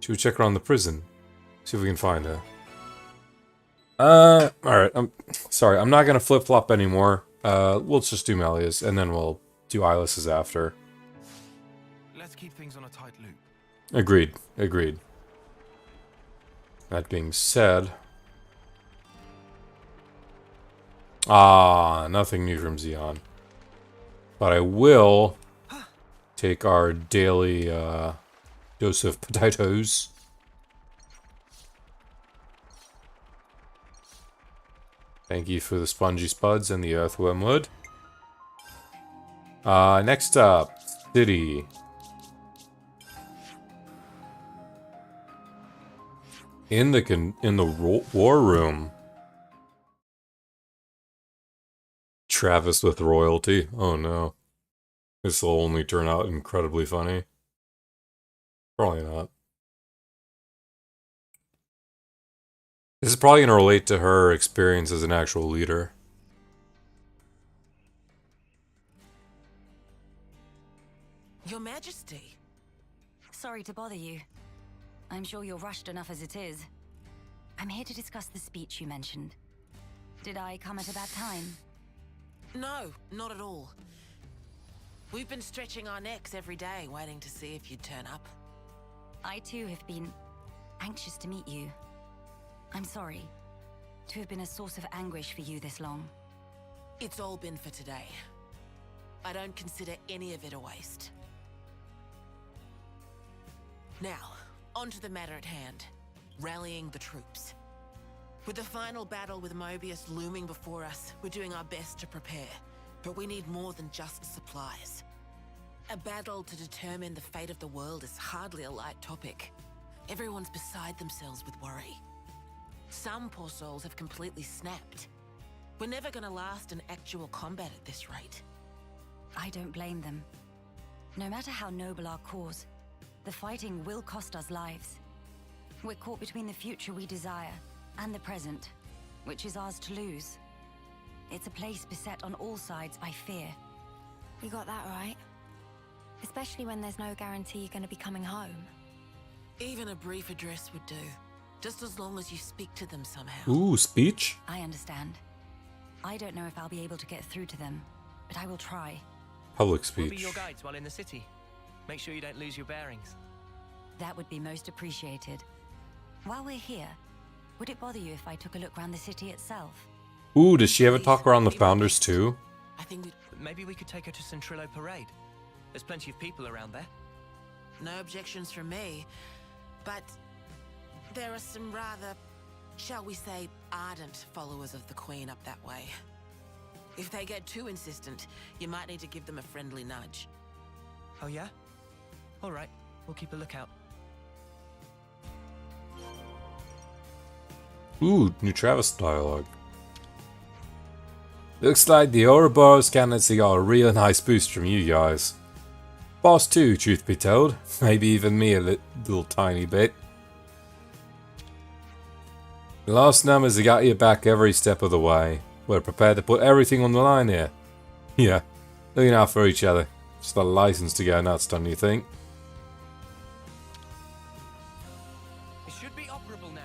Should we check around the prison? See if we can find her. Alright. I'm sorry. I'm not gonna flip-flop anymore. We'll just do Melia's, and then we'll do Eyeless's after. Let's keep things on a tight loop. Agreed. Agreed. That being said... nothing new from Xeon. But I will take our daily dose of potatoes. Thank you for the spongy spuds and the earthworm wood. Next up, city. In the war room. Travis with royalty. Oh no. This will only turn out incredibly funny. Probably not. This is probably going to relate to her experience as an actual leader. Your Majesty. Sorry to bother you. I'm sure you're rushed enough as it is. I'm here to discuss the speech you mentioned. Did I come at a bad time? No, not at all. We've been stretching our necks every day, waiting to see if you'd turn up. I too have been anxious to meet you. I'm sorry to have been a source of anguish for you this long. It's all been for today. I don't consider any of it a waste. Now, on to the matter at hand. Rallying the troops. With the final battle with Mobius looming before us, we're doing our best to prepare. But we need more than just supplies. A battle to determine the fate of the world is hardly a light topic. Everyone's beside themselves with worry. Some poor souls have completely snapped. We're never gonna last in actual combat at this rate. I don't blame them. No matter how noble our cause, the fighting will cost us lives. We're caught between the future we desire and the present, which is ours to lose. It's a place beset on all sides by fear. You got that right. Especially when there's no guarantee you're going to be coming home. Even a brief address would do, just as long as you speak to them somehow. Ooh, speech? I understand. I don't know if I'll be able to get through to them, but I will try. Public speech. We'll be your guides while in the city. Make sure you don't lose your bearings. That would be most appreciated. While we're here, would it bother you if I took a look around the city itself? Ooh, does she have a talk around the founders too? I think maybe we could take her to Centrillo Parade. There's plenty of people around there. no objections from me, but there are some rather, shall we say, ardent followers of the Queen up that way. If they get too insistent, you might need to give them a friendly nudge. Oh yeah? All right, we'll keep a lookout. Ooh, new Travis dialogue. Looks like the Ouroboros candidacy got a real nice boost from you guys. Boss too, truth be told. Maybe even me a little tiny bit. The last numbers have got you back every step of the way. We're prepared to put everything on the line here. Yeah, looking out for each other. Just a license to go nuts, don't you think? It should be operable now.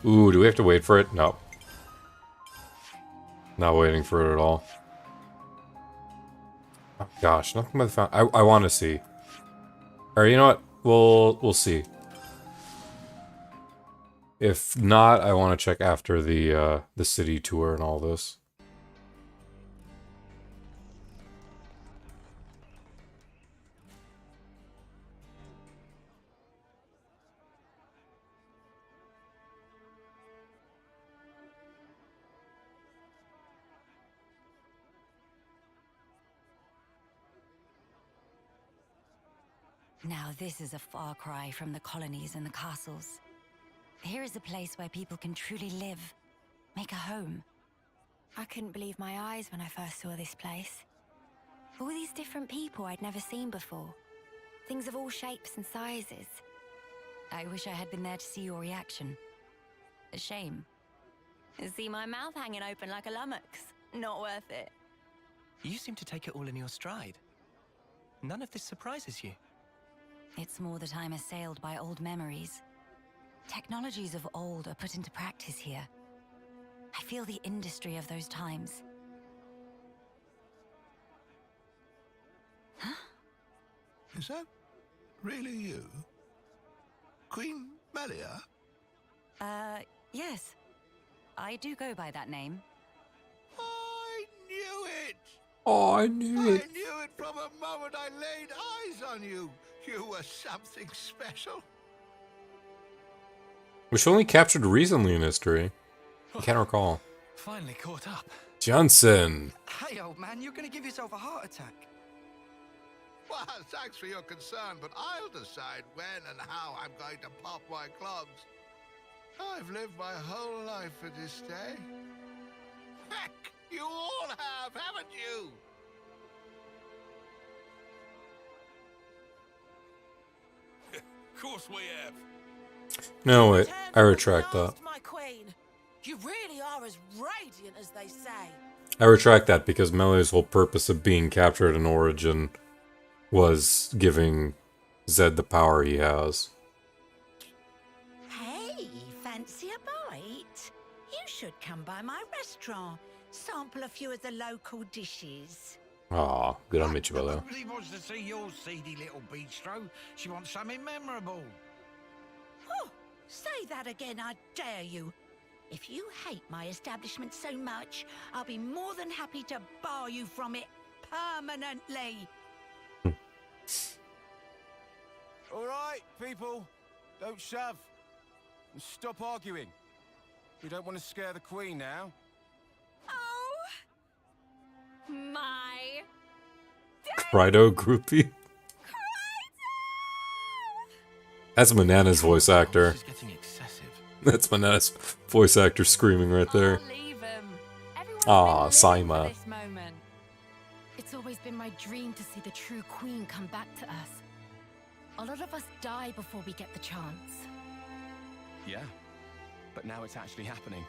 Ooh, do we have to wait for it? No. Not waiting for it at all. Oh, gosh, nothing but the found. I want to see. Or you know what? We'll see. If not, I want to check after the city tour and all this. Now this is a far cry from the colonies and the castles. Here is a place where people can truly live, make a home. I couldn't believe my eyes when I first saw this place. All these different people I'd never seen before. Things of all shapes and sizes. I wish I had been there to see your reaction. A shame. See my mouth hanging open like a lummox. Not worth it. You seem to take it all in your stride. None of this surprises you. It's more that I'm assailed by old memories. Technologies of old are put into practice here. I feel the industry of those times. Huh? Is that really you? Queen Melia? Yes. I do go by that name. I knew it! Oh, I knew it. I knew it from the moment I laid eyes on you. You were something special. Which only captured recently in history. I can't recall. Finally caught up. Johnson. Hey, old man, you're gonna give yourself a heart attack. Well, thanks for your concern, but I'll decide when and how I'm going to pop my clogs. I've lived my whole life for this day. Heck, you all have, haven't you? Of course we have. No, wait. I retract that. My queen, you really are as radiant as they say. I retract that because Melia's whole purpose of being captured in Origin was giving Zed the power he has. Hey, fancy a bite? You should come by my restaurant. Sample a few of the local dishes. Aw, good on Michibello. Nobody wants to see your seedy little bistro. She wants something memorable. Oh, say that again, I dare you. If you hate my establishment so much, I'll be more than happy to bar you from it permanently. All right, people, don't shove and stop arguing. We don't want to scare the Queen now. Oh, my Krydo groupie. That's Manana's voice actor. This is getting excessive. That's Manana's voice actor screaming right there. leave him. Aw, Saima. This moment. It's always been my dream to see the true queen come back to us. A lot of us die before we get the chance. Yeah, but now it's actually happening.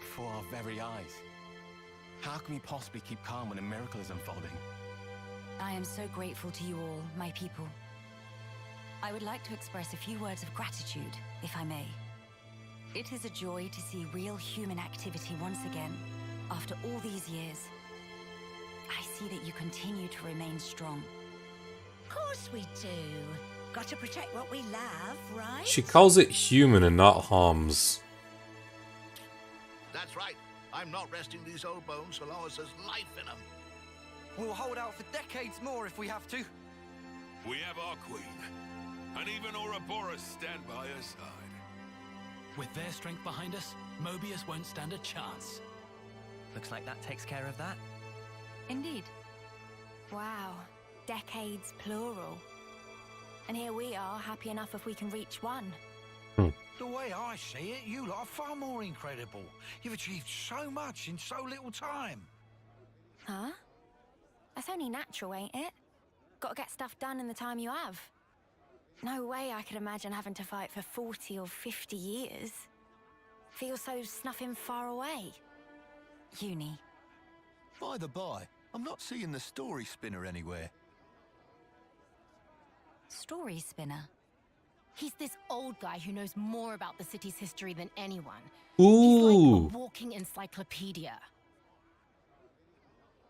Before our very eyes. How can we possibly keep calm when a miracle is unfolding? I am so grateful to you all, my people. I would like to express a few words of gratitude, if I may. It is a joy to see real human activity once again, after all these years. I see that you continue to remain strong. Of course we do. Got to protect what we love, right? She calls it human and not Homs. That's right. I'm not resting these old bones so long as there's life in them. We'll hold out for decades more if we have to. We have our queen, and even Ouroboros stand by her side. With their strength behind us, Mobius won't stand a chance. Looks like that takes care of that. Indeed. Wow, decades plural. And here we are, happy enough if we can reach one. The way I see it, you lot are far more incredible. You've achieved so much in so little time. Huh? That's only natural, ain't it? Gotta get stuff done in the time you have. No way I could imagine having to fight for 40 or 50 years. Feels so snuffing far away. Uni. By the by, I'm not seeing the story spinner anywhere. Story spinner. He's this old guy who knows more about the city's history than anyone. Ooh. He's like a walking encyclopedia.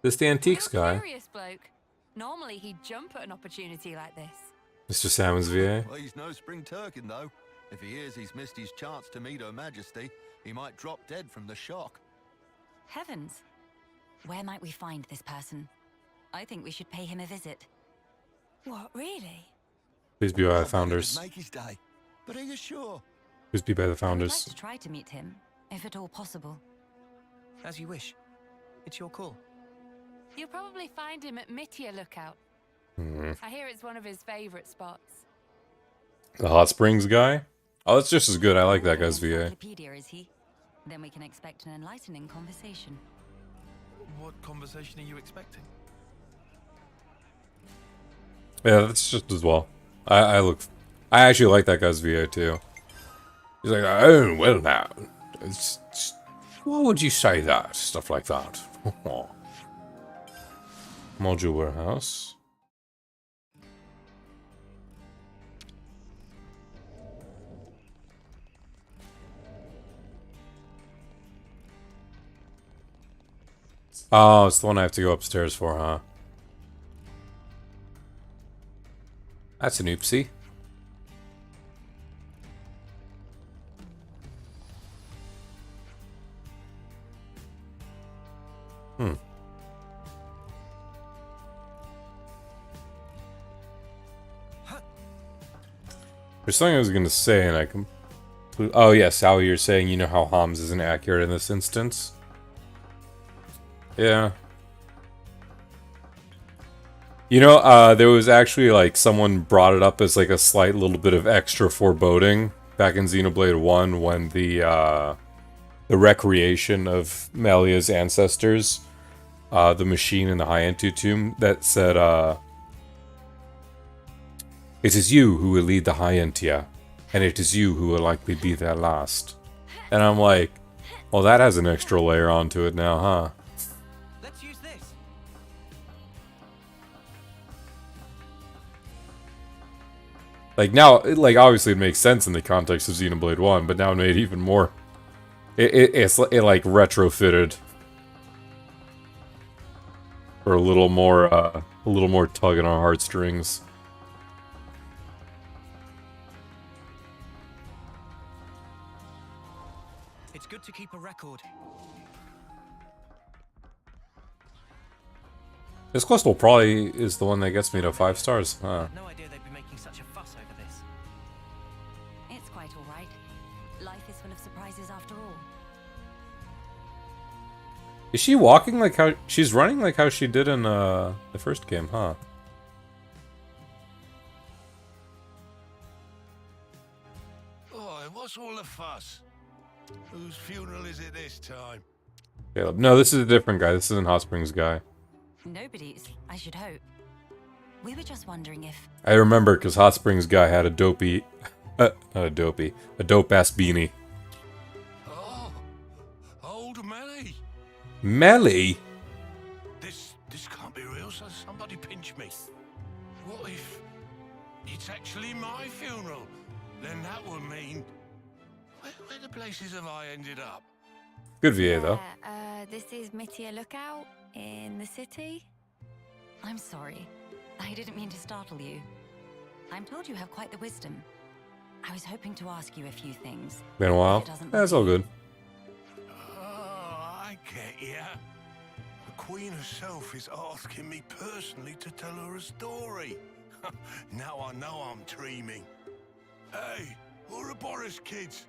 This the antiques guy. Curious bloke. Normally he'd jump at an opportunity like this. Mr. Salmon's VA. Well, he's no spring turkin, though. If he hears he's missed his chance to meet Her Majesty, he might drop dead from the shock. Heavens. Where might we find this person? I think we should pay him a visit. What, really? Please be by the founders. Make his day. But are you sure? Please be by the I would like founders. to try to meet him, if at all possible. As you wish. It's your call. You'll probably find him at Mitia Lookout. I hear it's one of his favorite spots. The Hot Springs guy? Oh, that's just as good. I like that guy's VA. Encyclopedia, is he? Then we can expect an enlightening conversation. What conversation are you expecting? Yeah, that's just as well. I actually like that guy's VA too. He's like, oh, well now. Why would you say that? Stuff like that. Module warehouse. Oh, it's the one I have to go upstairs for, huh? That's an oopsie. Hmm. There's something I was gonna say, and I completely... Oh, yes, how you're saying, you know how Homs isn't accurate in this instance? Yeah. You know, there was actually, like, someone brought it up as, like, a slight little bit of extra foreboding back in Xenoblade 1 when the recreation of Melia's ancestors, the machine in the High-Entu tomb, that said, it is you who will lead the High-Entia, and it is you who will likely be their last. And I'm like, well, that has an extra layer onto it now, huh? Let's use this. Like, now, like, obviously it makes sense in the context of Xenoblade 1, but now it made even more... It like, retrofitted. For a little more tugging on heartstrings. It's good to keep a record. This crystal probably is the one that gets me to 5 stars, huh? No idea they'd be making such a fuss over this. It's quite alright. Life is full of surprises after all. Is she walking like how... She's running like how she did in, the first game, huh? Oh, what's all the fuss? Whose funeral is it this time? Caleb. No, this is a different guy. This isn't Hot Springs guy. Nobody's, I should hope. We were just wondering if... I remember because Hot Springs guy had a dopey... not a dopey. A dope-ass beanie. Oh, old Melly. Melly? This can't be real, so somebody pinch me. What if it's actually my funeral? Then that would mean... Where the places have I ended up? Good VA, though. This is Mittia Lookout in the city. I'm sorry. I didn't mean to startle you. I'm told you have quite the wisdom. I was hoping to ask you a few things. Been a while. That's all good. Oh, I get ya. The Queen herself is asking me personally to tell her a story. Now I know I'm dreaming. Hey, Ouroboros kids,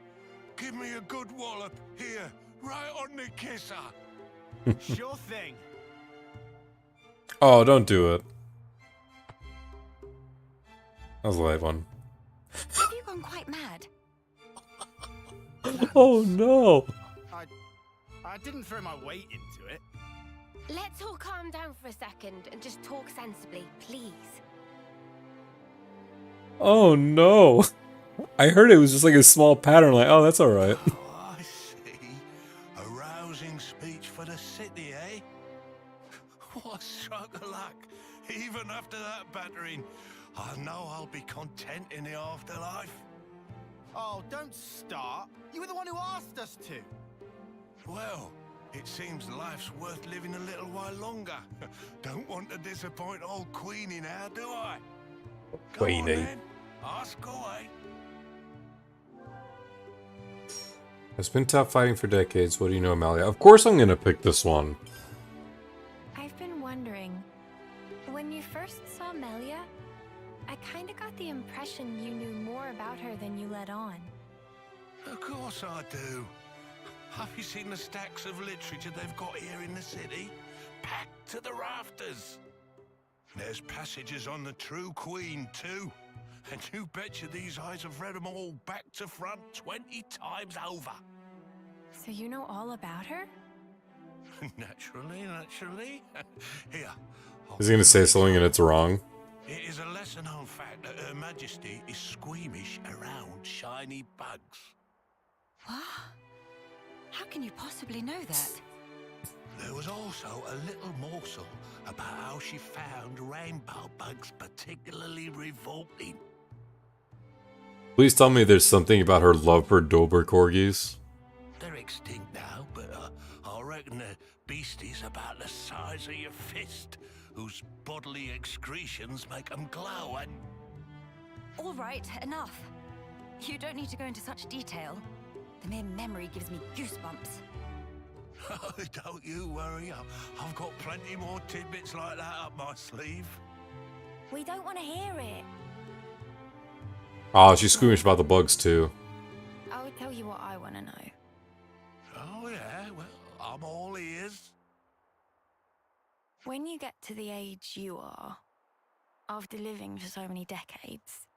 give me a good wallop here, right on the kisser. Sure thing. Oh, don't do it. That was a light one. Have you gone quite mad? Oh no! I didn't throw my weight into it. Let's all calm down for a second and just talk sensibly, please. Oh no! I heard it was just like a small pattern, like, oh, that's alright. I see. A rousing speech for the city, eh? What a stroke of luck. Even after that battering, I know I'll be content in the afterlife. Oh, don't start. You were the one who asked us to. Well, it seems life's worth living a little while longer. Don't want to disappoint old Queenie now, do I? Go on, Queenie. then. Ask away. It's been tough fighting for decades. What do you know, Amalia? Of course I'm gonna pick this one. I've been wondering, when you first saw Melia, I kinda got the impression you knew more about her than you let on. Of course I do. Have you seen the stacks of literature they've got here in the city? Packed to the rafters. There's passages on the true Queen, too. And you betcha these eyes have read them all back to front 20 times over. So you know all about her? Naturally. Here. Is he gonna say something and it's wrong? It is a lesser-known fact that Her Majesty is squeamish around shiny bugs. What? How can you possibly know that? There was also a little morsel about how she found rainbow bugs particularly revolting. Please tell me there's something about her love for Dober corgis. They're extinct now, but I reckon they're beasties about the size of your fist, whose bodily excretions make them glow and... All right, enough. You don't need to go into such detail. The mere memory gives me goosebumps. Don't you worry, I've got plenty more tidbits like that up my sleeve. We don't want to hear it. Oh, she's squeamish about the bugs too. I'll tell you what I want to know. Oh yeah, well, I'm all ears. When you get to the age you are, after living for so many decades,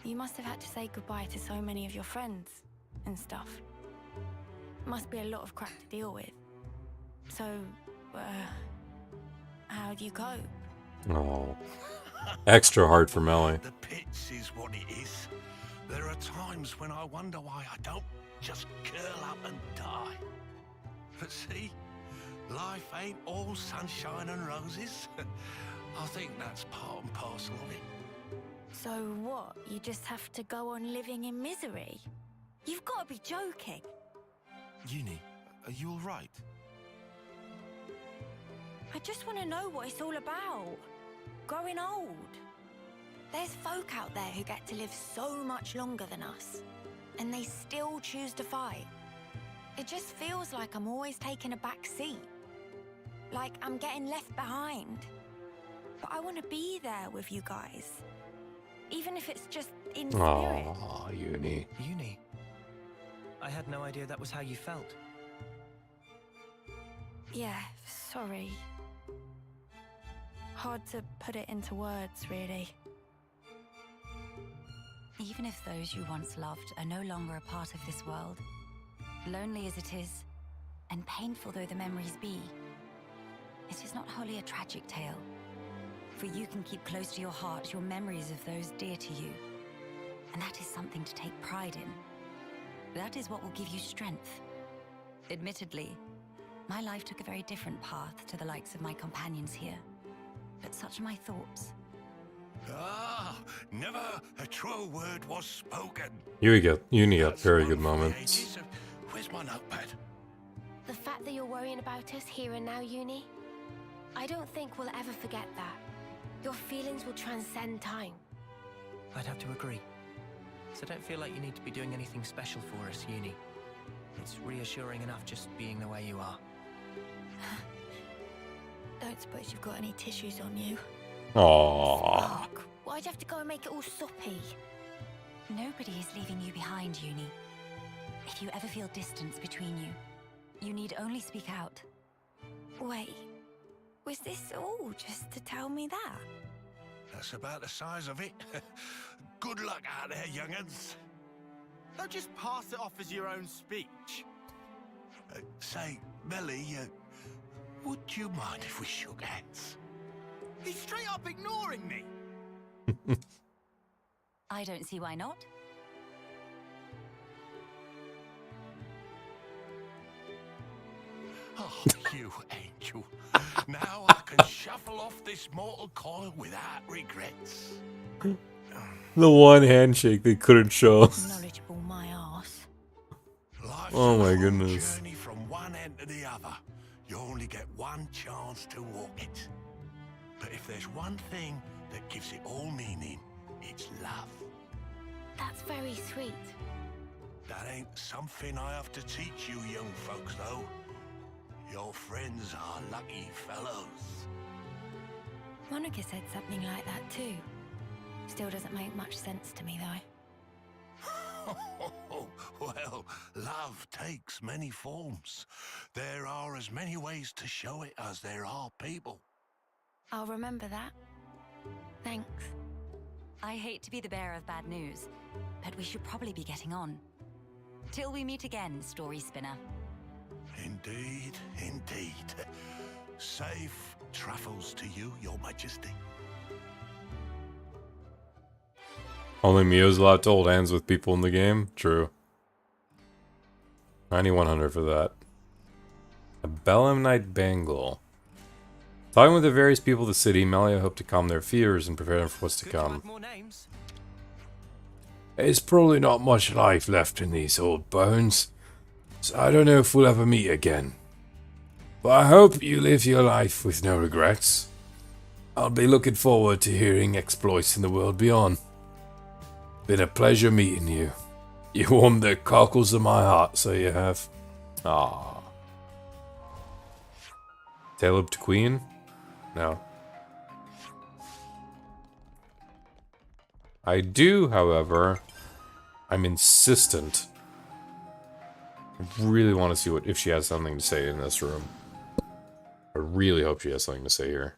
you must have had to say goodbye to so many of your friends and stuff. Must be a lot of crap to deal with. So, how do you cope? Oh, extra hard for Melly. The pits is what it is. There are times when I wonder why I don't just curl up and die. But see, life ain't all sunshine and roses. I think that's part and parcel of it. So what? You just have to go on living in misery? You've got to be joking. Uni, are you all right? I just want to know what it's all about. Growing old. There's folk out there who get to live so much longer than us, and they still choose to fight. It just feels like I'm always taking a back seat. Like I'm getting left behind. But I want to be there with you guys. Even if it's just in spirit. Aw, Uni. Uni? I had no idea that was how you felt. Yeah, sorry. Hard to put it into words, really. Even if those you once loved are no longer a part of this world, lonely as it is, and painful though the memories be, it is not wholly a tragic tale. For you can keep close to your heart your memories of those dear to you. And that is something to take pride in. That is what will give you strength. Admittedly, my life took a very different path to the likes of my companions here. But such are my thoughts. Ah, never a truer word was spoken. Uni got very good moments. Where's my notepad? The fact that you're worrying about us here and now, Uni, I don't think we'll ever forget that. Your feelings will transcend time. I'd have to agree. So don't feel like you need to be doing anything special for us, Uni. It's reassuring enough just being the way you are. Don't suppose you've got any tissues on you? Aww. Fuck. Why'd you have to go and make it all soppy? Nobody is leaving you behind, Uni. If you ever feel distance between you, you need only speak out. Wait, was this all just to tell me that? That's about the size of it. Good luck out there, young'uns. Don't just pass it off as your own speech. Say, Melly, would you mind if we shook hands? He's straight up ignoring me. I don't see why not. Oh, you angel. Now I can shuffle off this mortal coil without regrets. The one handshake they couldn't show. Knowledgeable my ass. Life's Oh my a long goodness. journey from one end to the other. You only get one chance to walk it. But if there's one thing that gives it all meaning, it's love. That's very sweet. That ain't something I have to teach you young folks, though. Your friends are lucky fellows. Monica said something like that too. Still doesn't make much sense to me though. Well, love takes many forms. There are as many ways to show it as there are people. I'll remember that. Thanks. I hate to be the bearer of bad news, but we should probably be getting on. Till we meet again, Story Spinner. Indeed, indeed. Safe travels to you, Your Majesty. Only Mio's allowed to hold hands with people in the game? True. 9100 for that. A Belemnite Bangle. Talking with the various people of the city, Melia hoped to calm their fears and prepare them for what's to come. More names. There's probably not much life left in these old bones, so I don't know if we'll ever meet again. But I hope you live your life with no regrets. I'll be looking forward to hearing exploits in the world beyond. Been a pleasure meeting you. You warmed the cockles of my heart, so you have. Ah. Taleb Queen? No. I do, however. I'm insistent. I really want to see if she has something to say in this room. I really hope she has something to say here.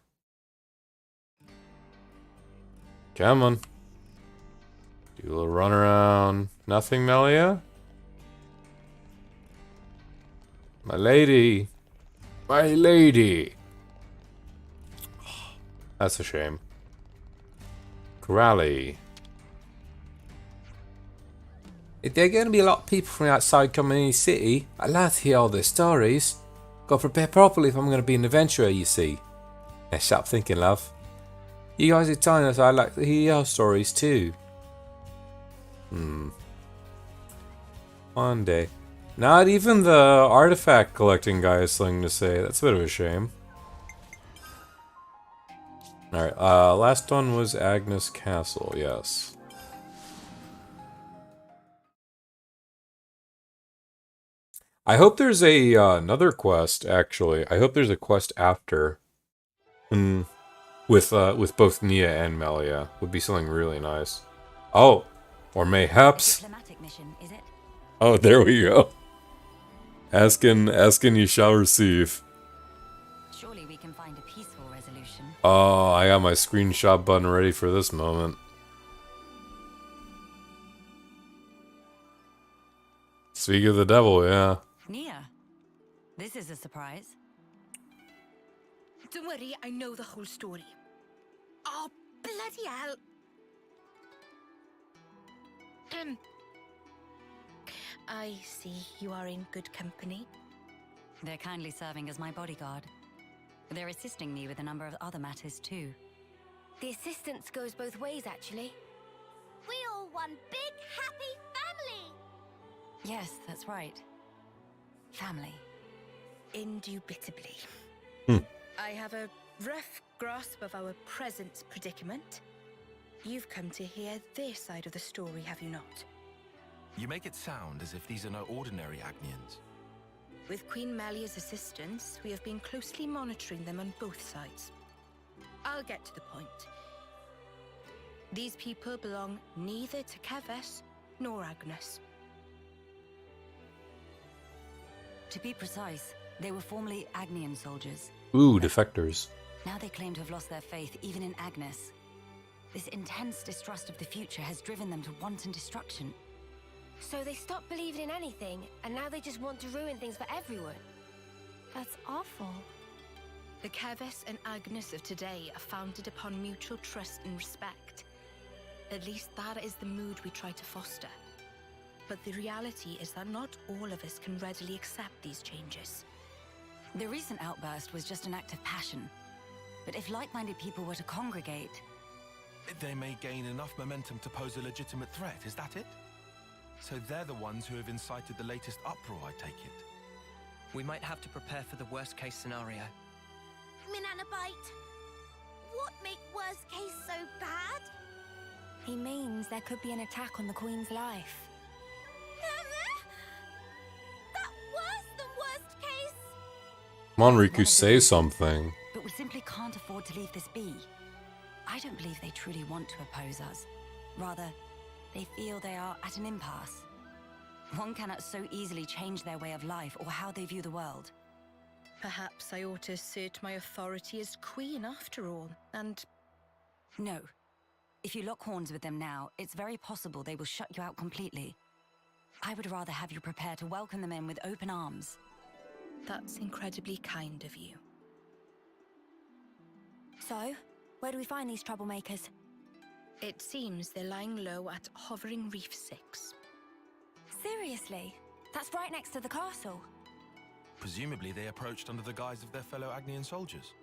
Come on. Do a little run around. Nothing, Melia? My lady. My lady. That's a shame. Corrali. If there are going to be a lot of people from outside coming in the city, I'd like to hear all their stories. Got to prepare properly if I'm going to be an adventurer, you see. Yeah, shut up thinking, love. You guys are telling us I'd like to hear your stories too. One day. Not even the artifact collecting guy has something to say. That's a bit of a shame. Alright, last one was Agnes Castle, yes. I hope there's a another quest, actually. I hope there's a quest after. With both Nia and Melia. Would be something really nice. Oh! Or mayhaps. Diplomatic mission, is it? Oh, there we go. Asking you shall receive. Surely we can find a peaceful resolution. Oh, I got my screenshot button ready for this moment. Speak of the devil, yeah. Nia, this is a surprise. Don't worry, I know the whole story. Oh, bloody hell. I see you are in good company. They're kindly serving as my bodyguard. They're assisting me with a number of other matters too. The assistance goes both ways, actually. We all one big happy family. Yes, that's right. Family. Indubitably. I have a rough grasp of our present predicament. You've come to hear their side of the story, have you not? You make it sound as if these are no ordinary Agnians. With Queen Melia's assistance, we have been closely monitoring them on both sides. I'll get to the point. These people belong neither to Keves nor Agnes. To be precise, they were formerly Agnian soldiers. Ooh, defectors. Now they claim to have lost their faith even in Agnes. This intense distrust of the future has driven them to wanton destruction. So they stopped believing in anything, and now they just want to ruin things for everyone. That's awful. The Keves and Agnes of today are founded upon mutual trust and respect. At least that is the mood we try to foster. But the reality is that not all of us can readily accept these changes. The recent outburst was just an act of passion. But if like-minded people were to congregate... They may gain enough momentum to pose a legitimate threat, is that it? So they're the ones who have incited the latest uproar, I take it. We might have to prepare for the worst-case scenario. Minanabite, what make worst case so bad? He means there could be an attack on the Queen's life. That worse than worst case? Come on, Riku, say something. But we simply can't afford to leave this be. I don't believe they truly want to oppose us. Rather, they feel they are at an impasse. One cannot so easily change their way of life or how they view the world. Perhaps I ought to assert my authority as queen after all, and... No. If you lock horns with them now, it's very possible they will shut you out completely. I would rather have you prepare to welcome them in with open arms. That's incredibly kind of you. So, where do we find these troublemakers? It seems they're lying low at Hovering Reef 6. Seriously? That's right next to the castle. Presumably they approached under the guise of their fellow Agnian soldiers.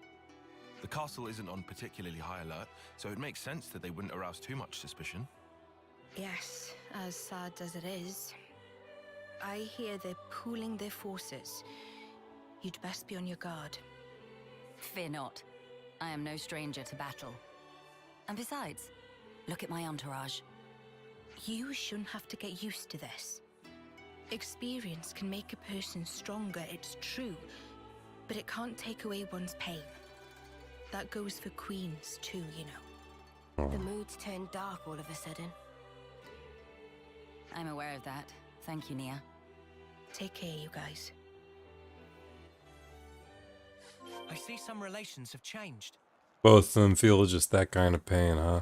The castle isn't on particularly high alert, so it makes sense that they wouldn't arouse too much suspicion. Yes, as sad as it is. I hear they're pooling their forces. You'd best be on your guard. Fear not. I am no stranger to battle. And besides, look at my entourage. You shouldn't have to get used to this. Experience can make a person stronger, it's true, but it can't take away one's pain. That goes for queens too, you know. The mood's turned dark all of a sudden. I'm aware of that. Thank you, Nia. Take care, you guys. I see some relations have changed. Both of them feel just that kind of pain, huh?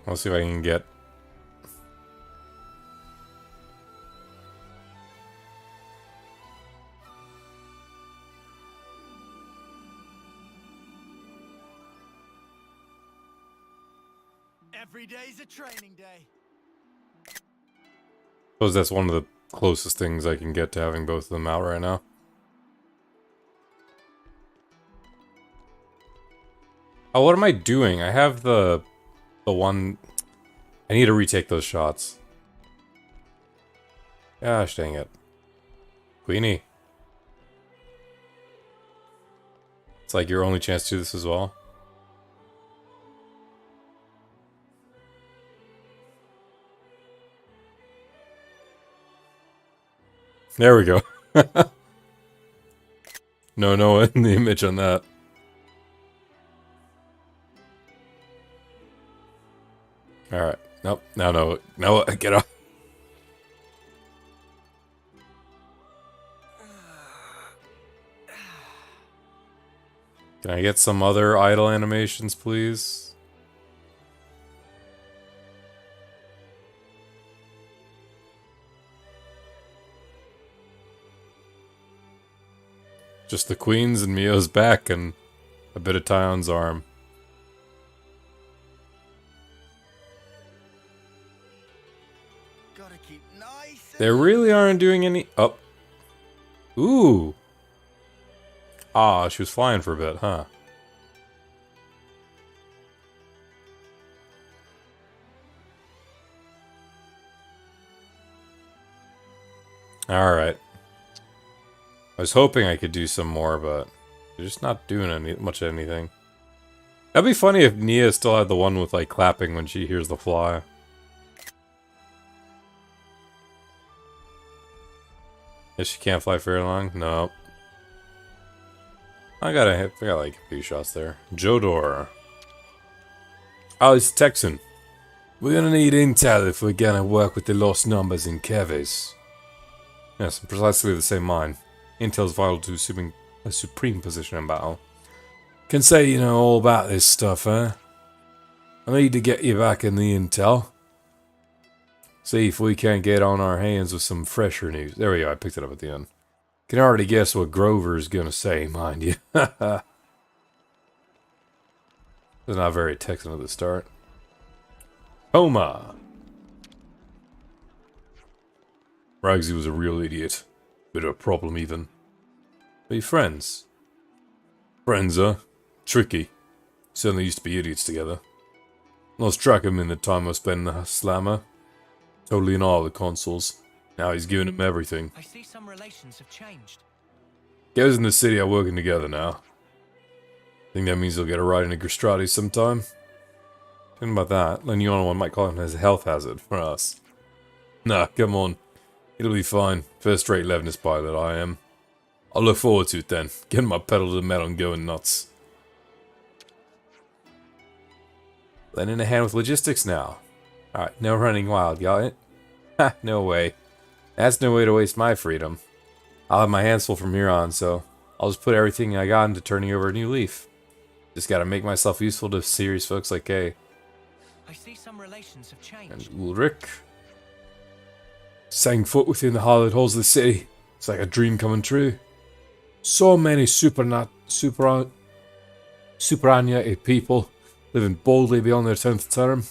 I'll see if I can get... Every day's a training day. Suppose that's one of the closest things I can get to having both of them out right now. Oh, what am I doing? I have the one... I need to retake those shots. Gosh dang it. Queenie. It's like your only chance to do this as well. There we go. No in the image on that. Alright. Nope. No, get off. Can I get some other idle animations, please? Just the queens and Mio's back and a bit of Tyon's arm. Gotta keep nice. They really aren't doing any... Oh. Ooh. Ah, she was flying for a bit, huh? Alright. I was hoping I could do some more, but they're just not doing much of anything. That'd be funny if Nia still had the one with, like, clapping when she hears the fly. If she can't fly very long? No. I got like a few shots there. Jodor. Oh, it's Texan. We're gonna need intel if we're gonna work with the lost numbers in Keves. Yes, precisely the same mind. Intel's vital to assuming a supreme position in battle. Can say you know all about this stuff, huh? I need to get you back in the intel. See if we can't get on our hands with some fresher news. There we go, I picked it up at the end. Can already guess what Grover's gonna say, mind you. It's not very Texan at the start. Homa! Ragsy was a real idiot. Bit of a problem, even. Are you friends? Friends, huh? Tricky. Certainly used to be idiots together. Lost track of him in the time I spent in the slammer. Totally in awe of the consoles. Now he's giving him everything. I see some relations have changed. Guys in the city are working together now. Think that means they'll get a ride into Grstrati sometime? Think about that. Lenyona might call him as a health hazard for us. Nah, come on. It'll be fine. First-rate Levnis pilot, I am. I'll look forward to it then. Getting my pedal to the metal and going nuts. Lending a hand with logistics now. Alright, no running wild, got it? Ha, no way. That's no way to waste my freedom. I'll have my hands full from here on, so I'll just put everything I got into turning over a new leaf. Just gotta make myself useful to serious folks like Kay. I see some relations have changed. And Ulrich. Setting foot within the hallowed halls of the city. It's like a dream coming true. So many superannuated people living boldly beyond their 10th term.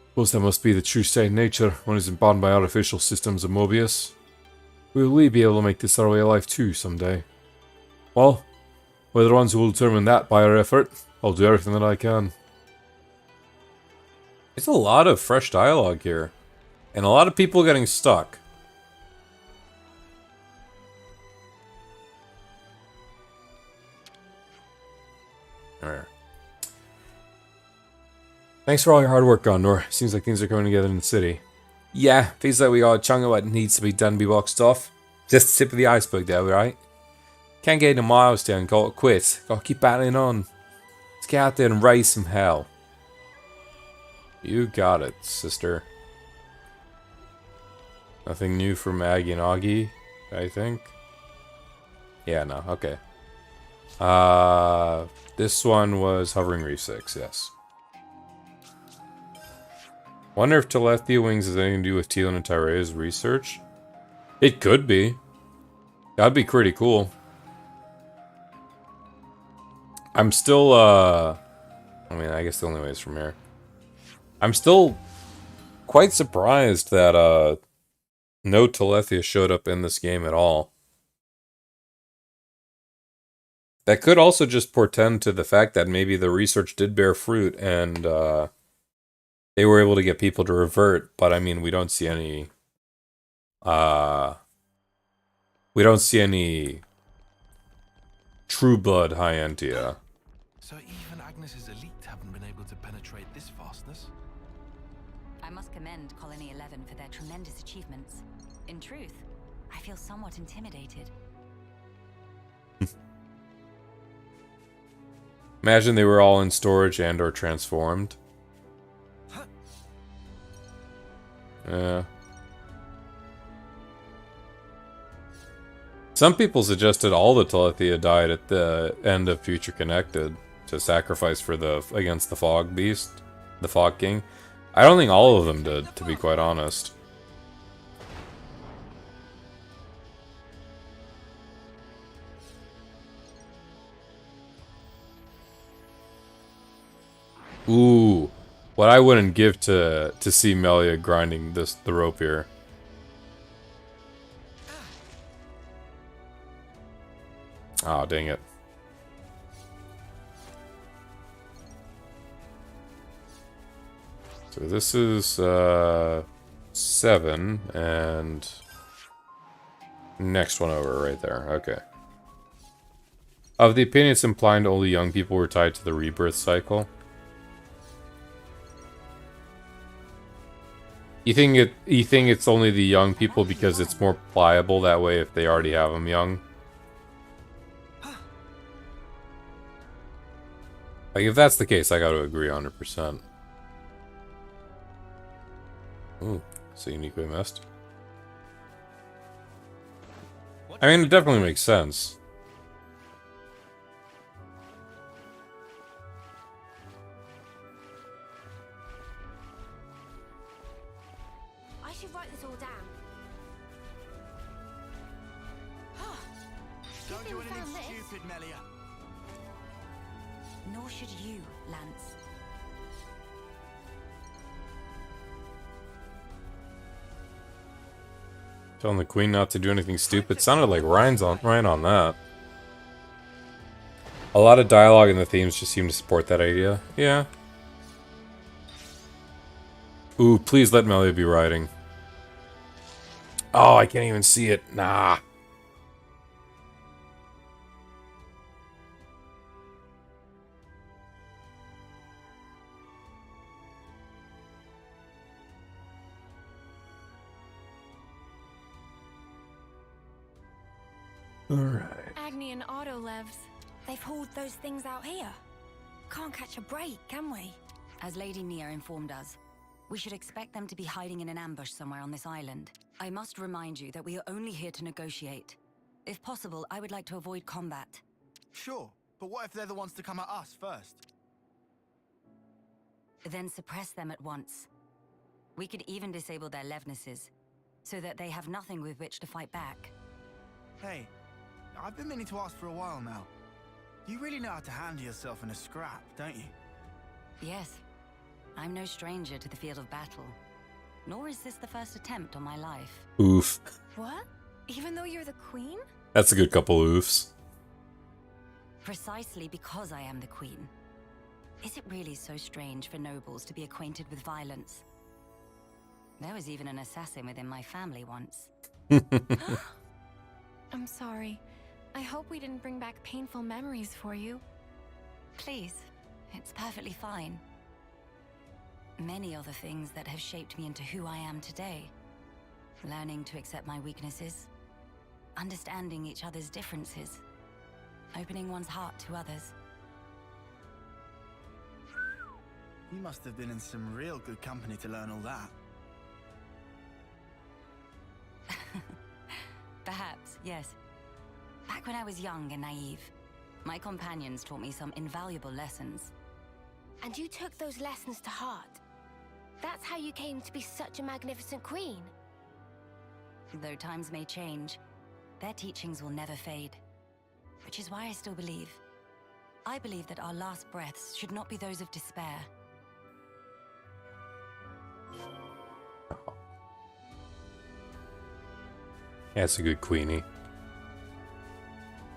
Suppose that must be the true state of nature when isn't bound by artificial systems of Mobius. Will we be able to make this our way of life too someday? Well, we're the ones who will determine that by our effort. I'll do everything that I can. It's a lot of fresh dialogue here. And a lot of people getting stuck. Alright. Thanks for all your hard work, Gondor. Seems like things are coming together in the city. Yeah, feels like we got a chunk of what needs to be done to be boxed off. Just the tip of the iceberg there, right? Can't get into milestone and call it quits. Gotta keep battling on. Let's get out there and raise some hell. You got it, sister. Nothing new from Maggie and Augie, I think. Yeah, no, okay. This one was Hovering Reef 6, yes. Wonder if Telethia Wings has anything to do with Teal'c and Tyrea's research? It could be. That'd be pretty cool. I'm still, I mean, I guess the only way is from here. I'm still quite surprised that, no Telethia showed up in this game at all. That could also just portend to the fact that maybe the research did bear fruit and they were able to get people to revert, but I mean, we don't see any true blood high Entia. So even Agnes's elite haven't been able to penetrate this fastness? I must commend Colony 11 for their tremendous achievements. In truth, I feel somewhat intimidated. Imagine they were all in storage and or transformed. Yeah. Some people suggested all the Telethia died at the end of Future Connected to sacrifice for against the Fog Beast, the Fog King. I don't think all of them did, to be quite honest. Ooh, what I wouldn't give to see Melia grinding the rope here. Oh, dang it. So this is 7 and next one over right there. Okay. Of the opinion, it's implying only young people were tied to the rebirth cycle. You think it's only the young people because it's more pliable that way if they already have them young? Like, if that's the case, I gotta agree 100%. Ooh, so uniquely missed. I mean, it definitely makes sense. I should write this all down. Don't do anything stupid, Melia. Nor should you, Lance. Telling the queen not to do anything stupid. Sounded like Ryan on that. A lot of dialogue and the themes just seem to support that idea. Yeah. Ooh, please let Melia be writing. Oh, I can't even see it. Nah. Alright. Agni and Autolevs, they've hauled those things out here. Can't catch a break, can we? As Lady Nia informed us, we should expect them to be hiding in an ambush somewhere on this island. I must remind you that we are only here to negotiate. If possible, I would like to avoid combat. Sure, but what if they're the ones to come at us first? Then suppress them at once. We could even disable their levnesses. so that they have nothing with which to fight back. Hey, I've been meaning to ask for a while now. You really know how to handle yourself in a scrap, don't you? Yes, I'm no stranger to the field of battle. Nor is this the first attempt on my life. Oof. What? Even though you're the queen? That's a good couple oofs. Precisely because I am the queen. Is it really so strange for nobles to be acquainted with violence? There was even an assassin within my family once. I'm sorry. I hope we didn't bring back painful memories for you. Please, it's perfectly fine. Many are the things that have shaped me into who I am today. Learning to accept my weaknesses, understanding each other's differences, opening one's heart to others. You must have been in some real good company to learn all that. Perhaps, yes. Back when I was young and naive, my companions taught me some invaluable lessons. And you took those lessons to heart. That's how you came to be such a magnificent queen. Though times may change, their teachings will never fade. Which is why I still believe. I believe that our last breaths should not be those of despair. Yeah, it's a good queenie.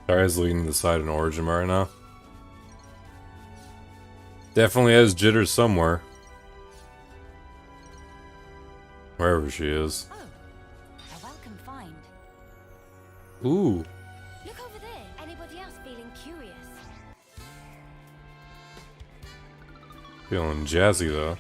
Sorry, I was leaning to the side in Origin right now. Definitely has jitters somewhere. Wherever she is. Oh, a welcome find. Ooh. Look over there. Anybody else feeling curious? Feeling jazzy though.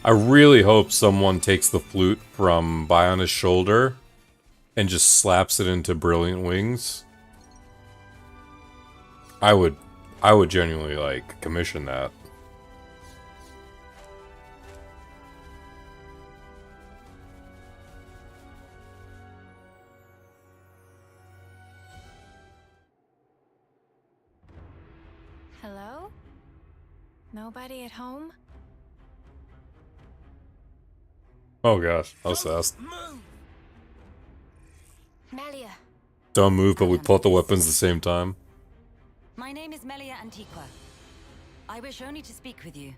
I really hope someone takes the flute from Biona's shoulder and just slaps it into Brilliant Wings. I would genuinely like commission that. Hello? Nobody at home? Oh gosh, that was fast. Melia. Don't move, but we pull out the weapons at the same time. My name is Melia Antiqua. I wish only to speak with you.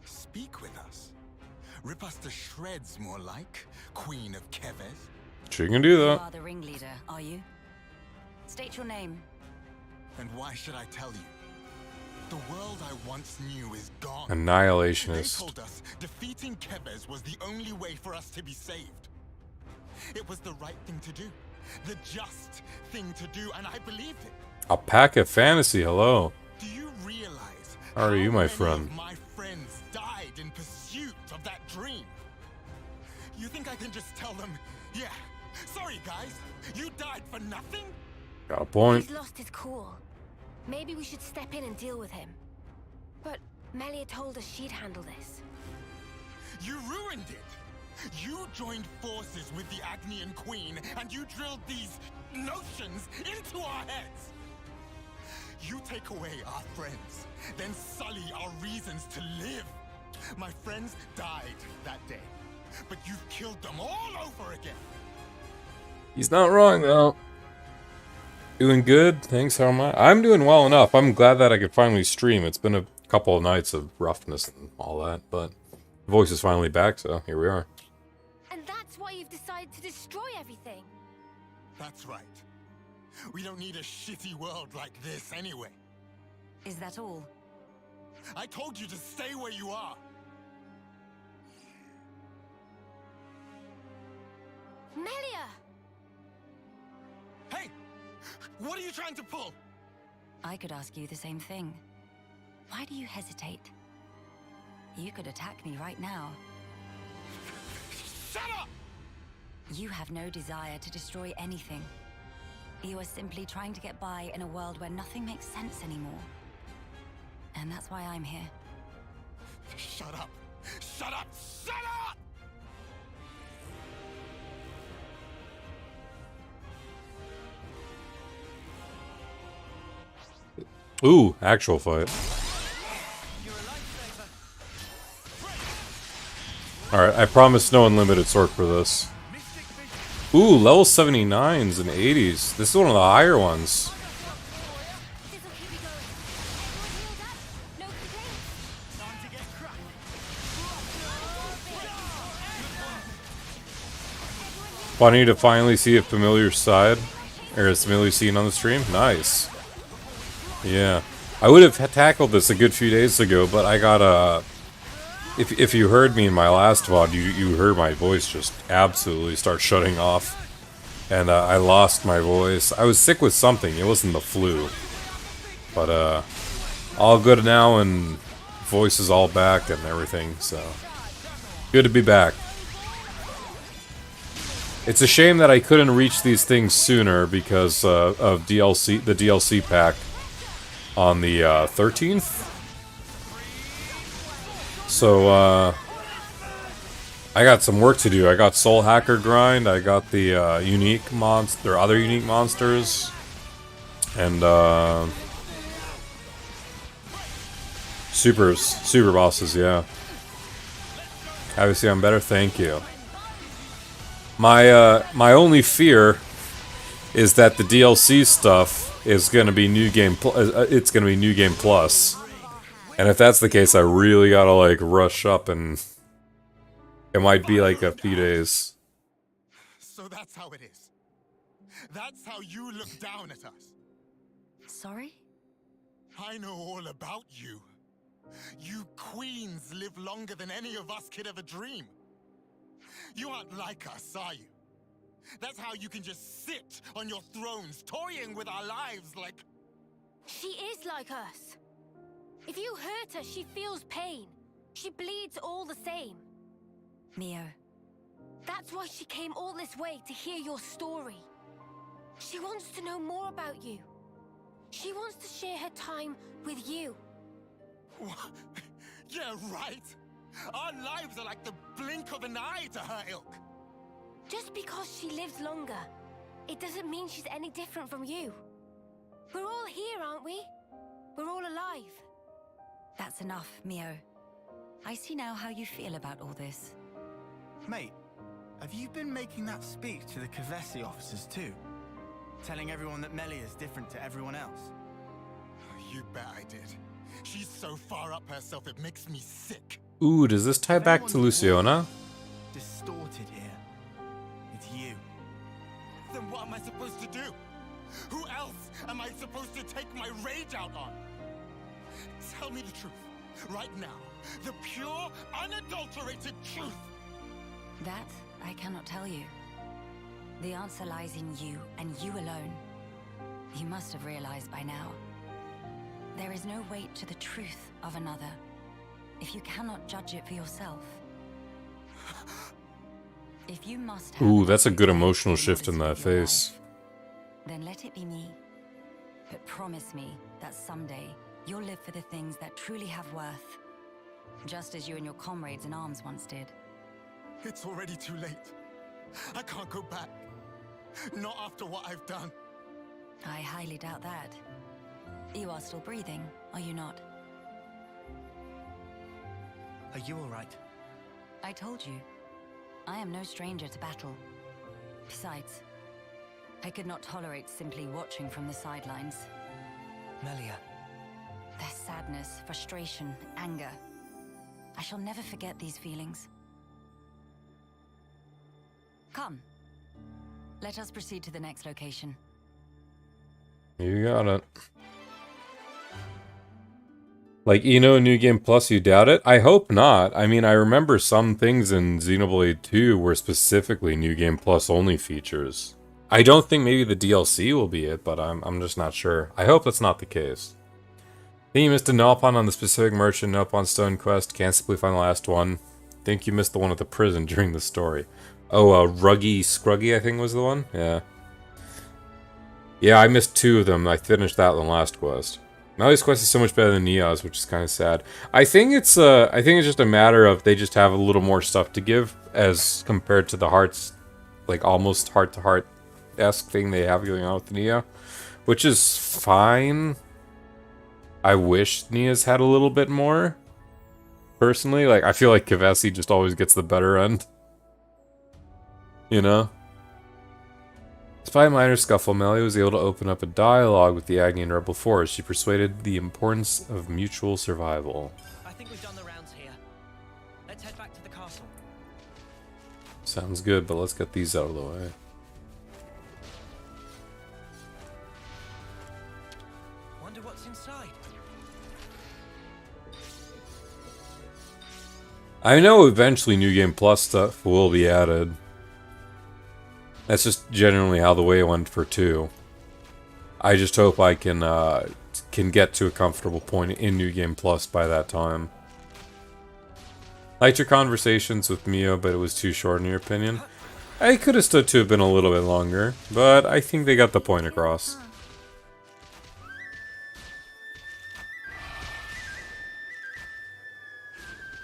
Speak with us? Rip us to shreds, more like, Queen of Keves? She can do You that. are the ringleader, are you? State your name. And why should I tell you? The world I once knew is gone. Annihilationist. They told us defeating Keves was the only way for us to be saved. It was the right thing to do. The just thing to do, and I believed it. A pack of fantasy, hello. Do you realize How are you, my many friend? of my friends died in pursuit of that dream? You think I can just tell them, yeah, sorry guys, you died for nothing? Got a point. He's lost his cool. Maybe we should step in and deal with him. But Melia told us she'd handle this. You ruined it! You joined forces with the Agnian Queen, and you drilled these notions into our heads! You take away our friends, then sully our reasons to live. My friends died that day, but you've killed them all over again! He's not wrong though. Doing good, thanks. How am I? I'm doing well enough. I'm glad that I could finally stream. It's been a couple of nights of roughness and all that, but the voice is finally back, so here we are. And that's why you've decided to destroy everything. That's right. We don't need a shitty world like this anyway. Is that all? I told you to stay where you are. Melia! Hey! What are you trying to pull? I could ask you the same thing. Why do you hesitate? You could attack me right now. Shut up! You have no desire to destroy anything. You are simply trying to get by in a world where nothing makes sense anymore. And that's why I'm here. Shut up! Shut up! Shut up! Ooh, actual fight. You're a lifesaver. Alright, I promise no unlimited sword for this. Ooh, level 79s and 80s. This is one of the higher ones. Funny to finally see a familiar side, or a familiar scene on the stream. Nice. Yeah. I would have tackled this a good few days ago, but I got a... If you heard me in my last VOD, you heard my voice just absolutely start shutting off. And I lost my voice. I was sick with something, it wasn't the flu. But all good now and voice is all back and everything, so... Good to be back. It's a shame that I couldn't reach these things sooner because of the DLC pack on the 13th. So, I got some work to do. I got Soul Hacker grind, I got the unique monster, other unique monsters, and super bosses, yeah. Obviously I'm better, thank you. My only fear is that the DLC stuff is gonna be new game. It's gonna be new game plus, and if that's the case, I really gotta like rush up, and it might be like a few days. So that's how it is. That's how you look down at us. Sorry? I know all about you. You queens live longer than any of us could ever dream. You aren't like us, are you? That's how you can just sit on your thrones, toying with our lives like... She is like us. If you hurt her, she feels pain. She bleeds all the same. Mio. That's why she came all this way to hear your story. She wants to know more about you. She wants to share her time with you. What? Yeah, right. Our lives are like the blink of an eye to her ilk. Just because she lives longer, it doesn't mean she's any different from you. We're all here, aren't we? We're all alive. That's enough, Mio. I see now how you feel about all this. Mate, have you been making that speech to the Kavesi officers too? Telling everyone that Melia is different to everyone else? You bet I did. She's so far up herself it makes me sick. Ooh, does this tie back to Luciona? Distorted here. It's you. Then what am I supposed to do? Who else am I supposed to take my rage out on? Tell me the truth. Right now. The pure, unadulterated truth. That I cannot tell you. The answer lies in you and you alone. You must have realized by now. There is no weight to the truth of another if you cannot judge it for yourself. If you must have... Ooh, that's a good emotional shift in that face. Then let it be me. But promise me that someday you'll live for the things that truly have worth. Just as you and your comrades in arms once did. It's already too late. I can't go back. Not after what I've done. I highly doubt that. You are still breathing, are you not? Are you alright? I told you. I am no stranger to battle. Besides, I could not tolerate simply watching from the sidelines. Melia. Their sadness, frustration, anger. I shall never forget these feelings. Come. Let us proceed to the next location. You got it. Like, New Game Plus, you doubt it? I hope not. I mean, I remember some things in Xenoblade 2 were specifically New Game Plus only features. I don't think maybe the DLC will be it, but I'm just not sure. I hope that's not the case. Think you missed a Nalpon on the specific merchant Nalpon Stone quest. Can't simply find the last one. Think you missed the one at the prison during the story. Oh, Ruggy Scruggy, I think was the one? Yeah. Yeah, I missed 2 of them. I finished that one last quest. Meli's quest is so much better than Nea's, which is kind of sad. I think it's just a matter of they just have a little more stuff to give as compared to the hearts, like almost heart-to-heart-esque thing they have going on with Nea, which is fine. I wish Nea's had a little bit more, Personally, like, I feel like Kavesi just always gets the better end. You know? Despite a minor scuffle, Melia was able to open up a dialogue with the Agni and Rebel Force. She persuaded the importance of mutual survival. I think we've done the rounds here. Let's head back to the castle. Sounds good, but let's get these out of the way. Wonder what's inside. I know eventually New Game Plus stuff will be added. That's just generally how the way it went for 2. I just hope I can get to a comfortable point in New Game Plus by that time. Liked your conversations with Mio, but it was too short in your opinion. I could have stood to have been a little bit longer, but I think they got the point across.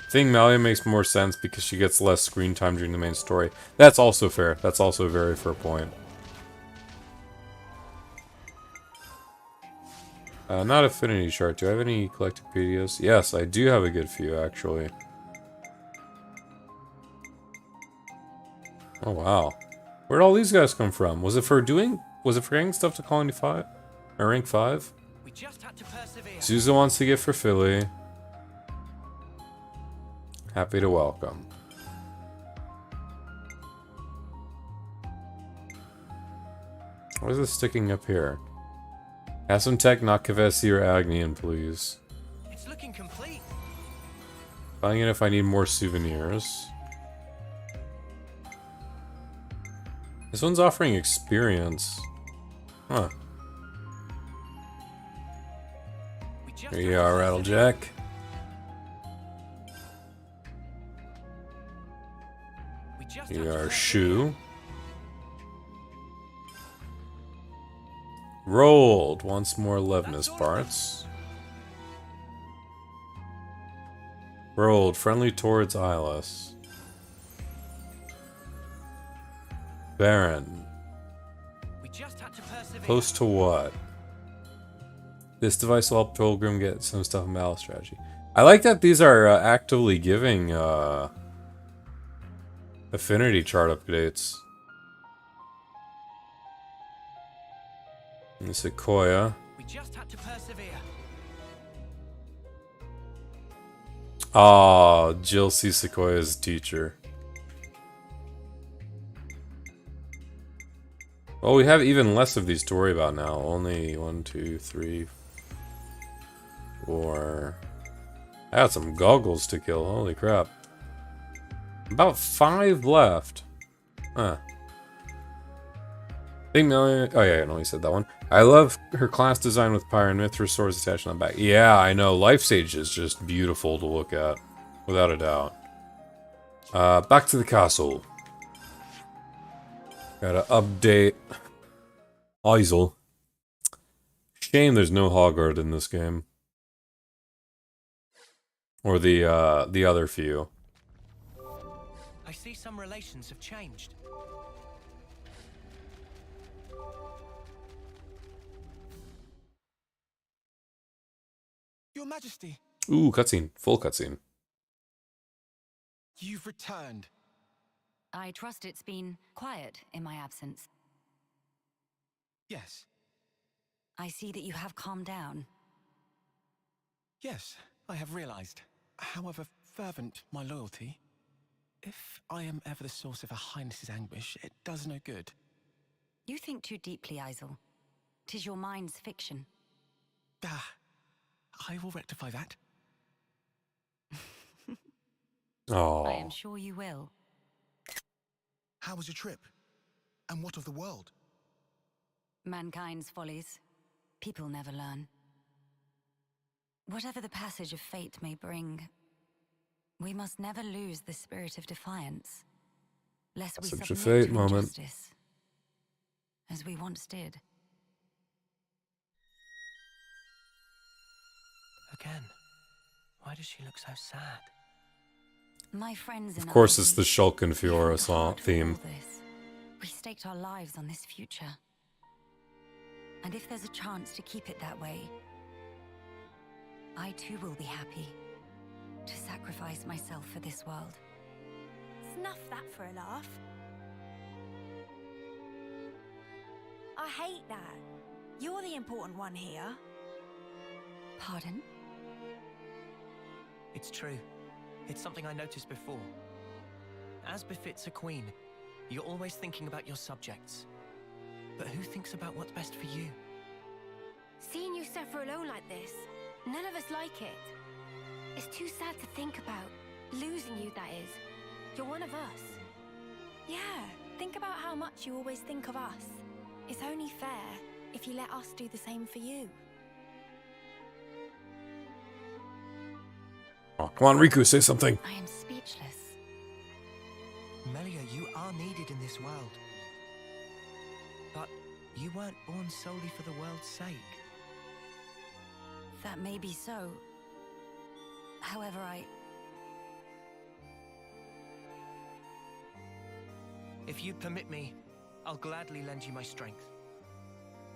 I think Melia makes more sense because she gets less screen time during the main story. That's also fair. That's also a very fair point. Not Affinity Chart. Do I have any Collectopedias? Yes, I do have a good few, actually. Oh, wow. Where'd all these guys come from? Was it for getting stuff to Colony 5? Or Rank 5? We just had to persevere. Zuza wants to get for Philly. Happy to welcome. What is this sticking up here? Have some tech, not Kavesi or Agnian, please. It's looking complete. Finding it if I need more souvenirs. This one's offering experience. Huh. Here you are, Rattlejack. Here you are, Shoe. Rolled. Once more Levness parts. Rolled. Friendly towards Eyeless. Baron. Close to what? This device will help Pilgrim get some stuff in battle strategy. I like that these are actively giving affinity chart updates. And Sequoia. We just had to persevere. Ah, Jill sees Sequoia's teacher. Well, we have even less of these to worry about now. Only 1, 2, 3, 4. I got some goggles to kill. Holy crap. About 5 left. Huh. I think Melia... Oh yeah, I know you said that one. I love her class design with Pyre and Mithra swords attached on the back. Yeah, I know. LifeSage is just beautiful to look at. Without a doubt. Back to the castle. Gotta update Isel. Shame there's no Hoggard in this game. Or the other few. I see some relations have changed. Your Majesty, Ooh, cutscene. Full cutscene. you've returned. I trust it's been quiet in my absence. Yes. I see that you have calmed down. Yes, I have realized. However fervent my loyalty, if I am ever the source of Her Highness's anguish, it does no good. You think too deeply, Isel. 'Tis your mind's fiction. Ah, I will rectify that. Oh. I am sure you will. How was your trip? And what of the world? Mankind's follies. People never learn. Whatever the passage of fate may bring, we must never lose the spirit of defiance, lest we Passage of submit fate to moment. injustice, as we once did. Again. Why does she look so sad? My friends Of and course, I, it's the Shulkin Fiora song theme. we staked our lives on this future. And if there's a chance to keep it that way, I too will be happy to sacrifice myself for this world. Snuff that for a laugh. I hate that. You're the important one here. Pardon? It's true. It's something I noticed before. As befits a queen, you're always thinking about your subjects. But who thinks about what's best for you? Seeing you suffer alone like this, none of us like it. It's too sad to think about. Losing you, that is. You're one of us. Yeah, think about how much you always think of us. It's only fair if you let us do the same for you. Oh, come on, Riku, say something. I am speechless. Melia, you are needed in this world. But you weren't born solely for the world's sake. That may be so. However, If you'd permit me, I'll gladly lend you my strength.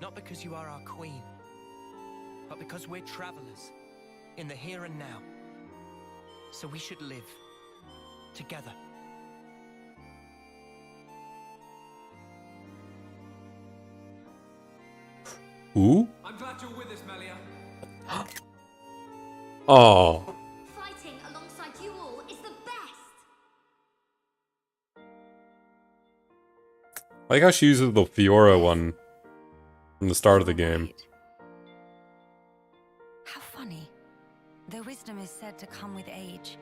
Not because you are our queen, but because we're travelers in the here and now. So we should live together. Who? I'm glad you're with us, Melia. Oh. Fighting alongside you all is the best. I like how she uses the Fiora one from the start of the game. how funny. Though wisdom is said to come with age,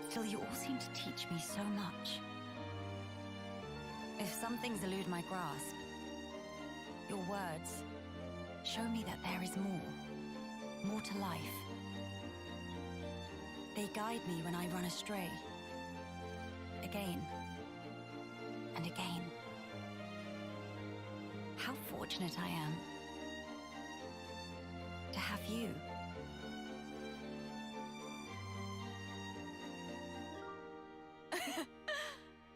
still you all seem to teach me so much. If some things elude my grasp, your words show me that there is more to life. They guide me when I run astray, again and again. How fortunate I am to have you.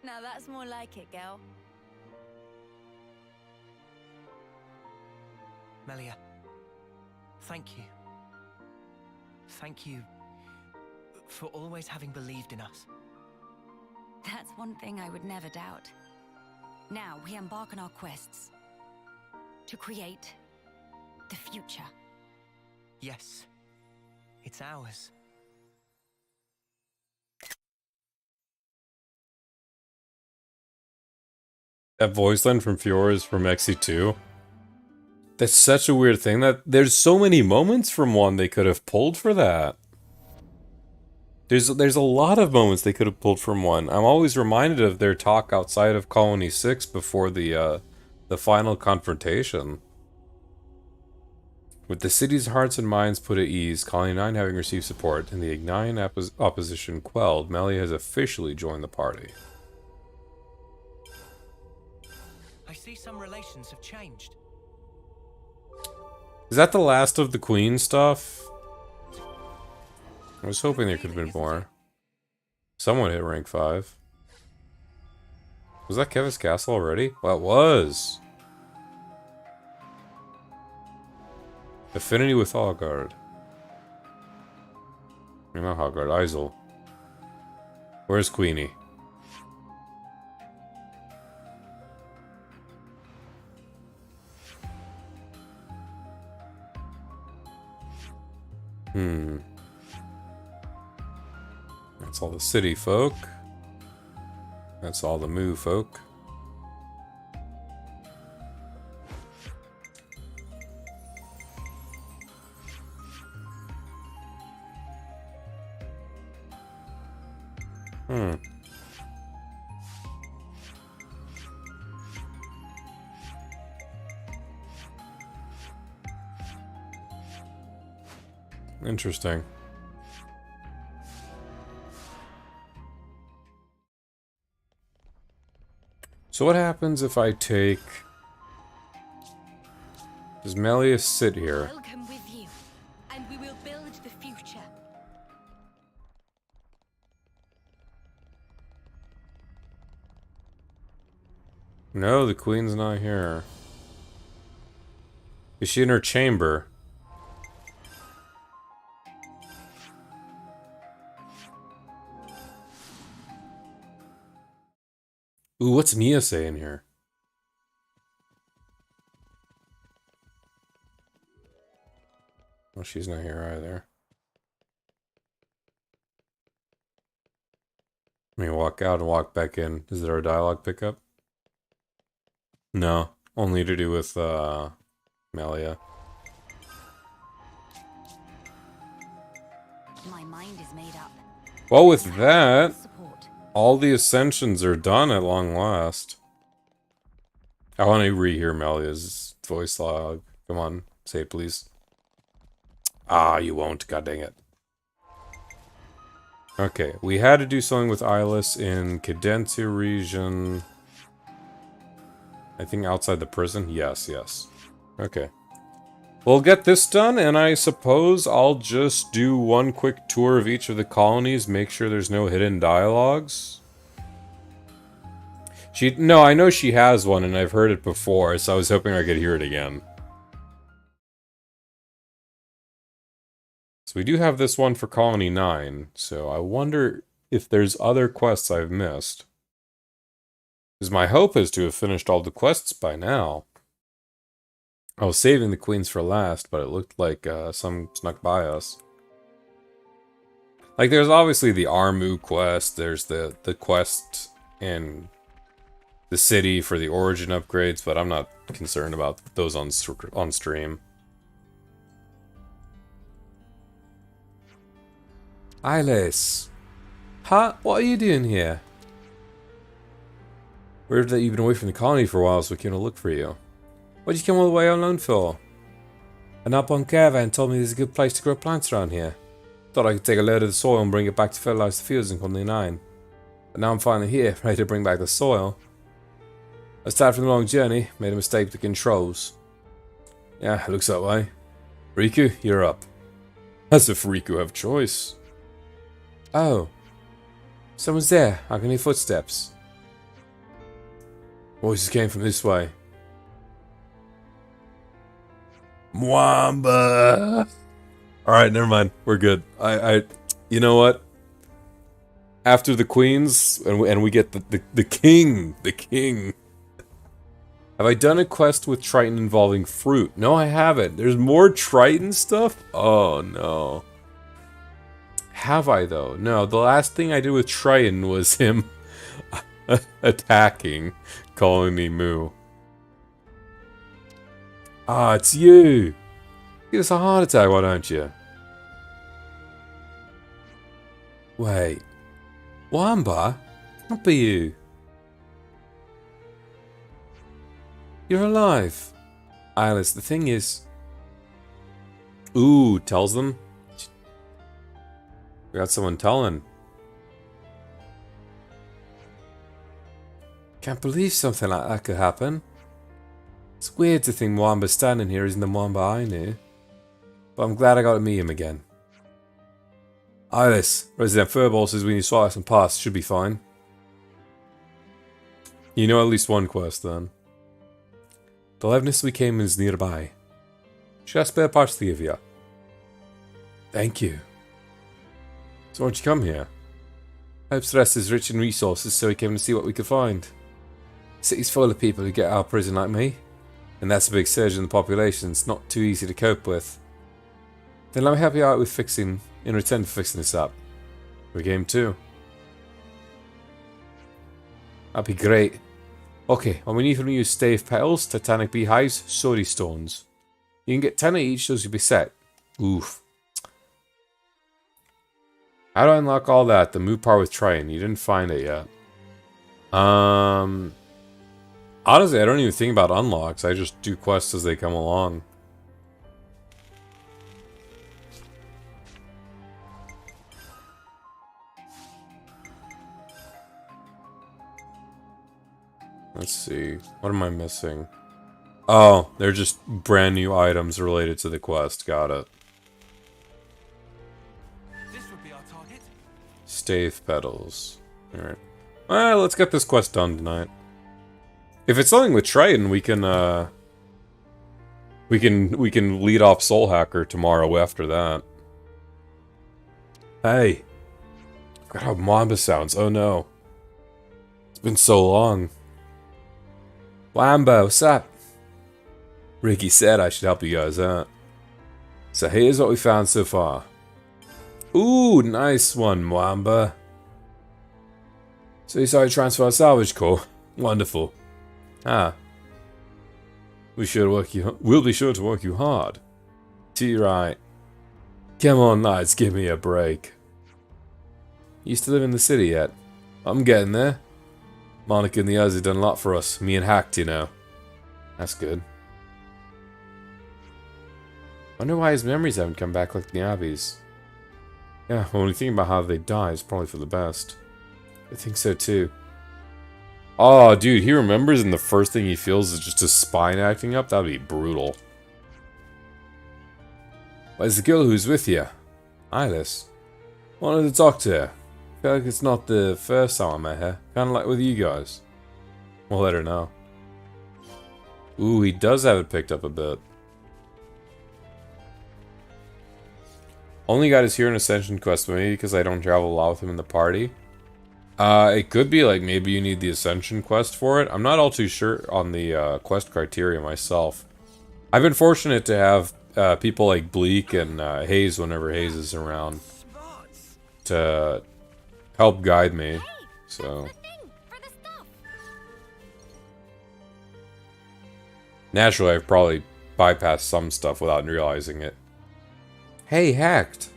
Now that's more like it, girl. Melia, thank you. Thank you for always having believed in us. That's one thing I would never doubt. Now we embark on our quests to create the future. Yes, it's ours. That voice line from Fiora is from XE2. That's such a weird thing that there's so many moments from 1 they could have pulled for that. There's a lot of moments they could have pulled from 1. I'm always reminded of their talk outside of Colony 6 before the final confrontation. With the city's hearts and minds put at ease, Colony 9 having received support, and the Ignian opposition quelled, Melia has officially joined the party. I see some relations have changed. Is that the last of the Queen stuff? I was hoping there could have been more. Someone hit rank 5. Was that Kevin's castle already? Well, it was. Affinity with Hallgard. Not Hallgard, Isel. Where's Queenie? That's all the city folk. That's all the Moo folk. Interesting. So what happens if I take... Does Melia sit here? Welcome with you, and we will build the future. No, the Queen's not here. Is she in her chamber? Ooh, what's Nia saying here? Well, she's not here either. Let me walk out and walk back in. Is there a dialogue pickup? No. Only to do with, Melia. My mind is made up. Well, with that, all the Ascensions are done at long last. I want to rehear Melia's voice log. Come on, say it, please. Ah, you won't. God dang it. Okay, we had to do something with Eyeless in Cadencia region. I think outside the prison? Yes, yes. Okay. We'll get this done, and I suppose I'll just do one quick tour of each of the colonies, make sure there's no hidden dialogues. No, I know she has one, and I've heard it before, so I was hoping I could hear it again. So we do have this one for Colony 9, so I wonder if there's other quests I've missed. Because my hope is to have finished all the quests by now. I was saving the queens for last, but it looked like some snuck by us. Like, there's obviously the Armu quest, there's the quest in the city for the origin upgrades, but I'm not concerned about those on stream. Eyeless. Huh? What are you doing here? We heard that you've been away from the colony for a while, so we came to look for you. What'd you come all the way alone for? An up-on caravan told me there's a good place to grow plants around here. Thought I could take a load of the soil and bring it back to fertilize the fields in Colony 9. But now I'm finally here, ready to bring back the soil. I was tired from the long journey, made a mistake with the controls. Yeah, it looks that way. Riku, you're up. As if Riku have choice. Oh. Someone's there. I can hear footsteps. Voices came from this way. Mwamba! Alright, never mind. We're good. You know what? After the queens, and we get the king. The king. Have I done a quest with Triton involving fruit? No, I haven't. There's more Triton stuff? Oh, no. Have I, though? No, the last thing I did with Triton was him attacking Colony Moo. Ah, it's you! Give us a heart attack, why don't you? Wait. Wamba? Can't be you. You're alive. Alice, the thing is... Ooh, tells them? We got someone telling. Can't believe something like that could happen. It's weird to think Mwamba standing here isn't the Mwamba I knew. But I'm glad I got to meet him again. Iris, Resident Furball says when you saw us and passed, should be fine. You know at least one quest then. The liveness we came is nearby. Should I spare parts to give you? Thank you. So why'd you come here? Hope's Rest is rich in resources, so we came to see what we could find. The city's full of people who get out of prison like me. And that's a big surge in the population, it's not too easy to cope with. Then let me help you out with fixing, in return for fixing this up. For game 2. That'd be great. Okay, what we need from you is stave petals, titanic beehives, sori stones. You can get 10 of each, those will be set. Oof. How do I unlock all that? The move part with Triton. You didn't find it yet. Honestly, I don't even think about unlocks. I just do quests as they come along. Let's see. What am I missing? Oh, they're just brand new items related to the quest. Got it. Stave petals. Alright. Well, let's get this quest done tonight. If it's something with Triton, we can lead off Soul Hacker tomorrow after that. Hey. I forgot how Mamba sounds. Oh no. It's been so long. Wambo, what's up? Ricky said I should help you guys out. So here's what we found so far. Ooh, nice one, Mwamba. So you saw you transfer our salvage core. Wonderful. Ah. We'll be sure to work you hard. Too right. Come on, lads, give me a break. You used to live in the city yet? I'm getting there. Monica and the others have done a lot for us. Me and Hacked, you know. That's good. Wonder why his memories haven't come back like the Abby's. Yeah, well, when you think about how they died, it's probably for the best. I think so too. Oh, dude, he remembers and the first thing he feels is just his spine acting up? That would be brutal. Where's the girl who's with you? Ilis. Wanted to talk to her. Feel like it's not the first time I met her. Kinda like with you guys. We'll let her know. Ooh, he does have it picked up a bit. Only got his here in Ascension quest with me because I don't travel a lot with him in the party. It could be like maybe you need the Ascension quest for it. I'm not all too sure on the quest criteria myself. I've been fortunate to have people like Bleak and Hayes whenever Hayes is around to help guide me. So naturally, I've probably bypassed some stuff without realizing it. Hey, Hacked.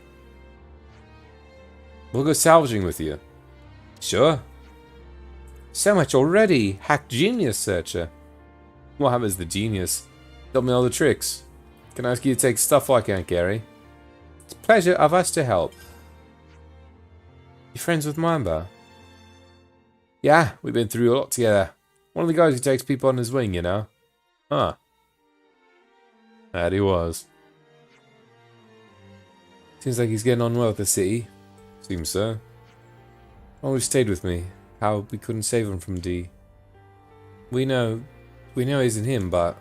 We'll go salvaging with you. Sure. So much already. Hacked genius searcher. Mohammed's the genius. Taught me all the tricks. Can I ask you to take stuff I can't carry? It's a pleasure of us to help. You friends with Mamba? Yeah, we've been through a lot together. One of the guys who takes people on his wing, you know. Huh. That he was. Seems like he's getting on well with the city. Seems so. Always stayed with me. How we couldn't save him from D. We know it isn't him, but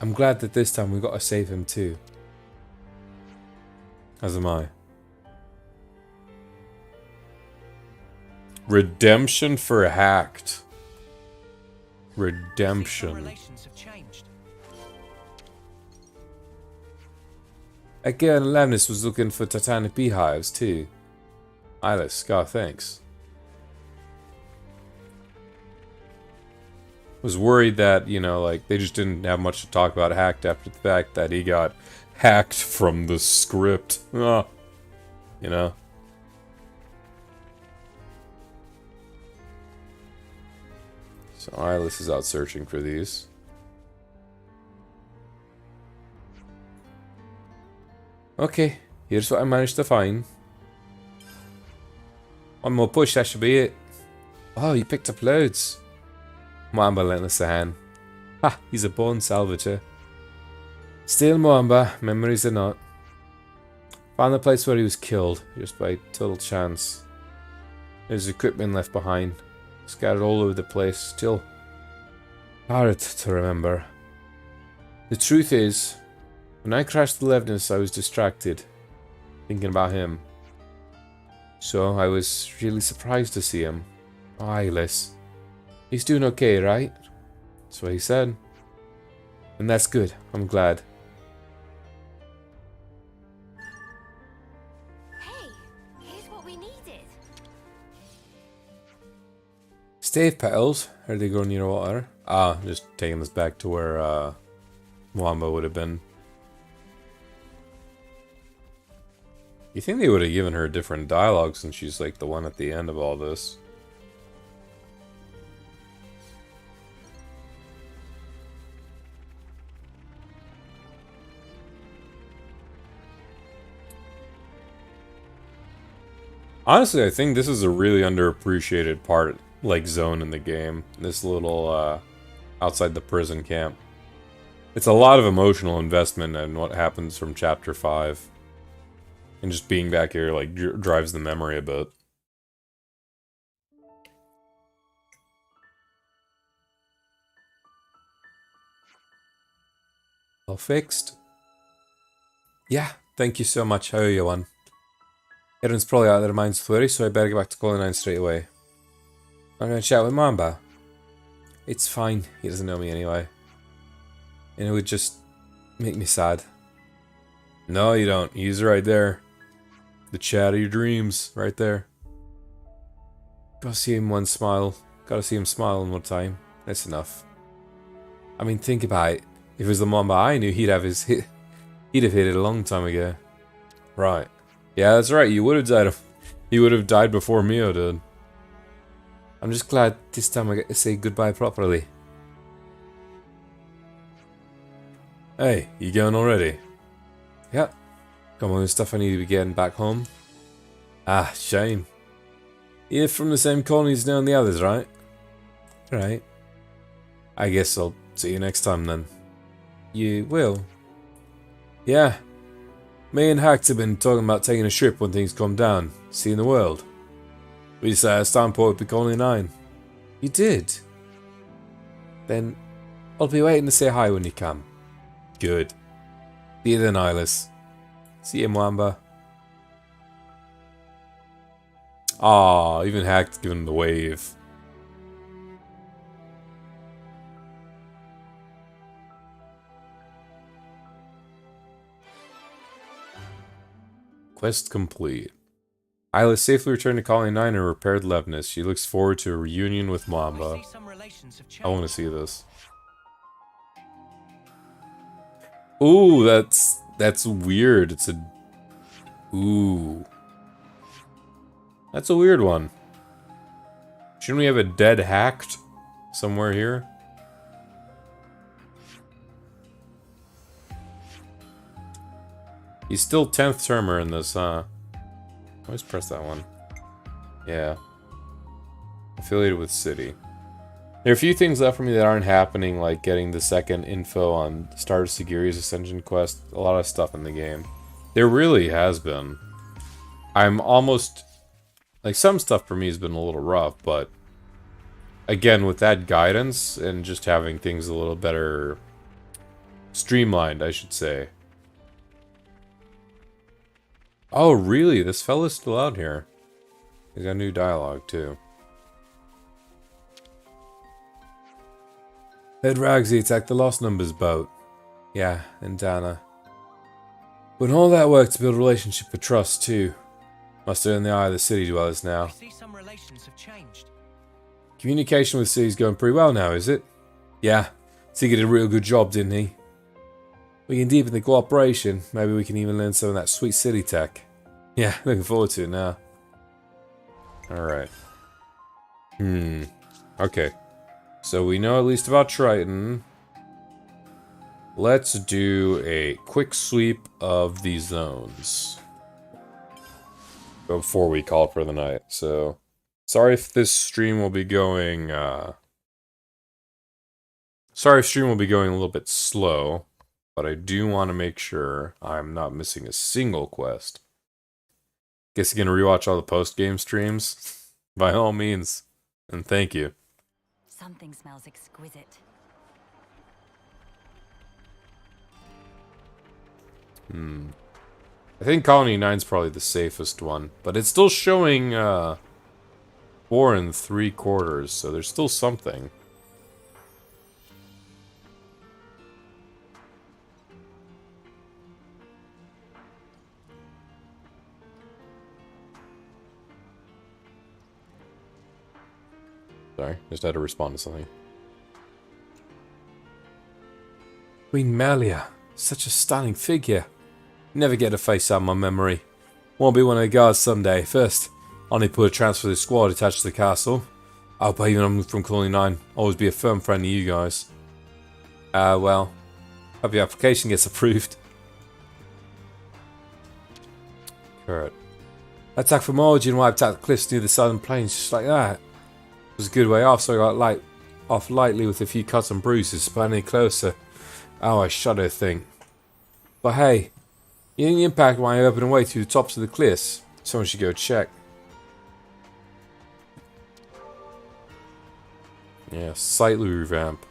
I'm glad that this time we got to save him too. As am I. Redemption for Hacked. Redemption. A girl in Lemnis was looking for titanic beehives too. Ilis, Scar, thanks. Was worried that, you know, like, they just didn't have much to talk about Hacked after the fact that he got hacked from the script. You know? So Ilis is out searching for these. Okay, here's what I managed to find. One more push, that should be it. Oh, you picked up loads. Mwamba lent us a hand. Ha, he's a born salvager. Still Mwamba, memories are not. Found the place where he was killed, just by total chance. There's equipment left behind, scattered all over the place, still hard to remember. The truth is, when I crashed the Levness, I was distracted, thinking about him. So I was really surprised to see him. Oh, Ilis. He's doing okay, right? That's what he said. And that's good. I'm glad. Hey, here's what we needed. Stave petals. Are they going near water? Ah, just taking us back to where Wamba would have been. You think they would have given her a different dialogue since she's like the one at the end of all this? Honestly, I think this is a really underappreciated part, like, zone in the game. This little, outside the prison camp. It's a lot of emotional investment in what happens from Chapter 5. And just being back here, like, drives the memory a bit. All fixed? Yeah, thank you so much. I owe you one. Everyone's probably out of their minds with worry, so I better get back to Colony 9 straight away. I'm gonna chat with Mamba. It's fine. He doesn't know me anyway. And it would just make me sad. No, you don't. He's right there. The chat of your dreams, right there. Gotta see him one smile. Gotta see him smile one more time. That's enough. I mean, think about it. If it was the Mamba I knew, he'd have hit it a long time ago. Right. Yeah, that's right. You would have died. He would have died before Mio did. I'm just glad this time I get to say goodbye properly. Hey, you going already? Yeah. Got all the stuff I need to be getting back home. Ah, shame. You're from the same colony as now and the others, right? Right. I guess I'll see you next time then. You will? Yeah. Me and Hacked have been talking about taking a trip when things calm down, seeing the world. We decided it's time to be Colony 9. You did? Then I'll be waiting to say hi when you come. Good. See you then, Eyeless. See you, Mwamba. Ah, even Hacked giving him the wave. Quest complete. Isla safely returned to Colony 9 and repaired Levnis. She looks forward to a reunion with Mamba. I want to see this. Ooh, that's weird. It's a... Ooh. That's a weird one. Shouldn't we have a dead Hacked somewhere here? He's still 10th termer in this, Always press that one. Yeah. Affiliated with City. There are a few things left for me that aren't happening, like getting the second info on Star Sigiri's Ascension quest. A lot of stuff in the game. There really has been. I'm almost... Like, some stuff for me has been a little rough, but... Again, with that guidance, and just having things a little better... streamlined, I should say. Oh, really? This fella's still out here. He's got new dialogue, too. Ed Ragsy attacked the Lost Numbers boat. Yeah, and Dana. But all that work to build a relationship for trust, too. Must earn the eye of the city dwellers now. I see some relations have changed. Communication with the city's going pretty well now, is it? Yeah. Tigger did a real good job, didn't he? We can deepen the cooperation. Maybe we can even learn some of that sweet city tech. Yeah, looking forward to it now. Alright. Okay. So we know at least about Triton. Let's do a quick sweep of the zones before we call for the night. So, sorry if this stream will be going, sorry if stream will be going a little bit slow. But I do want to make sure I'm not missing a single quest. Guess you're going to rewatch all the post-game streams? By all means. And thank you. Something smells exquisite. I think Colony 9's probably the safest one. But it's still showing 4 3/4, so there's still something. Sorry, just had to respond to something. Queen Malia, such a stunning figure. Never get a face out of my memory. Won't be one of the guards someday. First, I'll need to put a transfer to the squad attached to the castle. I hope even I'm from Colony 9. Always be a firm friend to you guys. Well, hope your application gets approved. Kurt. Attack from origin wiped out the cliffs near the southern plains just like that. It was a good way off, so I got off lightly with a few cuts and bruises, but any closer. Oh, I shudder to think. But hey, you think the impact might open a way through the tops of the cliffs? Someone should go check. Yeah, slightly revamp.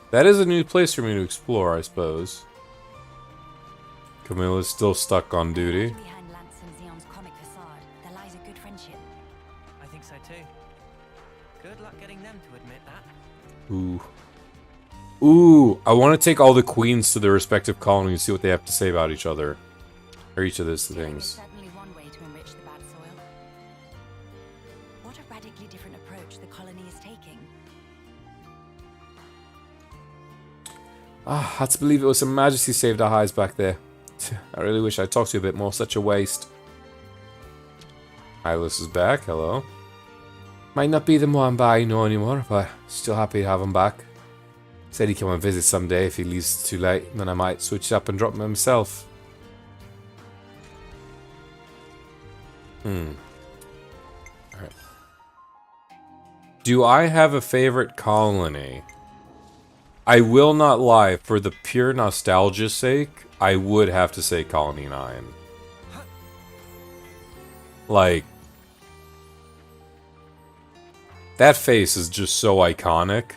That is a new place for me to explore, I suppose. Camilla's still stuck on duty. Behind Lance and Xion's comic facade, there lies a good friendship. I think so too. Good luck getting them to admit that. Ooh. Ooh, I want to take all the queens to their respective colonies and see what they have to say about each other. Or each of those things. Certainly one way to enrich the bad soil. What a radically different approach the colony is taking. Ah, hard to believe it was Her Majesty saved our hides back there. I really wish I'd talked to you a bit more, such a waste. Hylas is back, hello. Might not be the Moamba you know anymore, but still happy to have him back. Said he'd come and visit someday if he leaves too late, then I might switch up and drop him himself. Alright. Do I have a favorite colony? I will not lie, for the pure nostalgia's sake, I would have to say Colony 9. Like, that face is just so iconic.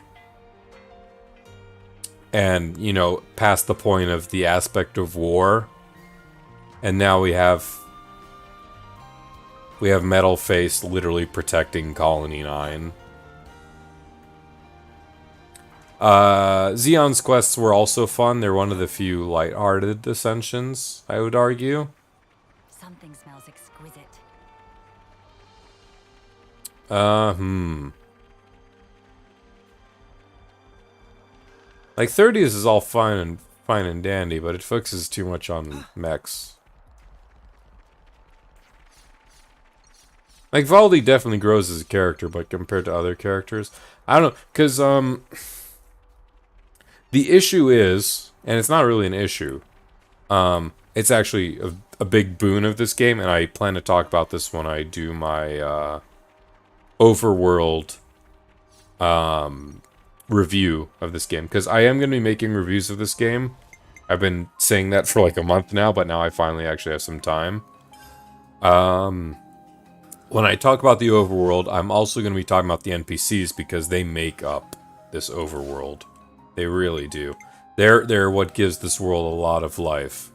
And, you know, past the point of the aspect of war. And now we have Metal Face literally protecting Colony 9. Xeon's quests were also fun. They're one of the few light-hearted ascensions, I would argue. Something smells exquisite. Like 30s is all fine and dandy, but it focuses too much on mechs. Like Valdi definitely grows as a character, but compared to other characters, I don't know, because the issue is, and it's not really an issue, it's actually a big boon of this game, and I plan to talk about this when I do my overworld review of this game, because I am going to be making reviews of this game. I've been saying that for like a month now, but now I finally actually have some time. When I talk about the overworld, I'm also going to be talking about the NPCs, because they make up this overworld. They really do. They're what gives this world a lot of life.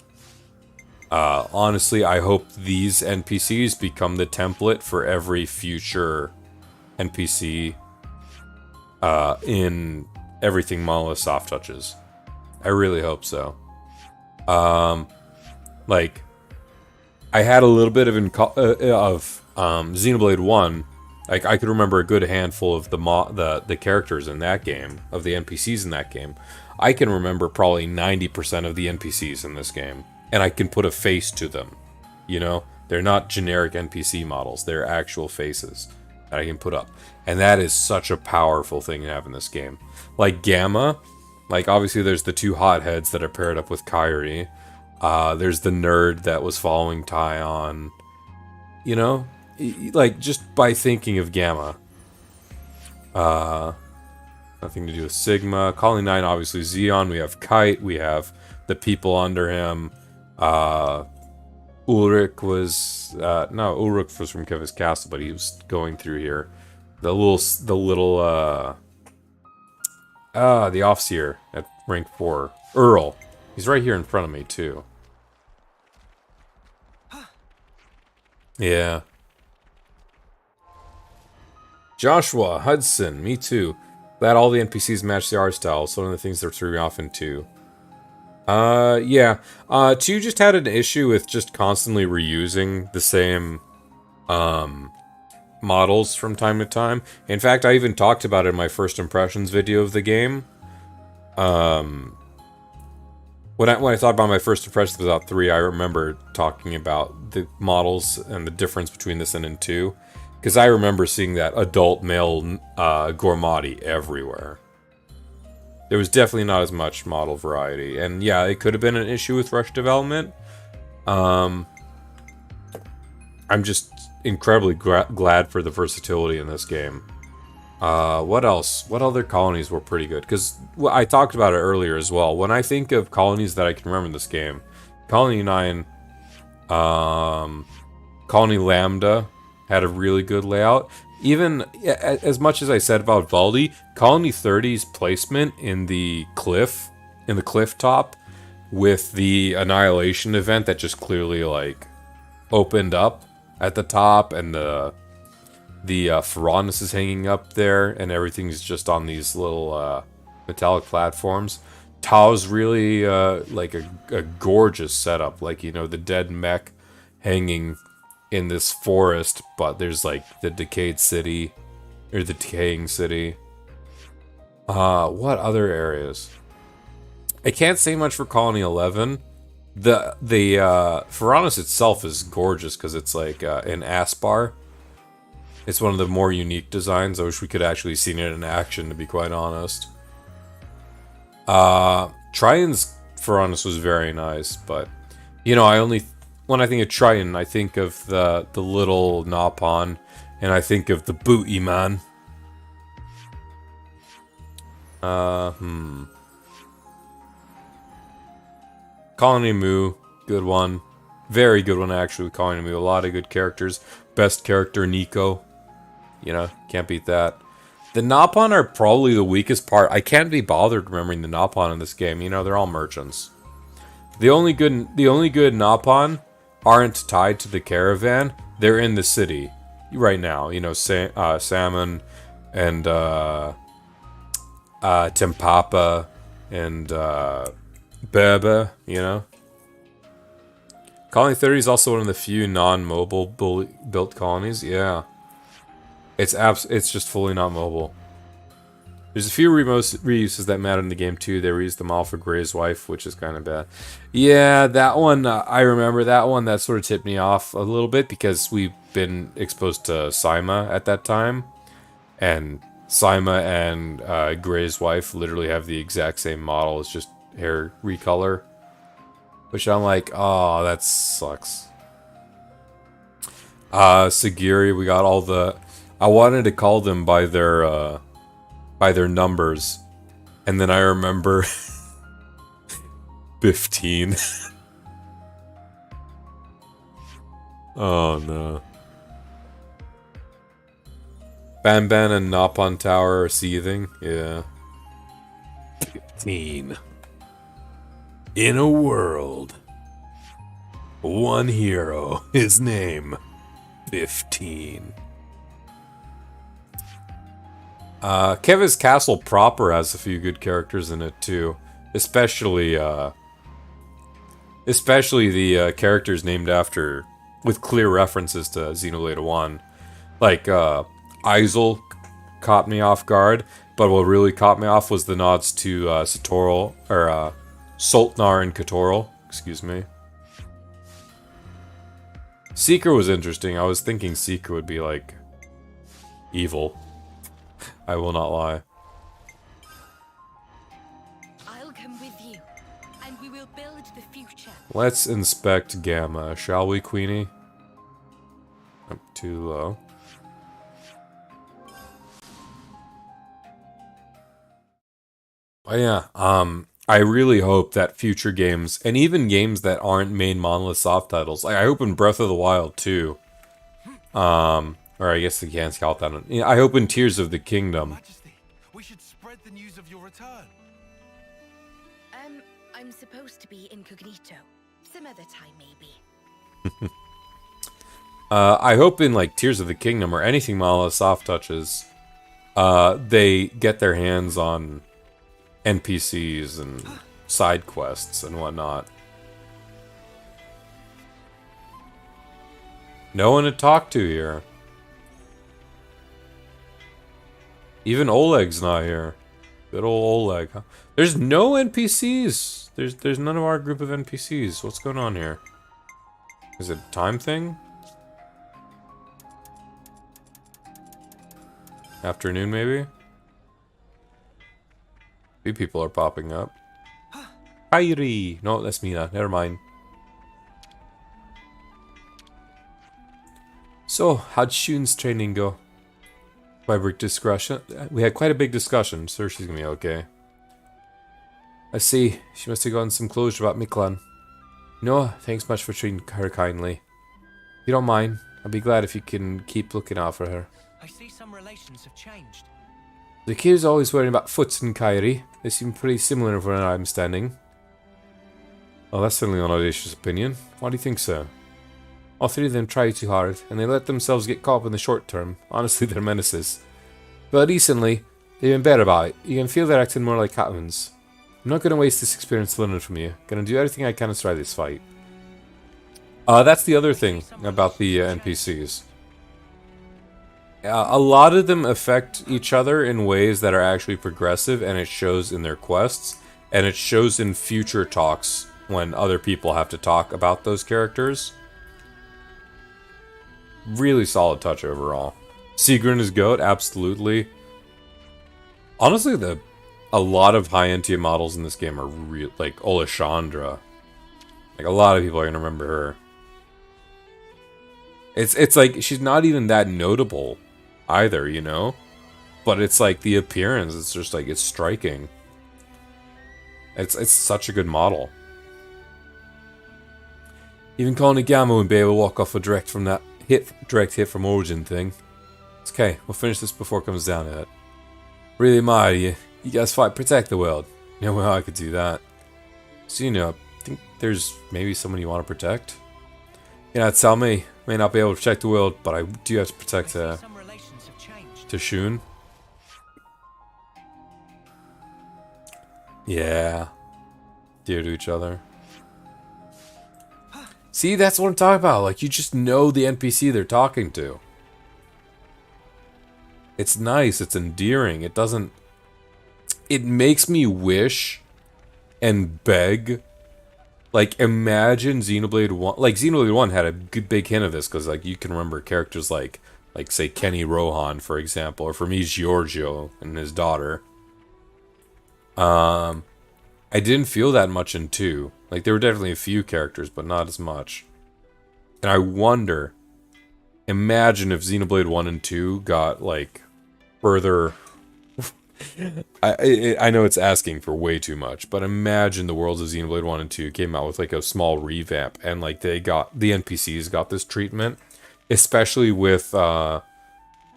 Honestly, I hope these NPCs become the template for every future NPC in everything Monolith Soft touches. I really hope so. Like, I had a little bit of Xenoblade 1. Like, I could remember a good handful of the characters in that game, of the NPCs in that game. I can remember probably 90% of the NPCs in this game, and I can put a face to them. You know, they're not generic NPC models; they're actual faces that I can put up, and that is such a powerful thing to have in this game. Like Gamma, like obviously there's the two hotheads that are paired up with Kairi. There's the nerd that was following Taion. You know. Like, just by thinking of Gamma. Nothing to do with Sigma. Colony 9, obviously Xeon. We have Kite. We have the people under him. Ulrich was... no, Ulrich was from Kevin's Castle, but he was going through here. The Offseer at rank 4. Earl. He's right here in front of me, too. Yeah. Joshua, Hudson, me too. Glad all the NPCs match the art style. It's one of the things that threw me off in 2. Yeah. 2 just had an issue with just constantly reusing the same, models from time to time. In fact, I even talked about it in my first impressions video of the game. When I thought about my first impressions about 3, I remember talking about the models and the difference between this and in 2. Because I remember seeing that adult male Gormati everywhere. There was definitely not as much model variety. And yeah, it could have been an issue with rush development. I'm just incredibly glad for the versatility in this game. What else? What other colonies were pretty good? Because I talked about it earlier as well. When I think of colonies that I can remember in this game, Colony 9, Colony Lambda had a really good layout. Even as much as I said about Valdi, Colony 30's placement in the cliff top, with the Annihilation event that just clearly like opened up at the top, and the The Ferronis is hanging up there, and everything's just on these little metallic platforms. Tao's really like a gorgeous setup, like, you know, the dead mech hanging in this forest, but there's like the decayed city, or the decaying city. What other areas? I can't say much for Colony 11. The Ferronis itself is gorgeous because it's like an Aspar. It's one of the more unique designs. I wish we could actually seen it in action, to be quite honest. Trion's Ferronis was very nice, but you know, when I think of Trion, I think of the little Napon, and I think of the Booty Man. Colony Mu, good one. Very good one, actually, with Colony Mu. A lot of good characters. Best character, Nico. You know, can't beat that. The Napon are probably the weakest part. I can't be bothered remembering the Napon in this game. You know, they're all merchants. The only good Napon aren't tied to the caravan. They're in the city right now. You know, Salmon and Tempapa and Bebe, you know. Colony 30 is also one of the few non-mobile built colonies. Yeah. It's just fully not mobile. There's a few reuses that matter in the game too. They reused them all for Gray's wife, which is kind of bad. Yeah, that one, I remember that one. That sort of tipped me off a little bit because we've been exposed to Saima at that time. And Saima and Gray's wife literally have the exact same model. It's just hair recolor. Which I'm like, oh, that sucks. Sagiri, we got all the... I wanted to call them by their numbers. And then I remember 15. Oh no. Banban and Napon Tower are seething. Yeah. 15. In a world. One hero. His name. 15. Keva's Castle proper has a few good characters in it too, especially the characters named after, with clear references to Xenoblade 1. Like Isel caught me off guard, but what really caught me off was the nods to Satoral, or Soltnar and Katoral. Excuse me. Seeker was interesting. I was thinking Seeker would be like evil. I will not lie. I'll come with you, and we will build the future. Let's inspect Gamma, shall we, Queenie? Up too low. Oh yeah, I really hope that future games, and even games that aren't main Monolith soft titles, like I hope in Breath of the Wild too, or I guess they can't count that. I hope in Tears of the Kingdom. Majesty, we should spread the news of your return. I'm supposed to be incognito. Some other time, maybe. I hope in like Tears of the Kingdom or anything Monolith soft touches, they get their hands on NPCs and side quests and whatnot. No one to talk to here. Even Oleg's not here. Good old Oleg. Huh? There's no NPCs. There's none of our group of NPCs. What's going on here? Is it a time thing? Afternoon, maybe? Few people are popping up. Kairi! No, that's Mina. Never mind. So, how'd Shun's training go? By big discussion? We had quite a big discussion. Sure, she's gonna be okay. I see. She must have gotten some closure about Miklan. No, thanks much for treating her kindly. If you don't mind, I'll be glad if you can keep looking out for her. I see some relations have changed. The kid's always worrying about Foots and Kairi. They seem pretty similar from where I'm standing. Well, that's certainly an audacious opinion. Why do you think so? All three of them try too hard, and they let themselves get caught up in the short term. Honestly, they're menaces. But recently, they've been better about it. You can feel they're acting more like Catwins. I'm not going to waste this experience learning from you. Going to do everything I can to survive this fight. That's the other thing about the NPCs. A lot of them affect each other in ways that are actually progressive, and it shows in their quests, and it shows in future talks when other people have to talk about those characters. Really solid touch overall. Sigrun is GOAT, absolutely. Honestly, a lot of high-end tier models in this game are real, like Olashandra. Like, a lot of people are gonna remember her. It's like, she's not even that notable either, you know? But it's like, the appearance, it's just like, it's striking. It's such a good model. Even Colony Gamma wouldn't be able to walk off a direct hit from Origin thing. It's okay, we'll finish this before it comes down to it. Really admire you. You guys fight, protect the world. You know, well, I could do that. So, you know, I think there's maybe someone you want to protect. You know, tell me. May not be able to protect the world, but I do have to protect Tashun. Yeah. Dear to each other. See, that's what I'm talking about. Like, you just know the NPC they're talking to. It's nice. It's endearing. It doesn't... It makes me wish and beg. Like, imagine Xenoblade 1... Like, Xenoblade 1 had a good big hint of this, because, like, you can remember characters like, say, Kenny Rohan, for example, or for me, Giorgio and his daughter. I didn't feel that much in 2. Like, there were definitely a few characters, but not as much. And I wonder... Imagine if Xenoblade 1 and 2 got, like, further... I know it's asking for way too much, but imagine the worlds of Xenoblade 1 and 2 came out with like a small revamp, and like the NPCs got this treatment, especially with how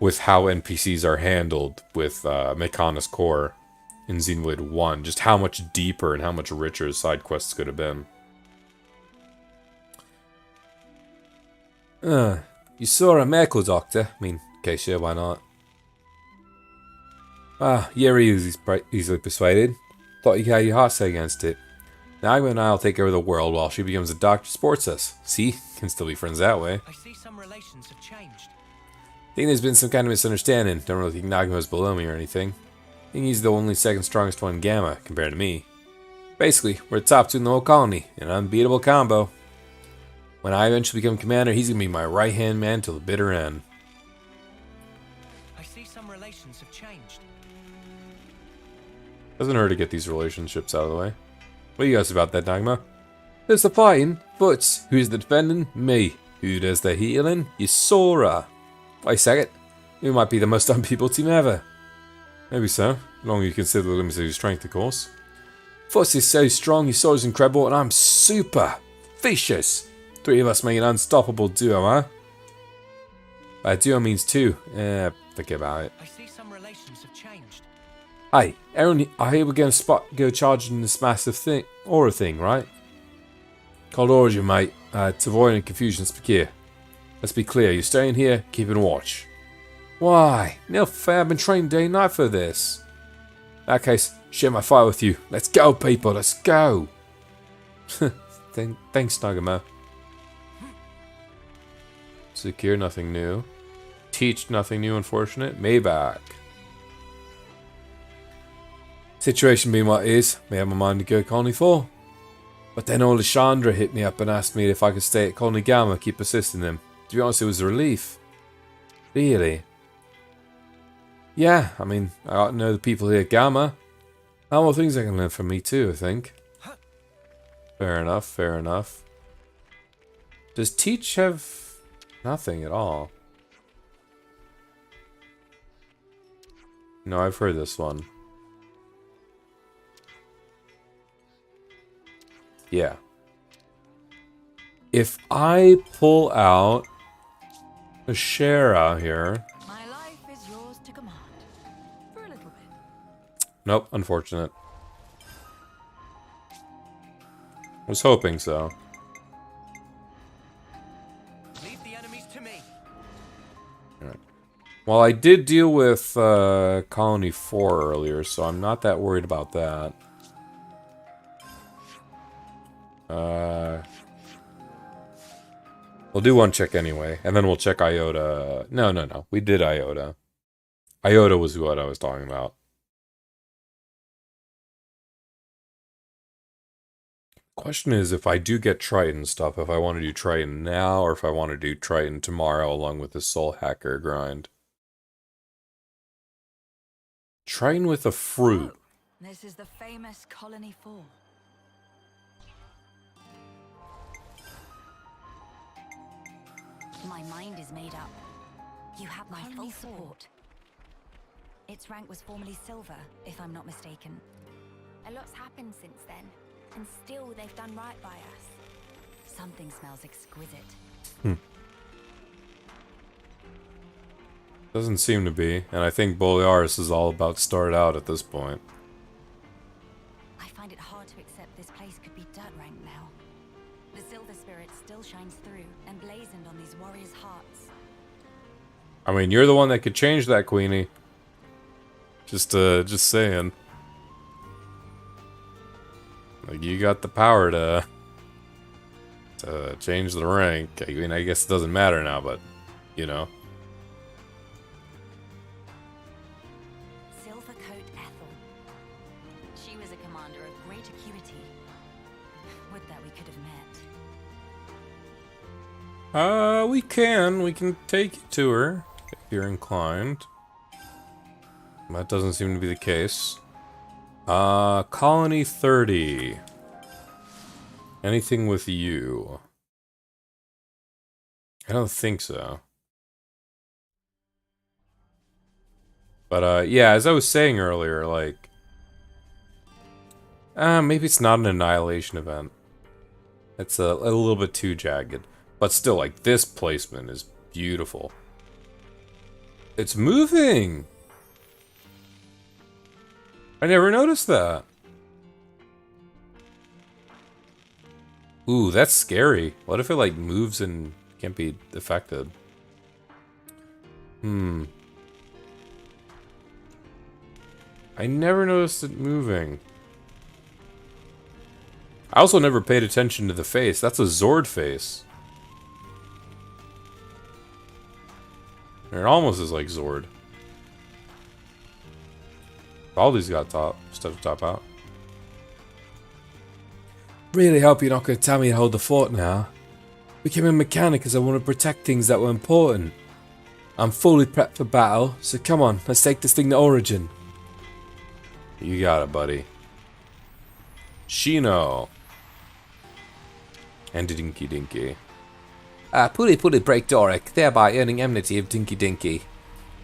NPCs are handled with Mechonis Core in Xenoblade 1, just how much deeper and how much richer side quests could have been. You saw a medical doctor? I mean, okay, sure, why not? Ah, you're easily persuaded. Thought you had your heart set against it. Nagma and I'll take over the world while she becomes a doctor who supports us. See? Can still be friends that way. I see some relations have changed. Think there's been some kind of misunderstanding. Don't really think Nagma's below me or anything. Think he's the only second strongest one in Gamma, compared to me. Basically, we're the top two in the whole colony. An unbeatable combo. When I eventually become commander, he's gonna be my right-hand man till the bitter end. I see some relations have changed. Doesn't hurt to get these relationships out of the way. What do you guys about that, Nagma? There's the fighting, but who's the defending? Me. Who does the healing? Yusora. Wait a second. We might be the most unbeatable team ever. Maybe so. As long as you consider the limits of your strength, of course. Fuss is so strong, Yusora's incredible, and I'm super vicious. Three of us make an unstoppable duo, huh? By duo means two. Think about it. I see some relations have changed. Hey, Aaron, I hear we're going to go charging this massive aura thing, right? Cold Origin, mate. To avoid any confusion, let's be clear. You're staying here, keeping watch. Why? No fair. I've been trained day and night for this. In that case, share my fire with you. Let's go, people. Let's go. Thanks, Nagama. Secure, nothing new. Teach, nothing new, unfortunate. Maybach. Situation being what it is, may have my mind to go to Colony 4. But then Olashandra hit me up and asked me if I could stay at Colony Gamma, keep assisting them. To be honest, it was a relief. Really? Yeah, I mean, I ought to know the people here at Gamma. How more things I can learn from me too, I think. Fair enough, fair enough. Does Teach have nothing at all? No, I've heard this one. Yeah. If I pull out a Shara here. My life is yours to command. For a little bit. Nope, unfortunate. Was hoping so. Alright. Well, I did deal with Colony 4 earlier, so I'm not that worried about that. We'll do one check anyway, and then we'll check Iota. No. We did Iota. Iota was what I was talking about. Question is, if I do get Triton stuff, if I want to do Triton now, or if I want to do Triton tomorrow along with the Soul Hacker grind. Triton with a fruit. This is the famous Colony 4. My mind is made up. You have my full support. Its rank was formerly silver, if I'm not mistaken. A lot's happened since then, and still they've done right by us. Something smells exquisite. Doesn't seem to be, and I think Borealis is all about start out at this point. I find it hard to accept this place could be dirt rank now. The silver spirit still shines through, emblazoned on these warriors' hearts. I mean, you're the one that could change that, Queenie. Just saying. Like, you got the power to change the rank. I mean, I guess it doesn't matter now, but, you know. Silvercoat Ethel. She was a commander of great acuity. Would that we could have met. We can take you to her, if you're inclined. That doesn't seem to be the case. Colony 30. Anything with you? I don't think so. But, yeah, as I was saying earlier, like... maybe it's not an annihilation event. It's a little bit too jagged. But still, like, this placement is beautiful. It's moving! I never noticed that. Ooh, that's scary. What if it, like, moves and can't be affected? I never noticed it moving. I also never paid attention to the face. That's a Zord face. It almost is like Zord. Baldi's got stuff to top out. Really hope you're not going to tell me to hold the fort now. Became a mechanic as I want to protect things that were important. I'm fully prepped for battle, so come on, let's take this thing to Origin. You got it, buddy. Shino. And Dinky Dinky. Puli break Doric, thereby earning enmity of Dinky Dinky.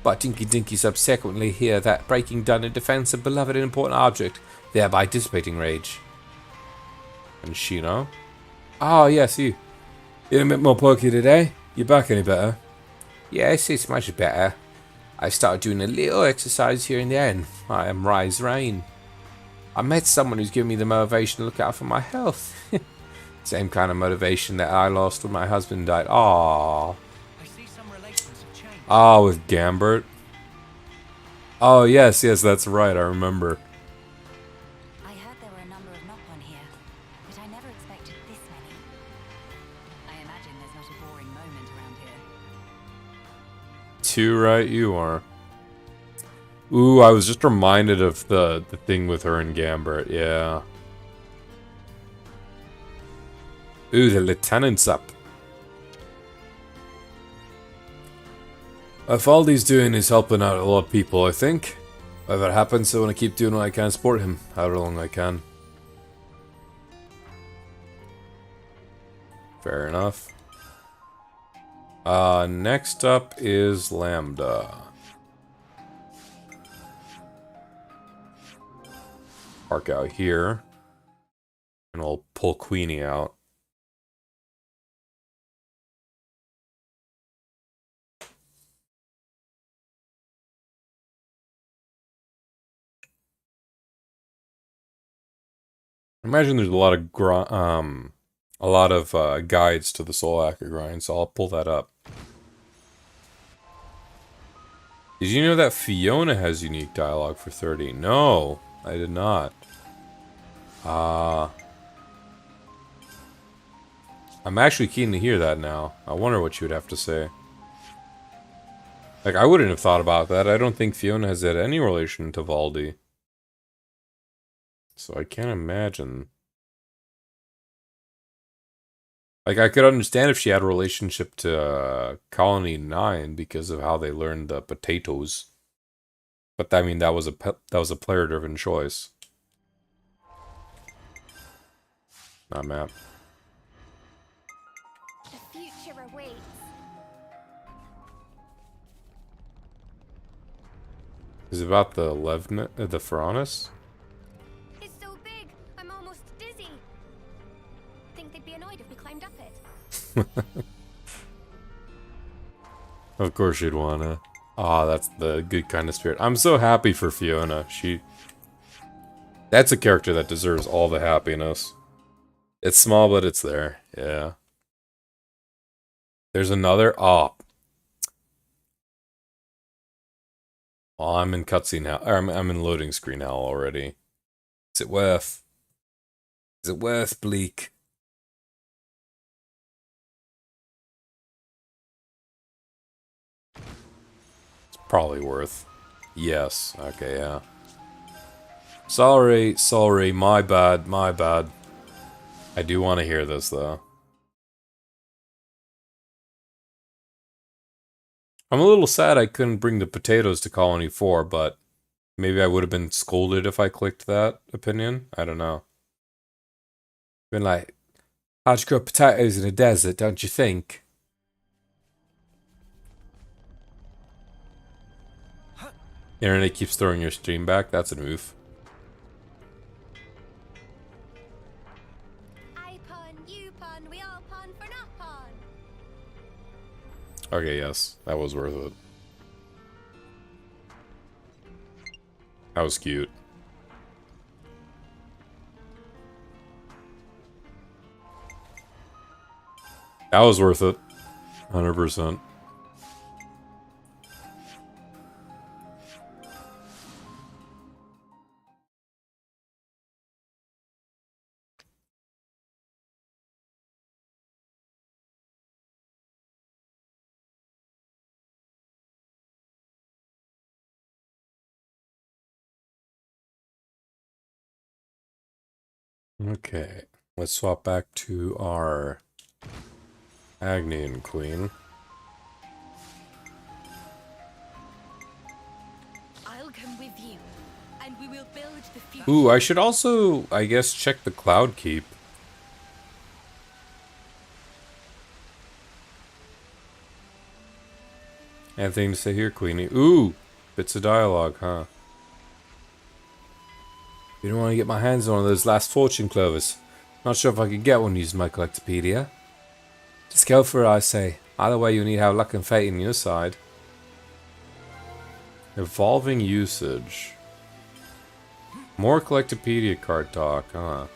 But Dinky Dinky subsequently hear that breaking done in defense of beloved and important object, thereby dissipating rage. And Shino. Oh, yes, you. You're a bit more perky today. You back any better? Yes, it's much better. I started doing a little exercise here and then. I am Rise Rain. I met someone who's given me the motivation to look out for my health. Same kind of motivation that I lost when my husband died. Aww. Oh, with Gambert. Oh, yes, that's right, I remember. I heard there were a number of knock-on here, but I never expected this many. I imagine there's not a boring moment around here. Too right you are. Ooh, I was just reminded of the thing with her and Gambert, yeah. Ooh, the lieutenant's up. If all he's doing is helping out a lot of people, I think. Whatever happens, I want to keep doing what I can to support him, however long I can. Fair enough. Next up is Lambda. Park out here. And we'll pull Queenie out. I imagine there's a lot of guides to the Soul Hacker grind, so I'll pull that up. Did you know that Fiona has unique dialogue for 30? No, I did not. I'm actually keen to hear that now. I wonder what she would have to say. Like, I wouldn't have thought about that. I don't think Fiona has had any relation to Valdi. So I can't imagine. Like, I could understand if she had a relationship to Colony 9 because of how they learned the potatoes. But I mean, that was a player-driven choice. Not map. The future awaits. Is it about the the Pharaonis? It's so big, I'm almost dizzy. Think they'd be annoyed if we climbed up it. Of course you'd wanna. Ah, that's the good kind of spirit. I'm so happy for Fiona. That's a character that deserves all the happiness. It's small, but it's there. Yeah. There's another. Oh. Oh, I'm in cutscene now. I'm in loading screen hell already. Is it worth? Is it worth, Bleak? It's probably worth. Yes. Okay, yeah. Sorry, my bad, my bad. I do want to hear this, though. I'm a little sad I couldn't bring the potatoes to Colony 4, but maybe I would have been scolded if I clicked that opinion. I don't know. Been like, how'd you grow potatoes in a desert, don't you think? Internet keeps throwing your stream back. That's a move. I pun, you pun, we all pun for not pun. Okay, yes. That was worth it. That was cute. That was worth it. 100%. Okay, let's swap back to our Agnian Queen. I'll come with you, and we will build the future. Ooh, I should also, I guess, check the Cloud Keep. Anything to say here, Queenie? Ooh, bits of dialogue, huh? You don't want to get my hands on one of those last fortune clovers. Not sure if I could get one using my Collectopedia. Just go for it, I say. Either way, you need to have luck and fate on your side. Evolving usage. More Collectopedia card talk, huh?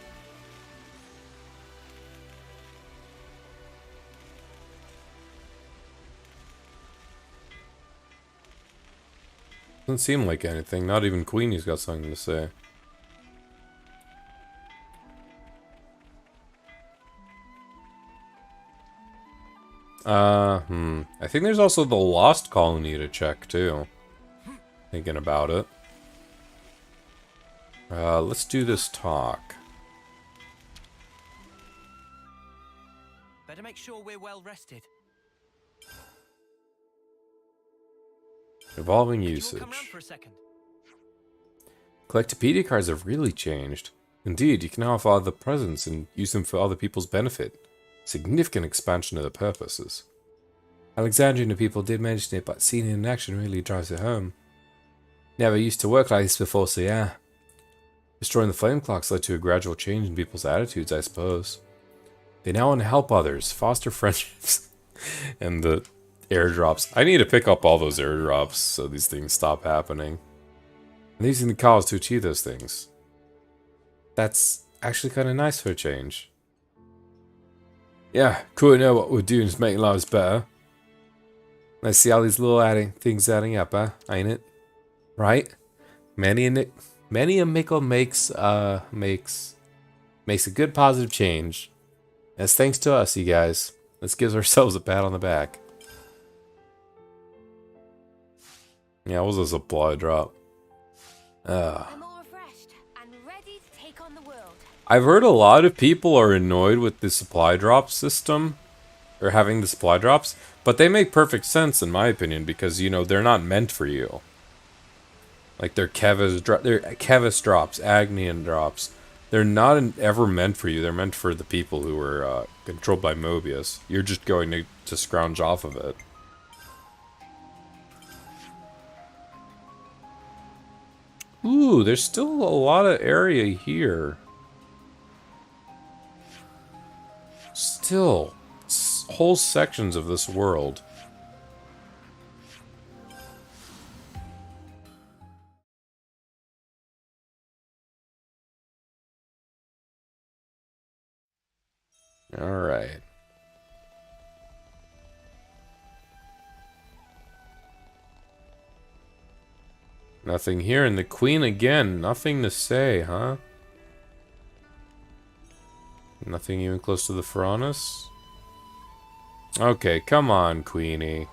Doesn't seem like anything. Not even Queenie's got something to say. I think there's also the Lost Colony to check, too. Thinking about it. Let's do this talk. Better make sure we're well rested. Evolving Come usage. round for a second. Collectopedia cards have really changed. Indeed, you can now have other presents and use them for other people's benefit. Significant expansion of the purposes. Alexandrian people did mention it, but seeing it in action really drives it home. Never used to work like this before, so yeah. Destroying the flame clocks led to a gradual change in people's attitudes, I suppose. They now want to help others, foster friendships, and the airdrops. I need to pick up all those airdrops so these things stop happening. And using the cause to achieve those things. That's actually kind of nice for a change. Yeah, cool to know what we're doing is making lives better. I see all these little things adding up, huh? Ain't it? Right? Many a mickle makes a good positive change. That's thanks to us, you guys. Let's give ourselves a pat on the back. Yeah, it was a supply drop. I'm all refreshed and ready to take on the world. I've heard a lot of people are annoyed with the supply drop system, or having the supply drops, but they make perfect sense in my opinion because, you know, they're not meant for you. Like they're Kevis drops, Agnian drops. They're not ever meant for you. They're meant for the people who are controlled by Mobius. You're just going to scrounge off of it. Ooh, there's still a lot of area here. Still, whole sections of this world. Alright. Nothing here, and the Queen again. Nothing to say, huh? Nothing even close to the Furanas? Okay, come on, Queenie.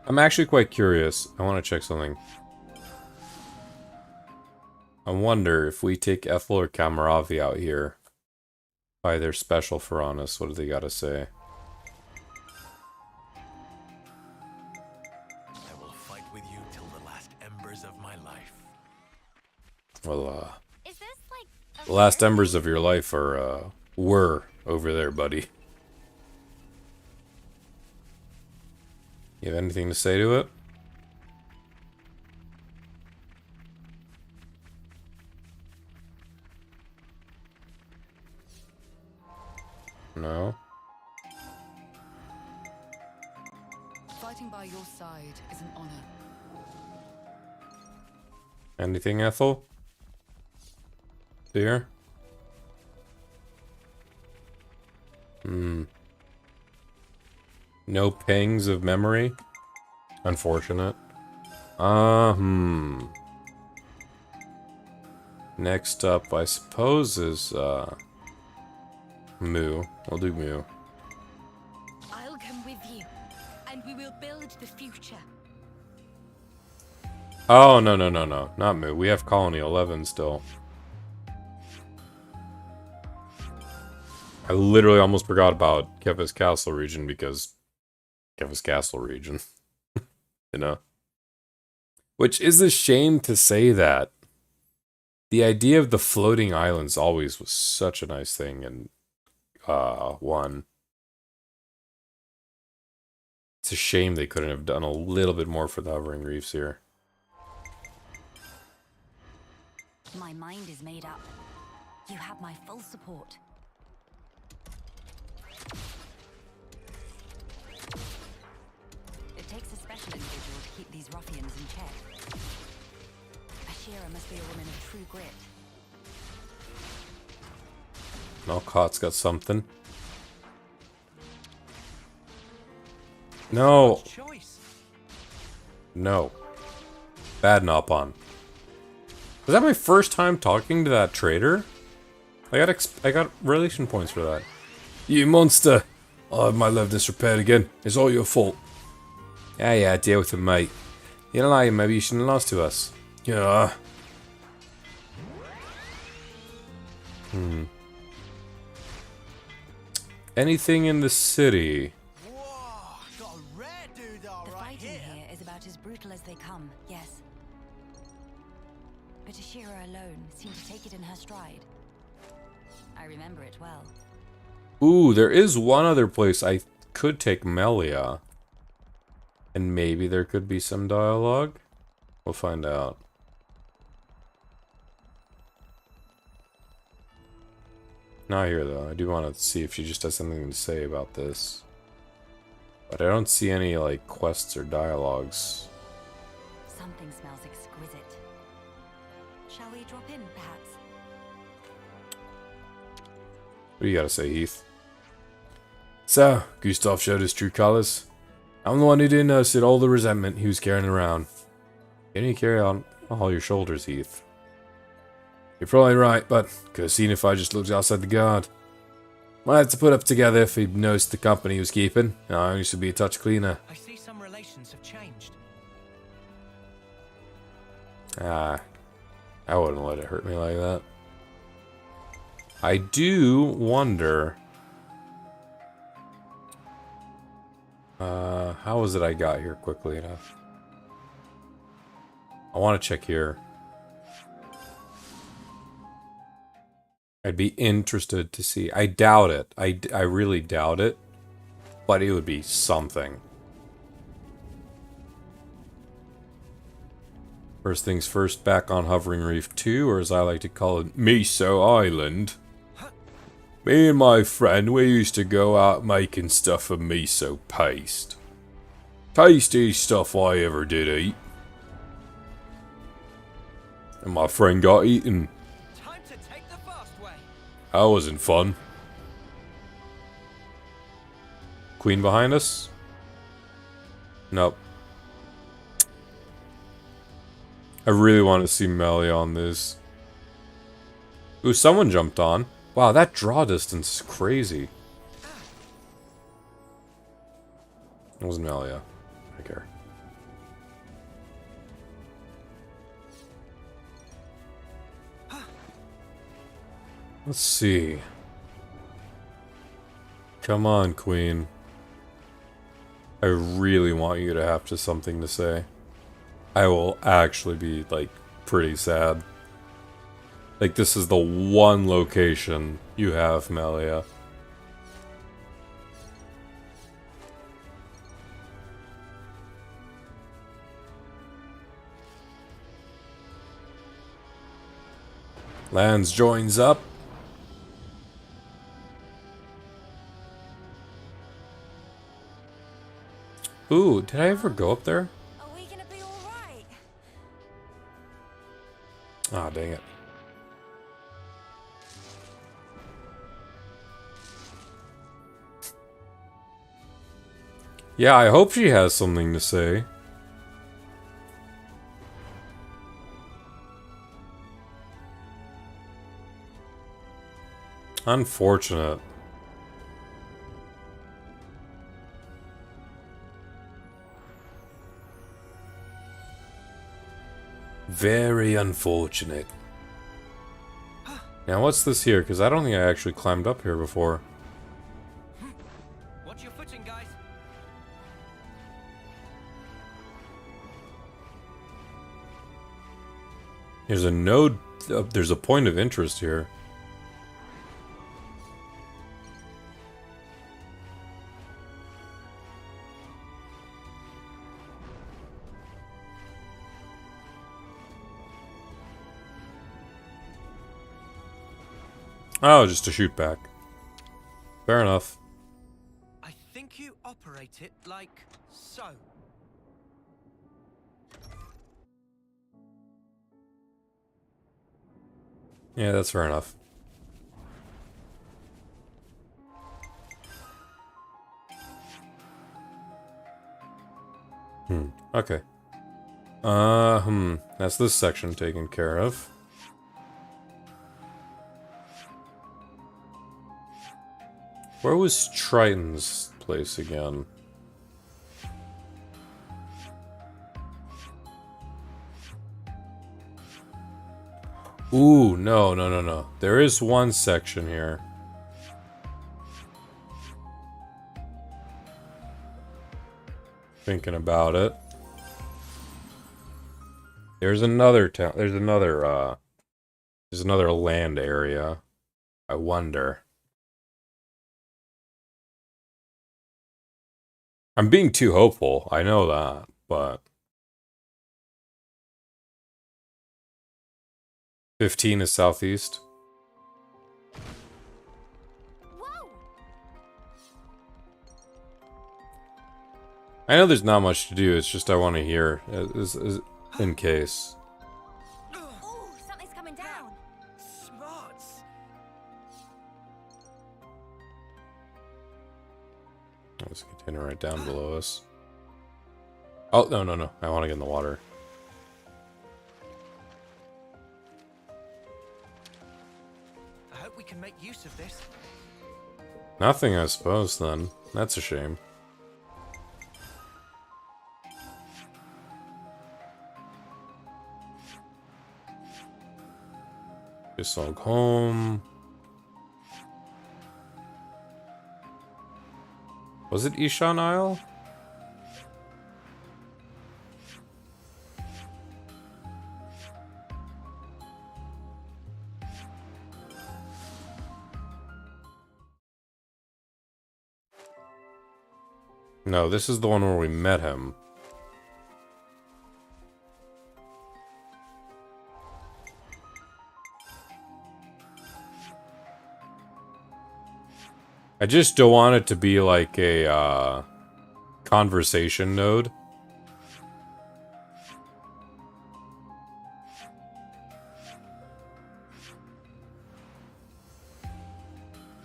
I'm actually quite curious. I want to check something. I wonder if we take Ethel or Kamaravi out here by their special Furanas, what do they gotta say? I will fight with you till the last embers of my life. Well, the last embers of your life are, were over there, buddy. You have anything to say to it? No? Fighting by your side is an honor. Anything, Ethel? Dear? No pangs of memory? Unfortunate. Next up, I suppose, is, Moo. We'll do Moo. I'll come with you, and we will build the future. Oh, no, no, no, no. Not Moo. We have Colony 11 still. I literally almost forgot about Kevis Castle region because Kevis Castle region. You know? Which is a shame to say that. The idea of the floating islands always was such a nice thing in 1. It's a shame they couldn't have done a little bit more for the hovering reefs here. My mind is made up. You have my full support. It takes a special individual to keep these ruffians in check. Ashira must be a woman of true grit. Melkot's got something. No. No. Bad Nopon. Was that my first time talking to that trader? I got relation points for that. You monster! I'll have my leftness repaired again. It's all your fault. Yeah, deal with it, mate. You know, like, maybe you shouldn't have lost to us. Yeah. Anything in the city? The fighting here is about as brutal as they come, yes. But Ashira alone seemed to take it in her stride. I remember it well. Ooh, there is one other place I could take Melia. And maybe there could be some dialogue? We'll find out. Not here, though. I do want to see if she just has something to say about this. But I don't see any, like, quests or dialogues. Something smells exquisite. Shall we drop in, perhaps? What do you gotta say, Heath? So, Gustav showed his true colors. I'm the one who didn't notice it, all the resentment he was carrying around. Can you carry on all your shoulders, Heath? You're probably right, but could have seen if I just looked outside the guard. Might have to put up together if he noticed the company he was keeping. I only should be a touch cleaner. I see some relations have changed. Ah, I wouldn't let it hurt me like that. I do wonder... how was it I got here quickly enough? I want to check here. I'd be interested to see. I doubt it. I really doubt it. But it would be something. First things first, back on Hovering Reef 2, or as I like to call it, Miso Island. Me and my friend, we used to go out making stuff from miso paste. Tastiest stuff I ever did eat. And my friend got eaten. Time to take the fast way. That wasn't fun. Queen behind us? Nope. I really want to see Melee on this. Ooh, someone jumped on. Wow, that draw distance is crazy. It wasn't Melia. I don't care. Let's see. Come on, Queen. I really want you to have just something to say. I will actually be, like, pretty sad. Like, this is the one location you have, Melia. Lands joins up. Ooh, did I ever go up there? Are we gonna be alright? Ah, dang it. Yeah, I hope she has something to say. Unfortunate. Very unfortunate. Now what's this here? Because I don't think I actually climbed up here before. Watch your footing, guys. There's a node, there's a point of interest here. Oh, just a shoot back. Fair enough. I think you operate it like so. Yeah, that's fair enough. Okay. That's this section taken care of. Where was Triton's place again? Ooh, no. There is one section here. Thinking about it. There's another town. There's another land area. I wonder. I'm being too hopeful. I know that, but 15 is southeast. I know there's not much to do. It's just I want to hear, in case. Ooh, something's coming down. Smarts. There's a container right down below us. Oh, no, no, no. I want to get in the water. I hope we can make use of this. Nothing, I suppose, then. That's a shame. Just log home. Was it Ishan Isle? No, this is the one where we met him. I just don't want it to be like a conversation node.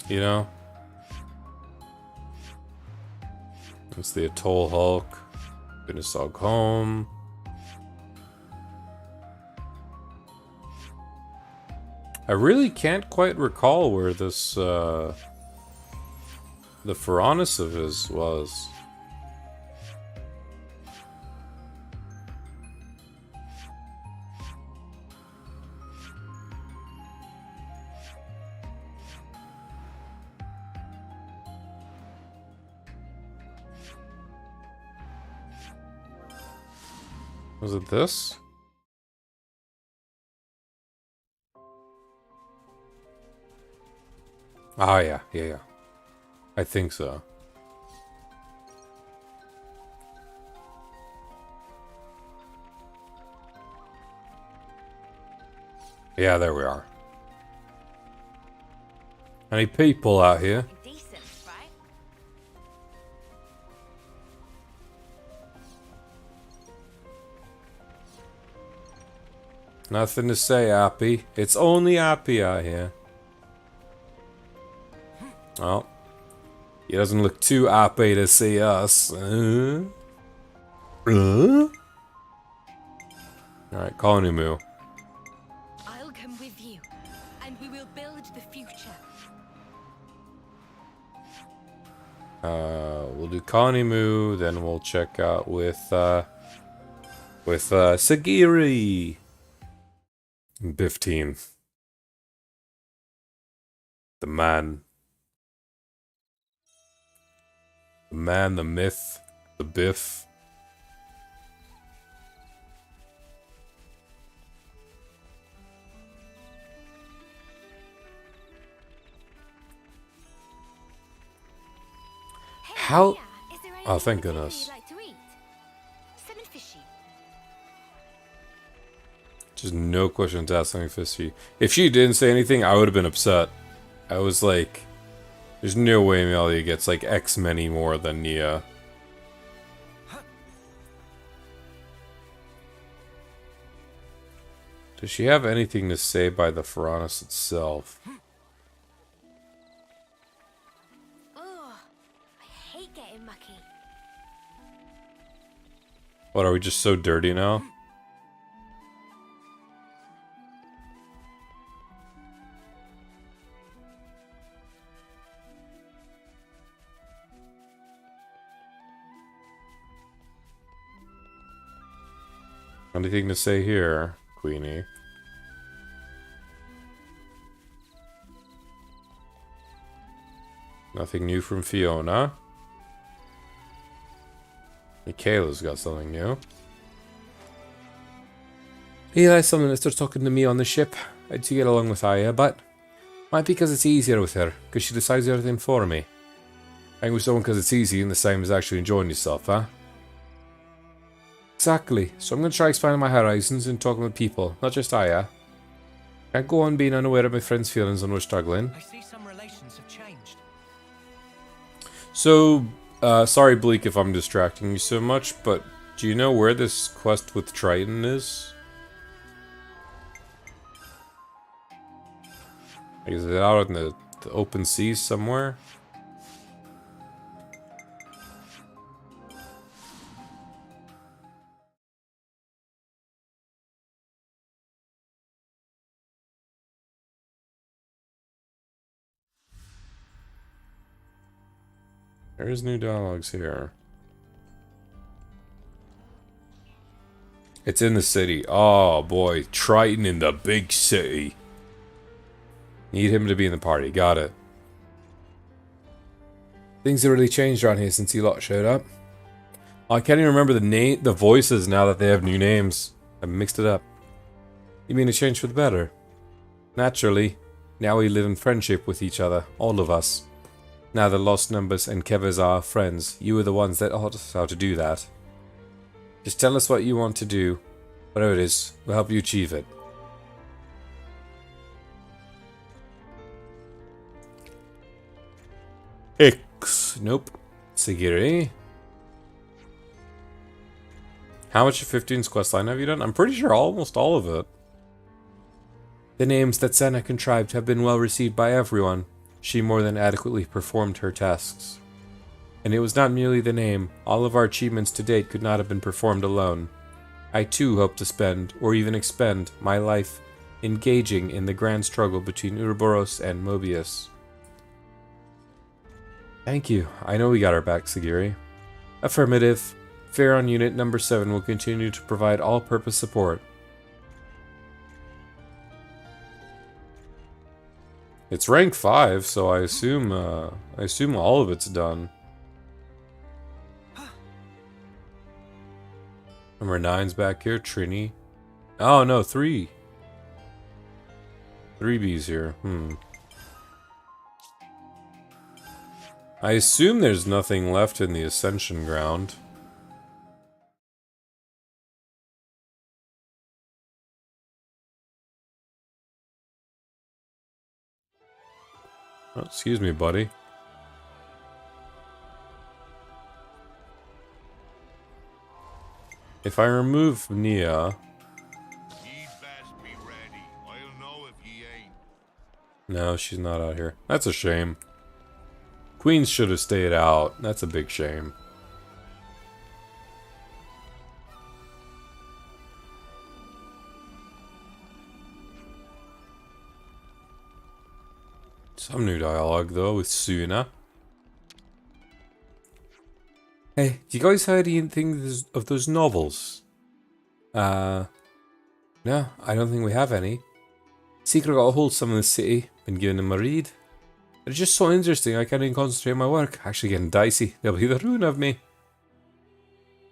You know? It's the Atoll Hulk. Goodness Dog Home. I really can't quite recall where this, the Furanis of his was. Was it this? Ah, yeah, yeah, yeah. I think so. Yeah, there we are. Any people out here? Nothing to say, Appy. It's only Appy out here. Oh. He doesn't look too happy to see us. Alright, Colony Moo. I'll come with you, and we will build the future. We'll do Colony Moo, then we'll check out with Sagiri. 15. The man. The man, the myth, the biff. How? Oh, thank goodness. Just no questions asked, something fishy. If she didn't say anything, I would have been upset. I was like, there's no way Melia gets like X many more than Nia. Does she have anything to say by the Furanis itself? Oh, I hate getting mucky. What, are we just so dirty now? Anything to say here, Queenie? Nothing new from Fiona. Michaela's got something new. Eli's some minister talking to me on the ship. I do get along with Aya, but might be because it's easier with her, because she decides everything for me. Hang with someone because it's easy and the same as actually enjoying yourself, huh? Exactly. So I'm going to try expanding my horizons and talking with people, not just Aya. Can't go on being unaware of my friends' feelings when we're struggling. I see some relations have changed. So, sorry Bleak if I'm distracting you so much, but do you know where this quest with Triton is? Is it out in the open sea somewhere? There is new dialogues here. It's in the city. Oh boy, Triton in the big city. Need him to be in the party. Got it. Things have really changed around here since you lot showed up. I can't even remember the voices now that they have new names. I mixed it up. You mean a change for the better? Naturally. Now we live in friendship with each other, all of us. Now the Lost Numbers and Kevers are our friends. You were the ones that taught us how to do that. Just tell us what you want to do. Whatever it is, we'll help you achieve it. X. Nope. Sigiri. How much of 15's questline have you done? I'm pretty sure almost all of it. The names that Senna contrived have been well received by everyone. She more than adequately performed her tasks. And it was not merely the name. All of our achievements to date could not have been performed alone. I too hope to spend, or even expend, my life engaging in the grand struggle between Ouroboros and Mobius. Thank you. I know we got our back, Sigiri. Affirmative. Pharaon Unit Number 7 will continue to provide all-purpose support. It's rank 5, so I assume all of it's done. Number 9's back here, Trini. Oh no, 3. 3B's here. I assume there's nothing left in the Ascension ground. Oh, excuse me, buddy. If I remove Nia... No, she's not out here. That's a shame. Queens should have stayed out. That's a big shame. Some new dialogue, though, with Suna. Hey, you guys heard anything of those novels? No, I don't think we have any. Secret got a hold of some in the city, been giving them a read. They're just so interesting, I can't even concentrate on my work. Actually getting dicey, they'll be the ruin of me.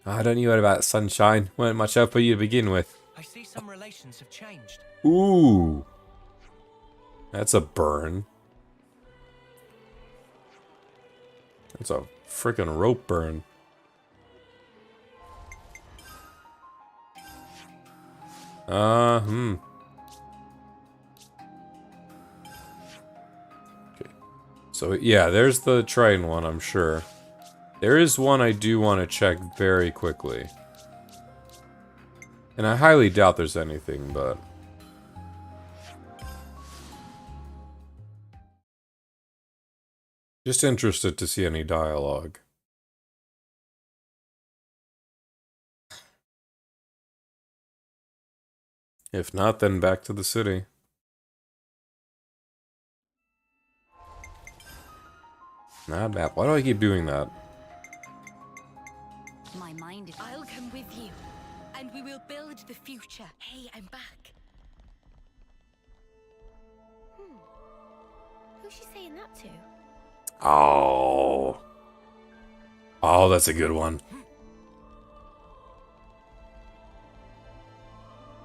Don't you worry about it, sunshine. Weren't much help for you to begin with. I see some relations have changed. Ooh. That's a burn. That's a freaking rope burn. Okay. So, yeah, there's the train one, I'm sure. There is one I do want to check very quickly. And I highly doubt there's anything, but... just interested to see any dialogue. If not, then back to the city. Not bad. Why do I keep doing that? My mind is... I'll come with you, and we will build the future. Hey, I'm back. Who's she saying that to? Oh. Oh, that's a good one.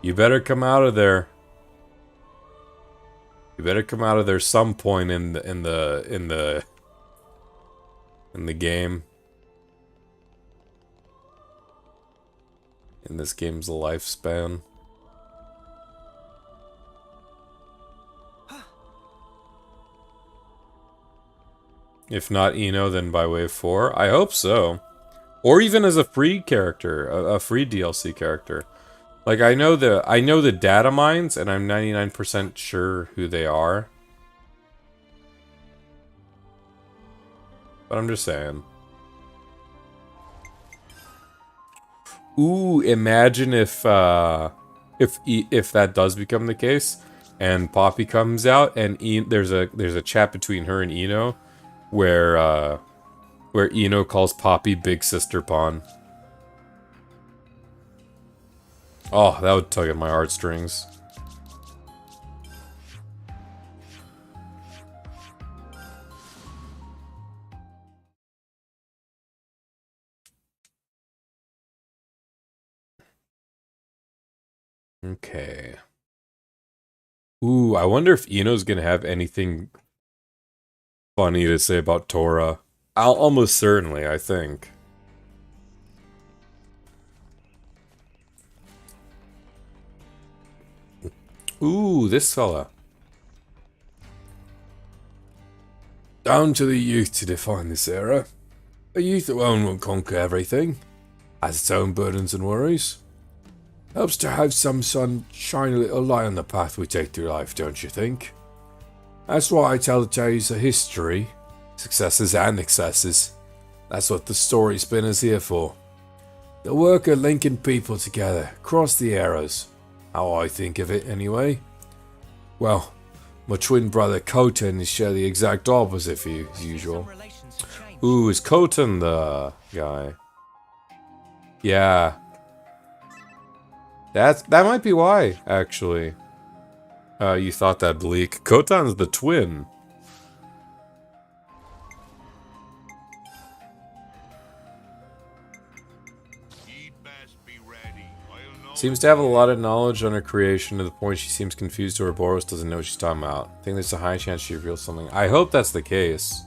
You better come out of there. You better come out of there some point in the game. In this game's lifespan. If not Eno, then by way of 4. I hope so. Or even as a free character, a free DLC character. Like I know the data mines, and I'm 99% sure who they are. But I'm just saying. Ooh, imagine if that does become the case, and Poppy comes out, and there's a chat between her and Eno, where Where Eno calls Poppy Big Sister Pawn. Oh, that would tug at my heartstrings. Okay. Ooh, I wonder if Eno's gonna have anything funny to say about Tora. Almost certainly, I think. Ooh, this fella. Down to the youth to define this era. A youth alone won't conquer everything. Has its own burdens and worries. Helps to have some sun shine a little light on the path we take through life, don't you think? That's why I tell the tales of history, successes and excesses. That's what the story spin is here for. The work of linking people together, across the eras. How I think of it, anyway. Well, my twin brother Koten is share the exact opposite for you, as usual. Ooh, is Koten the guy? Yeah. That might be why, actually. You thought that, Bleak. Kotan's the twin. Seems to have a lot of knowledge on her creation to the point she seems confused to Ouroboros doesn't know what she's talking about. I think there's a high chance she reveals something. I hope that's the case.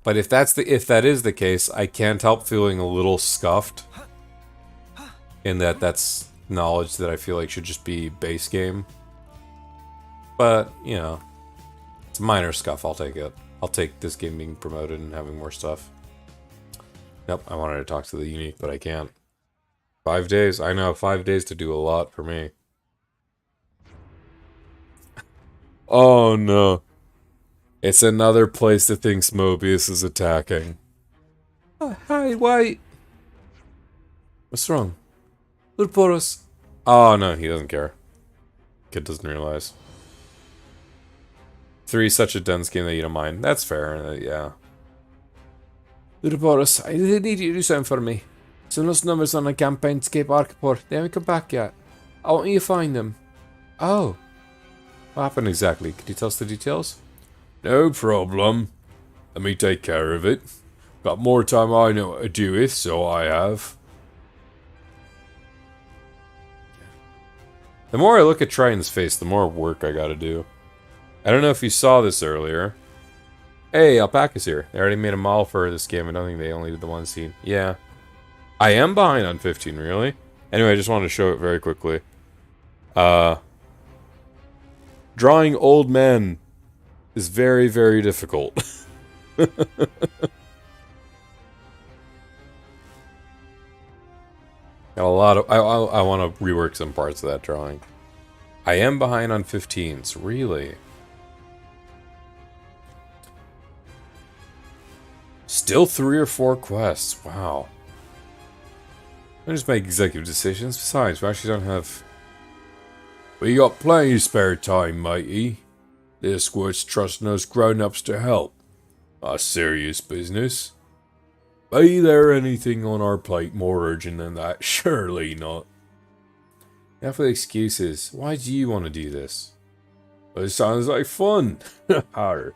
But if that is the case, I can't help feeling a little scuffed. In that that's knowledge that I feel like should just be base game. But, you know, it's a minor scuff, I'll take it. I'll take this game being promoted and having more stuff. Nope, I wanted to talk to the unique, but I can't. 5 days? I know, 5 days to do a lot for me. Oh no. It's another place that thinks Mobius is attacking. Oh, hi, wait. What's wrong? Ouroboros. Oh no, he doesn't care. Kid doesn't realize. 3 is such a dense game that you don't mind. That's fair, yeah. Ouroboros, I really need you to do something for me. Some lost numbers on a campaign to Cape Archiport. They haven't come back yet. I want you to find them. Oh. What happened exactly? Could you tell us the details? No problem. Let me take care of it. Got more time I know what to do with, so I have. The more I look at Triton's face, the more work I gotta do. I don't know if you saw this earlier. Hey, Alpaca's here. They already made a model for this game. I don't think they only did the one scene. Yeah. I am behind on 15, really? Anyway, I just wanted to show it very quickly. Drawing old men is very, very difficult. Got a lot of... I want to rework some parts of that drawing. I am behind on 15s, really? Still 3 or 4 quests, wow. I just make executive decisions. Besides, we actually don't have... We got plenty of spare time, matey. This squirt's trusting us grown-ups to help. A serious business. Be there anything on our plate more urgent than that? Surely not. Enough with excuses. Why do you want to do this? Well, it sounds like fun. Harr.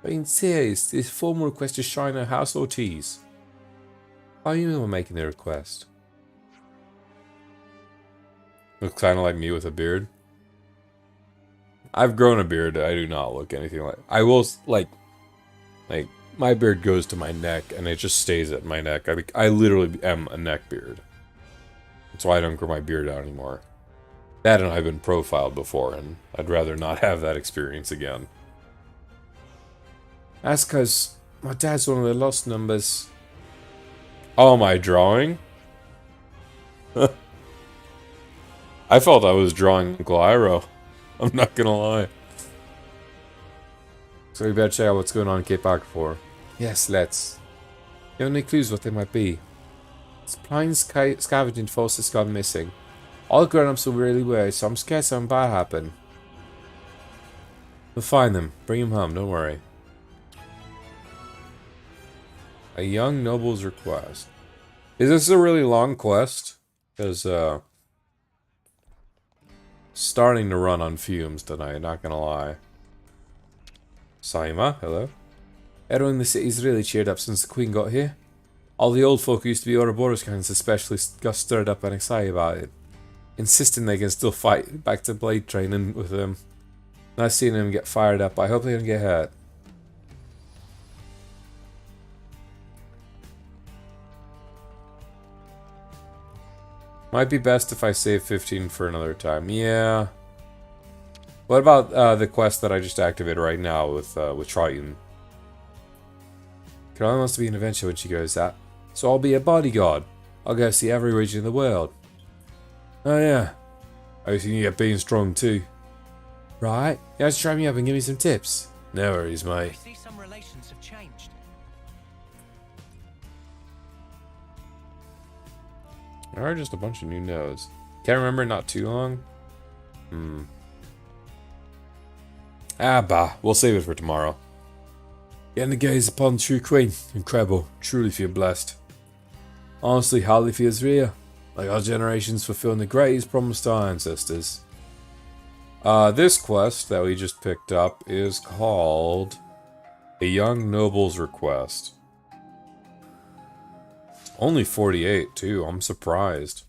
Being serious, this formal request to shine a household tease. Why are you making the request? Looks kind of like me with a beard. I've grown a beard. I do not look anything like... I will, like my beard goes to my neck, and it just stays at my neck. I literally am a neck beard. That's why I don't grow my beard out anymore. That and I've been profiled before, and I'd rather not have that experience again. That's because my dad's one of the lost numbers. Oh, my drawing? I felt I was drawing Glyro. I'm not gonna lie. So we better check out what's going on in Cape Archiport. Yes, let's. You have any clues what they might be? Supplying scavenging forces gone missing. All the grown-ups are really worried, so I'm scared something bad happened. We'll find them. Bring them home, don't worry. A young noble's request. Is this a really long quest? Because, starting to run on fumes tonight, not gonna lie. Saima, hello. Everyone in the city's really cheered up since the Queen got here. All the old folk who used to be Ouroboros kinds especially got stirred up and excited about it, insisting they can still fight back to blade training with them. Nice seeing them get fired up. I hope they don't get hurt. Might be best if I save 15 for another time. Yeah. What about the quest that I just activated right now with Triton? Caroline wants to be an adventure when she goes out, so I'll be a bodyguard. I'll go see every region in the world. Oh yeah. I think you get being strong too. Right. You have to try me up and give me some tips. No worries, mate. I see some relations have changed. There are just a bunch of new nodes. Can't remember, not too long. Ah, bah. We'll save it for tomorrow. Getting to gaze upon the true queen. Incredible. Truly feel blessed. Honestly, hardly feels real. Like our generations fulfilling the greatest promise to our ancestors. This quest that we just picked up is called A Young Noble's Request. Only 48 too, I'm surprised.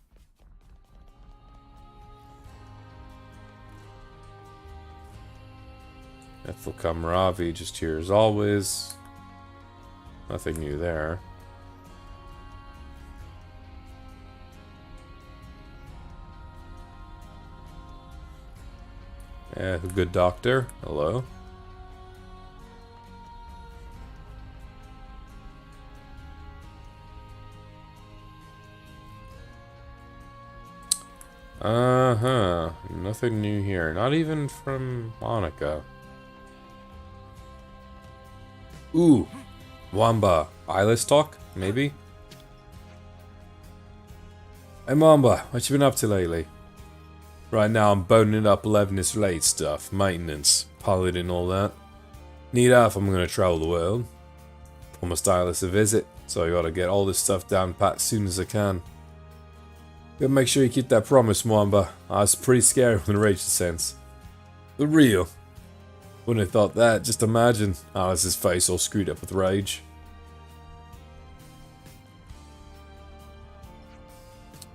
Ethel Kamaravi just here as always. Nothing new there. Good doctor. Hello. Nothing new here. Not even from Monica. Ooh. Wamba. Eyeless talk? Maybe? Hey Mamba, what you been up to lately? Right now I'm boning up 11th related stuff. Maintenance. Piloting all that. Need help if I'm gonna travel the world. Promised Eyeless a visit, so I gotta get all this stuff down pat as soon as I can. Gotta make sure you keep that promise, Mwamba. I was pretty scared when Rage descends. The real. Wouldn't have thought that. Just imagine Alice's face all screwed up with rage.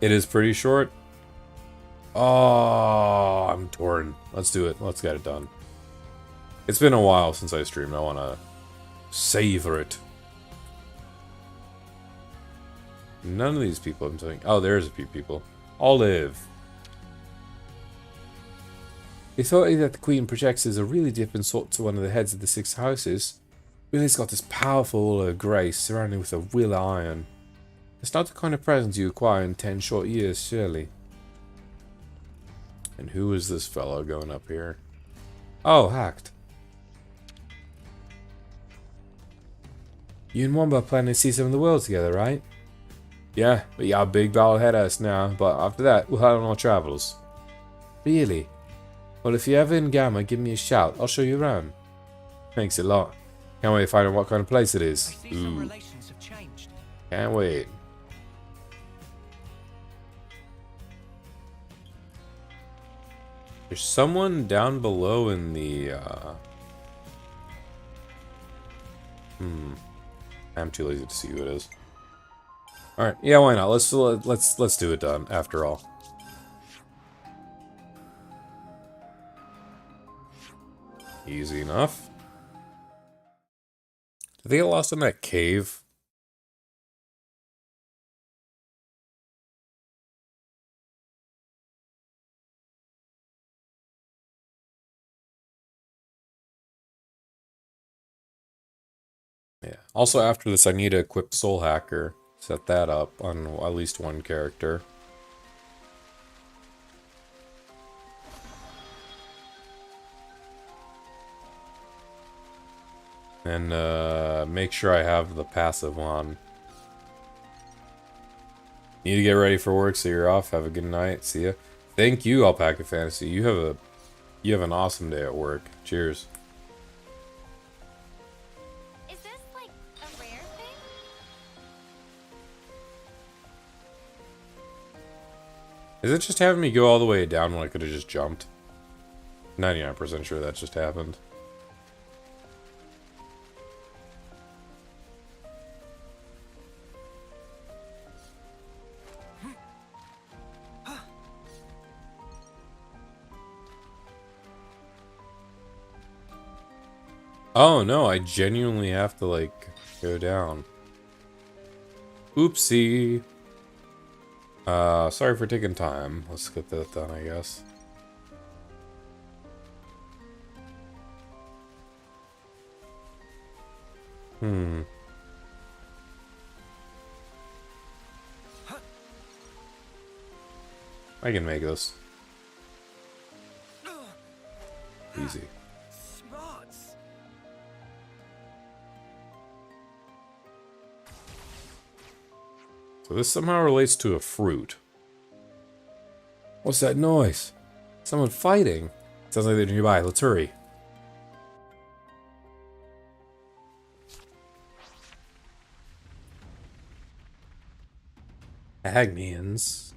It is pretty short. Oh, I'm torn. Let's do it. Let's get it done. It's been a while since I streamed. I want to savor it. None of these people I'm saying. Oh, there's a few people. Olive. The authority that the Queen projects is a really different sort to one of the heads of the 6 houses. Really's got this powerful aura of grace surrounded with a will of iron. It's not the kind of presence you acquire in 10 short years, surely. And who is this fellow going up here? Oh, hacked. You and Wamba plan to see some of the world together, right? Yeah, we got a big battle ahead of us now, but after that, we'll head on our travels. Really? Well, if you're ever in Gamma, give me a shout. I'll show you around. Thanks a lot. Can't wait to find out what kind of place it is. Ooh. Can't wait. There's someone down below in the, I'm too lazy to see who it is. Alright, yeah, why not? Let's do it done, after all. Easy enough. Did they get lost in that cave? Yeah. Also, after this, I need to equip Soul Hacker. Set that up on at least one character. And make sure I have the passive on. Need to get ready for work, so you're off. Have a good night. See ya. Thank you, Alpaca Fantasy. You have an awesome day at work. Cheers. Is this like a rare thing? Is it just having me go all the way down when I could have just jumped? 99% sure that just happened. Oh no, I genuinely have to like go down. Oopsie. Sorry for taking time. Let's get that done, I guess. I can make this. Easy. So this somehow relates to a fruit. What's that noise? Someone fighting. Sounds like they're nearby. Let's hurry. Agnians.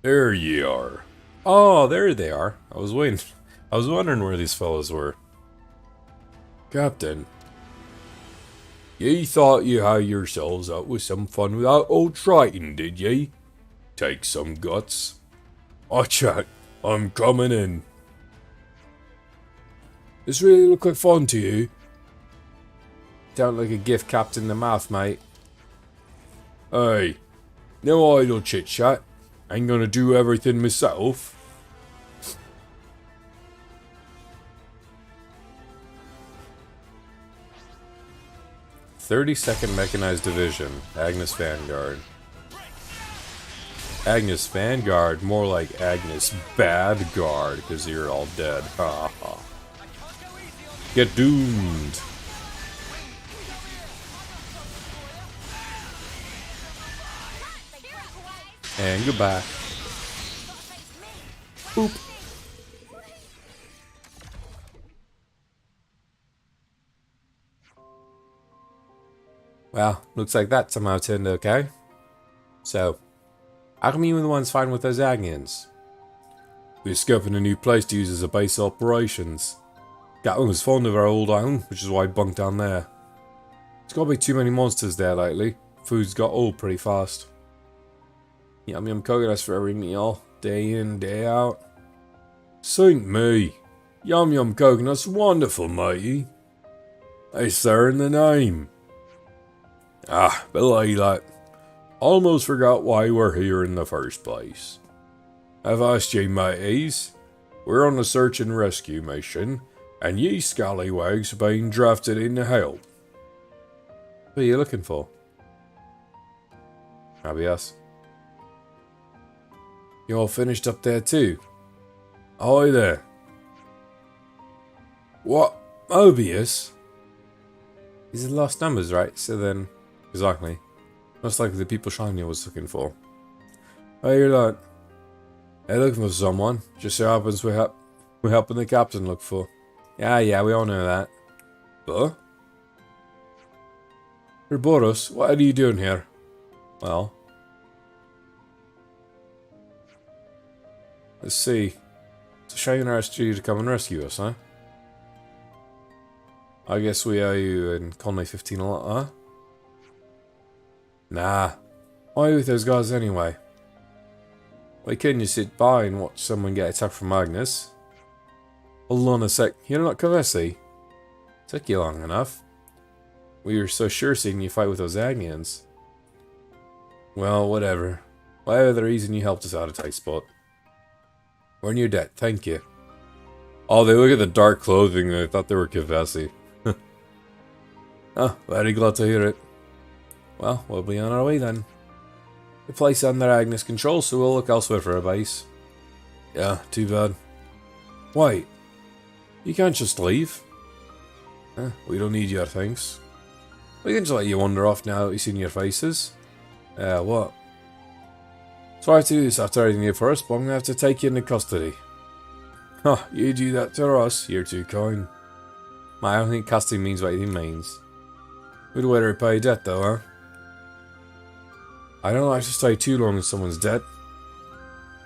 There ye are. Oh, there they are. I was waiting. I was wondering where these fellows were. Captain. Ye thought you had yourselves out with some fun without old Triton, did ye? Take some guts. Chat, I'm coming in. This really look like fun to you? Don't like a gift capped in the mouth, mate. Hey, no idle chit-chat. Ain't gonna do everything myself. 32nd Mechanized Division, Agnes Vanguard. Agnes Vanguard, more like Agnes Bad Guard, because you're all dead. Ha ha. Get doomed. And goodbye. Boop. Well, looks like that somehow turned okay. So, how come you were the ones fighting with those Agnians? We discovered a new place to use as a base of operations. Gatling was fond of our old island, which is why I bunked down there. There's gotta be too many monsters there lately. Food's got old pretty fast. Yum yum coconuts for every meal, day in, day out. Sink me! Yum yum coconuts, wonderful, matey. It's there in the name. Ah, belay that. Almost forgot why we're here in the first place. I've asked ye, mateys. We're on a search and rescue mission, and ye scallywags are being drafted in to help. What are you looking for? Maybe us. You all finished up there too? Hi there. What? Mobius? These are lost numbers, right? So then... Exactly. Most likely the people Shania was looking for. Hey, you're not. Hey, looking for someone. Just so happens we're helping the captain look for. Yeah, we all know that. But? Boros, what are you doing here? Well. Let's see. So Shania asked you to come and rescue us, huh? I guess we owe you in Conway 15 a lot, huh? Nah. Why are you with those guys anyway? Why couldn't you sit by and watch someone get attacked from Magnus? Hold on a sec. You're not Kavesi. Took you long enough. We were so sure seeing you fight with those Agnians. Well, whatever. Whatever the reason you helped us out a tight spot. We're in your debt, thank you. Oh, they look at the dark clothing and they thought they were Kavesi. Oh, very glad to hear it. Well, we'll be on our way then. The place under Agnes control, so we'll look elsewhere for a base. Yeah, too bad. Wait, you can't just leave. We don't need your things. We can just let you wander off now that we've seen your faces. What? Sorry to do this after everything you did for us, but I'm going to have to take you into custody. Huh, you do that to us, you're too kind. I don't think custody means what you think it means. Good way to repay debt though, huh? I don't like to stay too long if someone's dead.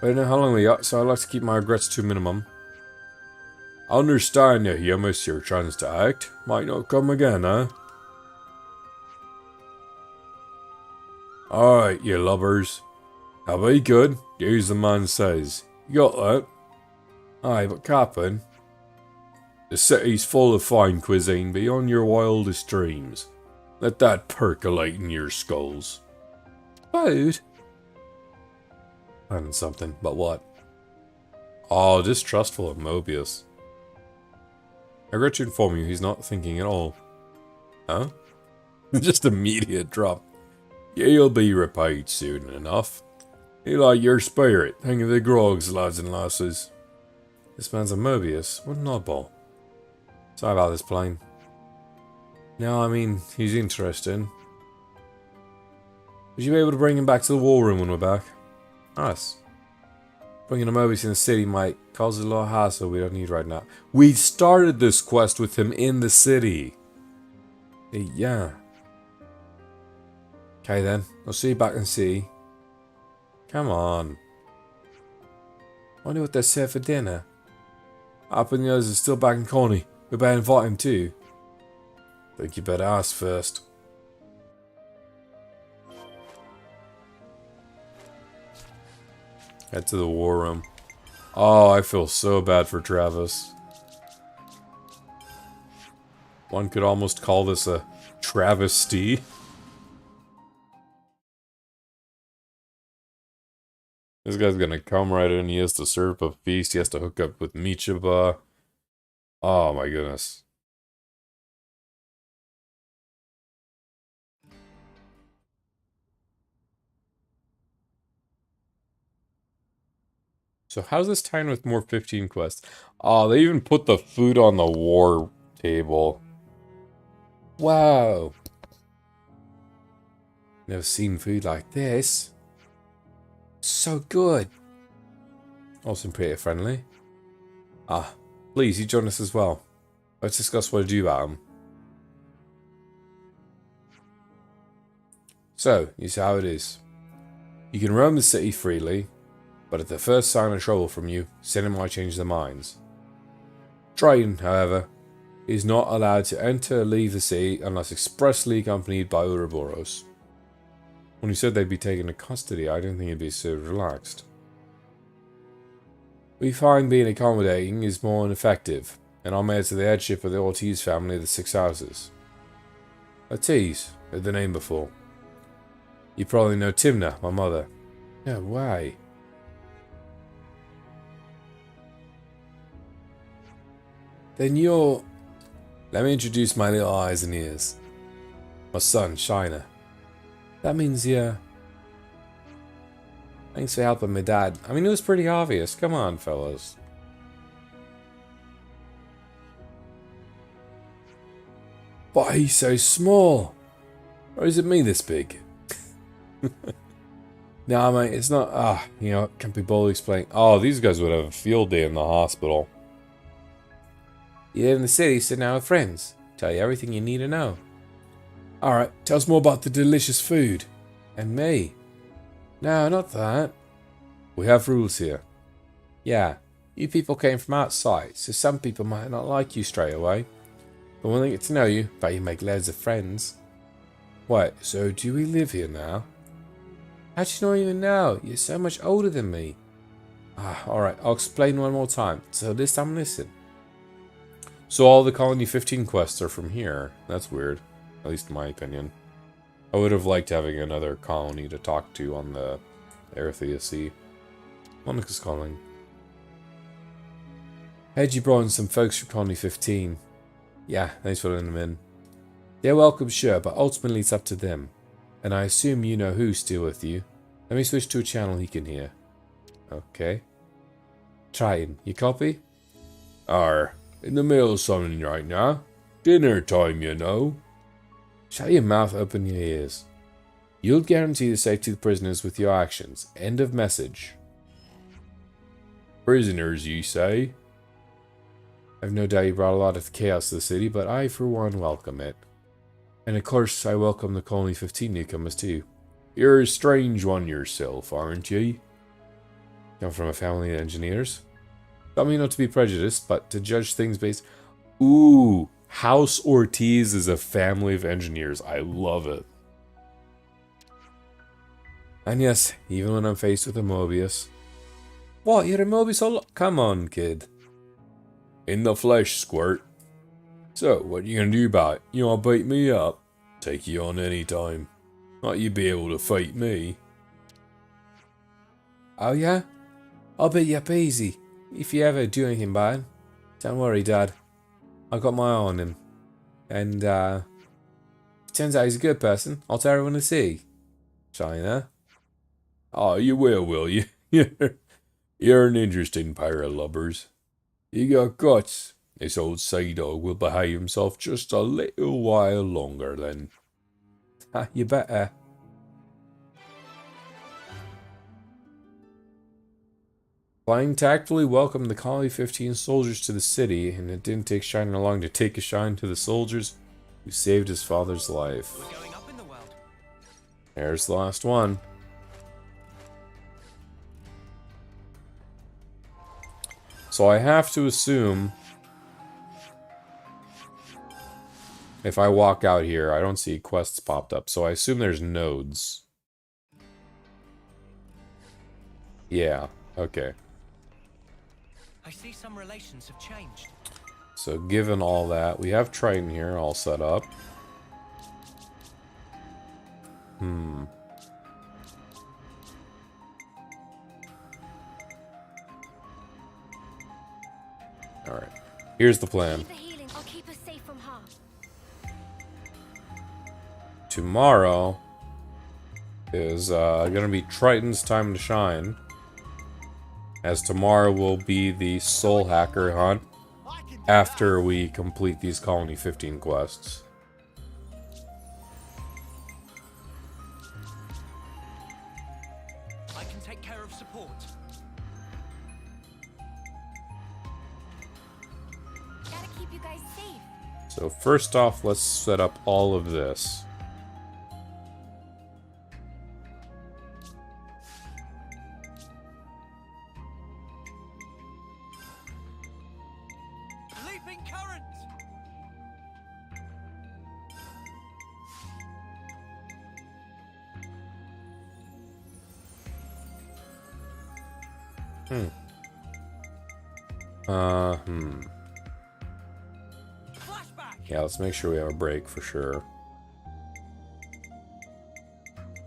I don't know how long we got, so I like to keep my regrets to a minimum. I understand you here miss your chance to act. Might not come again, huh? Alright, you lubbers. Now be good, do as the man says. You got that? Aye, but Captain, the city's full of fine cuisine beyond your wildest dreams. Let that percolate in your skulls. Food? Planning something, but what? Oh, distrustful of Mobius. I regret to inform you he's not thinking at all. Huh? Just immediate drop. You'll be repaid soon enough. He like your spirit. Think of the grogs, lads and lasses. This man's a Mobius. What an oddball. Sorry about this plane. No, I mean, he's interesting. Would you be able to bring him back to the war room when we're back? Nice. Bringing a Mobius in the city might cause a lot of hassle we don't need right now. We started this quest with him in the city. Yeah. Okay then, I'll see you back in the city. Come on. Wonder what they said for dinner. Up and the others are still back in Coney. We better invite him too. Think you better ask first. Head to the war room. Oh, I feel so bad for Travis. One could almost call this a travesty. This guy's gonna come right in. He has to serve up a feast. He has to hook up with Michiba. Oh my goodness. So how's this tying with more 15 quests? Oh, they even put the food on the war table. Wow. Never seen food like this. So good. Also pretty friendly. Ah, please, you join us as well. Let's discuss what to do about them. So, you see how it is. You can roam the city freely, but at the first sign of trouble from you, Senate might change their minds. Drayton, however, is not allowed to enter or leave the city unless expressly accompanied by Ouroboros. When you said they'd be taken into custody, I didn't think it'd be so relaxed. We find being accommodating is more ineffective, and I'm heir to the headship of the Ortiz family of the Six Houses. Ortiz, heard the name before. You probably know Timna, my mother. No way. Then you're... Let me introduce my little eyes and ears. My son, Shiner. That means, yeah. Thanks for helping my dad. I mean, it was pretty obvious. Come on, fellas. But he's so small. Or is it me this big? Nah, mate, it's not... you know, can't be boldly explained. Oh, these guys would have a field day in the hospital. You live in the city, sit down with friends. Tell you everything you need to know. Alright, tell us more about the delicious food. And me. No, not that. We have rules here. Yeah, you people came from outside, so some people might not like you straight away. But when they get to know you, bet you make loads of friends. Wait, so do we live here now? How do you not even know? You're so much older than me. Alright, I'll explain one more time, so this time listen. So all the Colony 15 quests are from here. That's weird. At least in my opinion. I would have liked having another colony to talk to on the Erithia Sea. Monica's calling. Heard you brought in some folks from Colony 15. Yeah, thanks for letting them in. They're welcome, sure, but ultimately it's up to them. And I assume you know who's still with you. Let me switch to a channel he can hear. Okay. Trying. You copy? In the middle of something right now. Dinner time, you know. Shut your mouth, open your ears. You'll guarantee the safety of the prisoners with your actions. End of message. Prisoners, you say? I've no doubt you brought a lot of chaos to the city, but I, for one, welcome it. And of course, I welcome the Colony 15 newcomers too. You're a strange one yourself, aren't you? Come from a family of engineers? I mean not to be prejudiced, but to judge things based... Ooh, House Ortiz is a family of engineers. I love it. And yes, even when I'm faced with a Mobius... What, you're a Mobius? Come on, kid. In the flesh, squirt. So, what you gonna do about it? You wanna beat me up? Take you on any time. Not you be able to fight me. Oh yeah? I'll beat you up easy. If you ever do anything bad. Don't worry, Dad. I got my eye on him. And, turns out he's a good person. I'll tell everyone to see. China. Oh, you will you? You're an interesting pair of lubbers. You got guts. This old sea dog will behave himself just a little while longer then. You better. Flying tactfully welcomed the colony 15 soldiers to the city, and it didn't take Shiner long to take a shine to the soldiers who saved his father's life. We're going up in the world. There's the last one. So I have to assume if I walk out here, I don't see quests popped up, so I assume there's nodes. Yeah, okay. I see some relations have changed. So given all that, we have Triton here all set up. Alright. Here's the plan. I'll keep us safe from harm. Tomorrow is gonna be Triton's time to shine. As tomorrow will be the Soul Hacker hunt after we complete these Colony 15 quests. I can take care of support. Gotta keep you guys safe. So first off, let's set up all of this. Leaping current. Yeah, let's make sure we have a break for sure.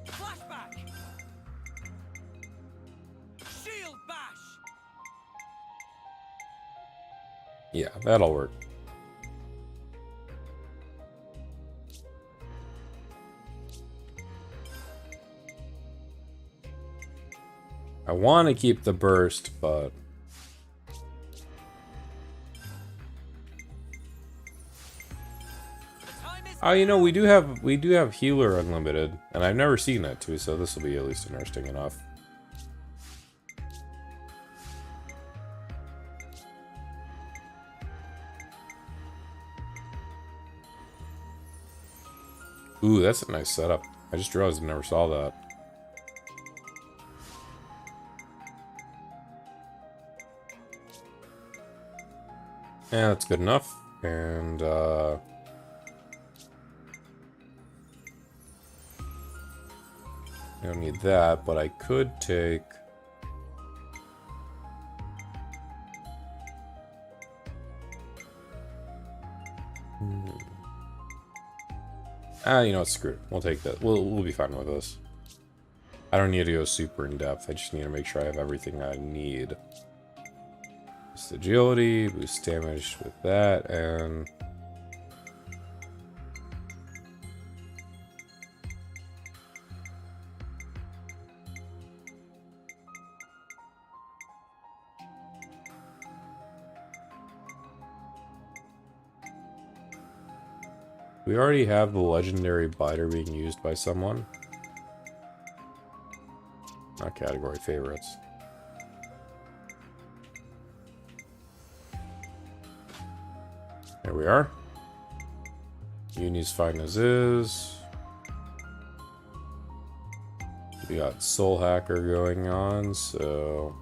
Flashback. Shield bash. Yeah, that'll work. I want to keep the burst, but oh, you know, we do have healer unlimited, and I've never seen that too, so this will be at least interesting enough. Ooh, that's a nice setup. I just realized I never saw that. Yeah, that's good enough. And, I don't need that, but I could take... you know what, screw it. We'll take that. We'll be fine with this. I don't need to go super in depth. I just need to make sure I have everything I need. Boost agility, boost damage with that, and... we already have the legendary biter being used by someone. Not category favorites. There we are. Uni's fine as is. We got Soul Hacker going on, so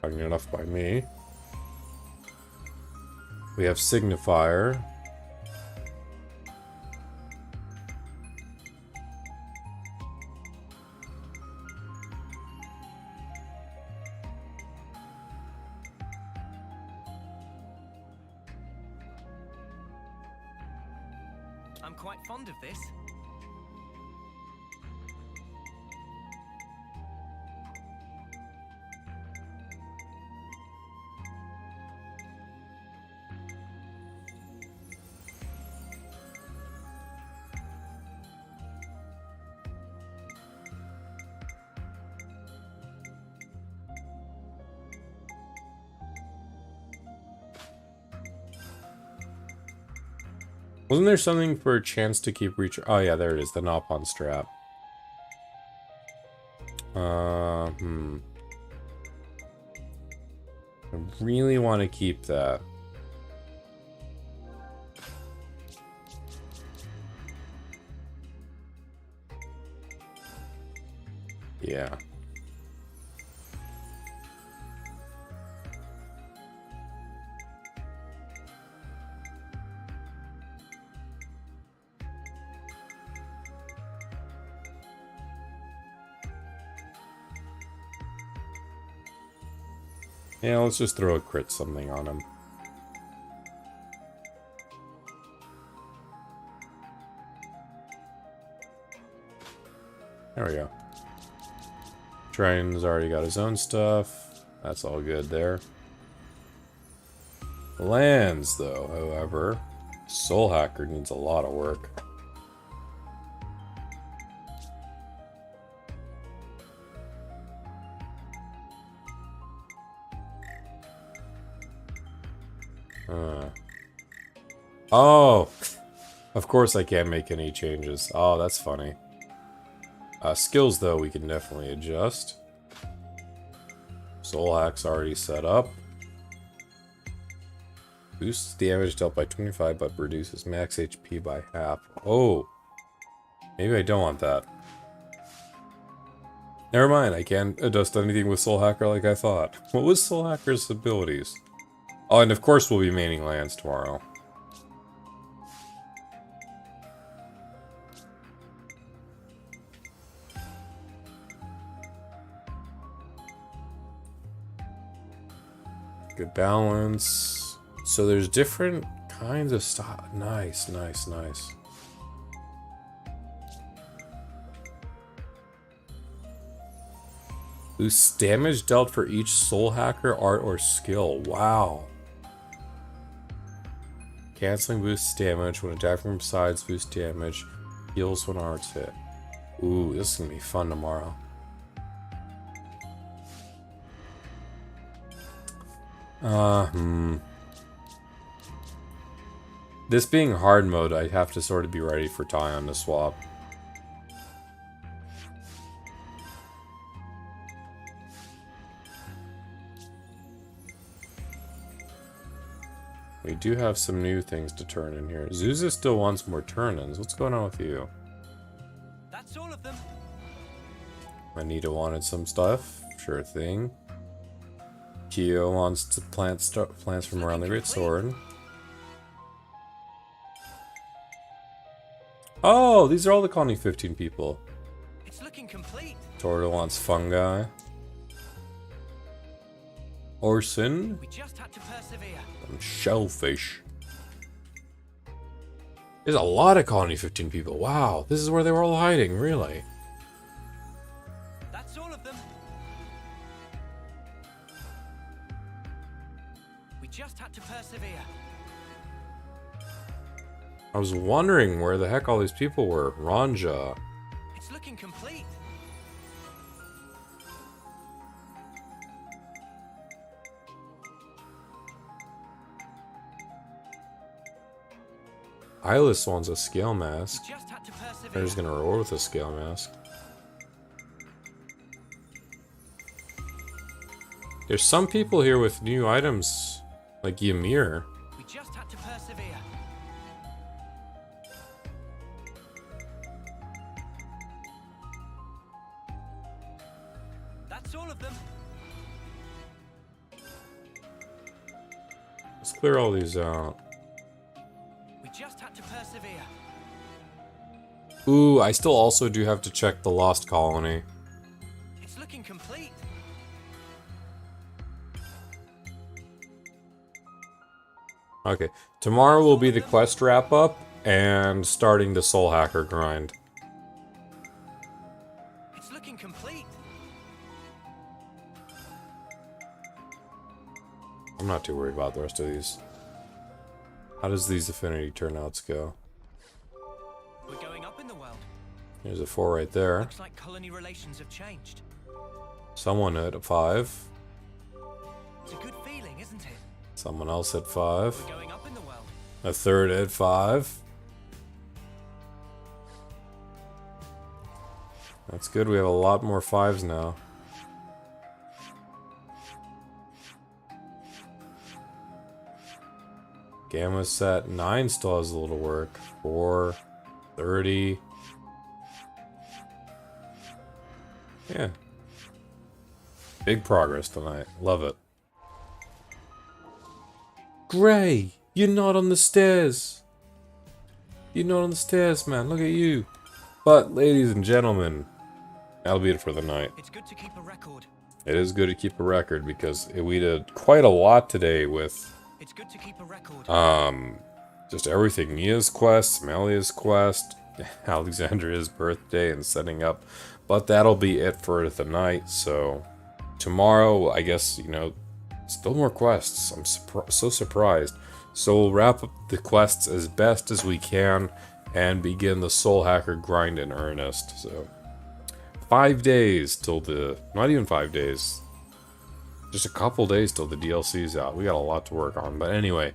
not enough by me. We have Signifier. I'm quite fond of this. Wasn't there something for a chance to keep reach? Oh yeah, there it is, the Nopon strap. I really want to keep that. Yeah. Yeah, let's just throw a crit something on him. There we go. Triton's already got his own stuff. That's all good there. Lands, though, however, Soul Hacker needs a lot of work. Oh! Of course I can't make any changes. Oh, that's funny. Skills, though, we can definitely adjust. Soul Hack's already set up. Boosts damage dealt by 25, but reduces max HP by half. Oh! Maybe I don't want that. Never mind, I can't adjust anything with Soul Hacker like I thought. What was Soul Hacker's abilities? Oh, and of course we'll be maining lands tomorrow. Good balance. So there's different kinds of stuff. Nice, nice, nice. Boosts damage dealt for each Soul Hacker art or skill. Wow. Canceling boosts damage when attacking from sides. Boosts damage. Heals when art's hit. Ooh, this is gonna be fun tomorrow. This being hard mode, I have to sort of be ready for Tyon to swap. We do have some new things to turn in here. Zuza still wants more turn-ins. What's going on with you? That's all of them. Anita wanted some stuff. Sure thing. Kyo wants to plant plants from around the Great Sword. Oh, these are all the Colony 15 people. It's looking complete. Torta wants fungi. Orson. We just had to persevere. Some shellfish. There's a lot of Colony 15 people. Wow, this is where they were all hiding, really. That's all of them. We just had to persevere. I was wondering where the heck all these people were. Ranja. It's looking complete. Eyeless wants a scale mask. We just had to persevere. They're just gonna roll with a scale mask. There's some people here with new items, like Ymir. We just had to persevere. Let's clear all these out. We just had to persevere. Ooh, I still also do have to check the Lost Colony. It's looking complete. Okay, tomorrow will be the quest wrap up and starting the Soul Hacker grind. It's looking complete. I'm not too worried about the rest of these. How does these affinity turnouts go? We're going up in the world. There's a 4 right there. Looks like colony relations have changed. Someone hit a 5. It's a good feeling, isn't it? Someone else hit 5. We're going up in the world. A third hit 5. That's good, we have a lot more 5s now. Gamma set 9 still has a little work. 4, 30. Yeah. Big progress tonight. Love it. Gray, you're not on the stairs. You're not on the stairs, man. Look at you. But, ladies and gentlemen, that'll be it for the night. It's good to keep a record. It is good to keep a record because we did quite a lot today with It's good to keep a record. just everything. Mia's quest, Melia's quest, Alexandria's birthday, and setting up. But that'll be it for the night. So tomorrow, I guess, you know, still more quests. I'm so surprised. So we'll wrap up the quests as best as we can and begin the Soul Hacker grind in earnest. So 5 days till the, not even 5 days, just a couple days till the DLC's out. We got a lot to work on. But anyway,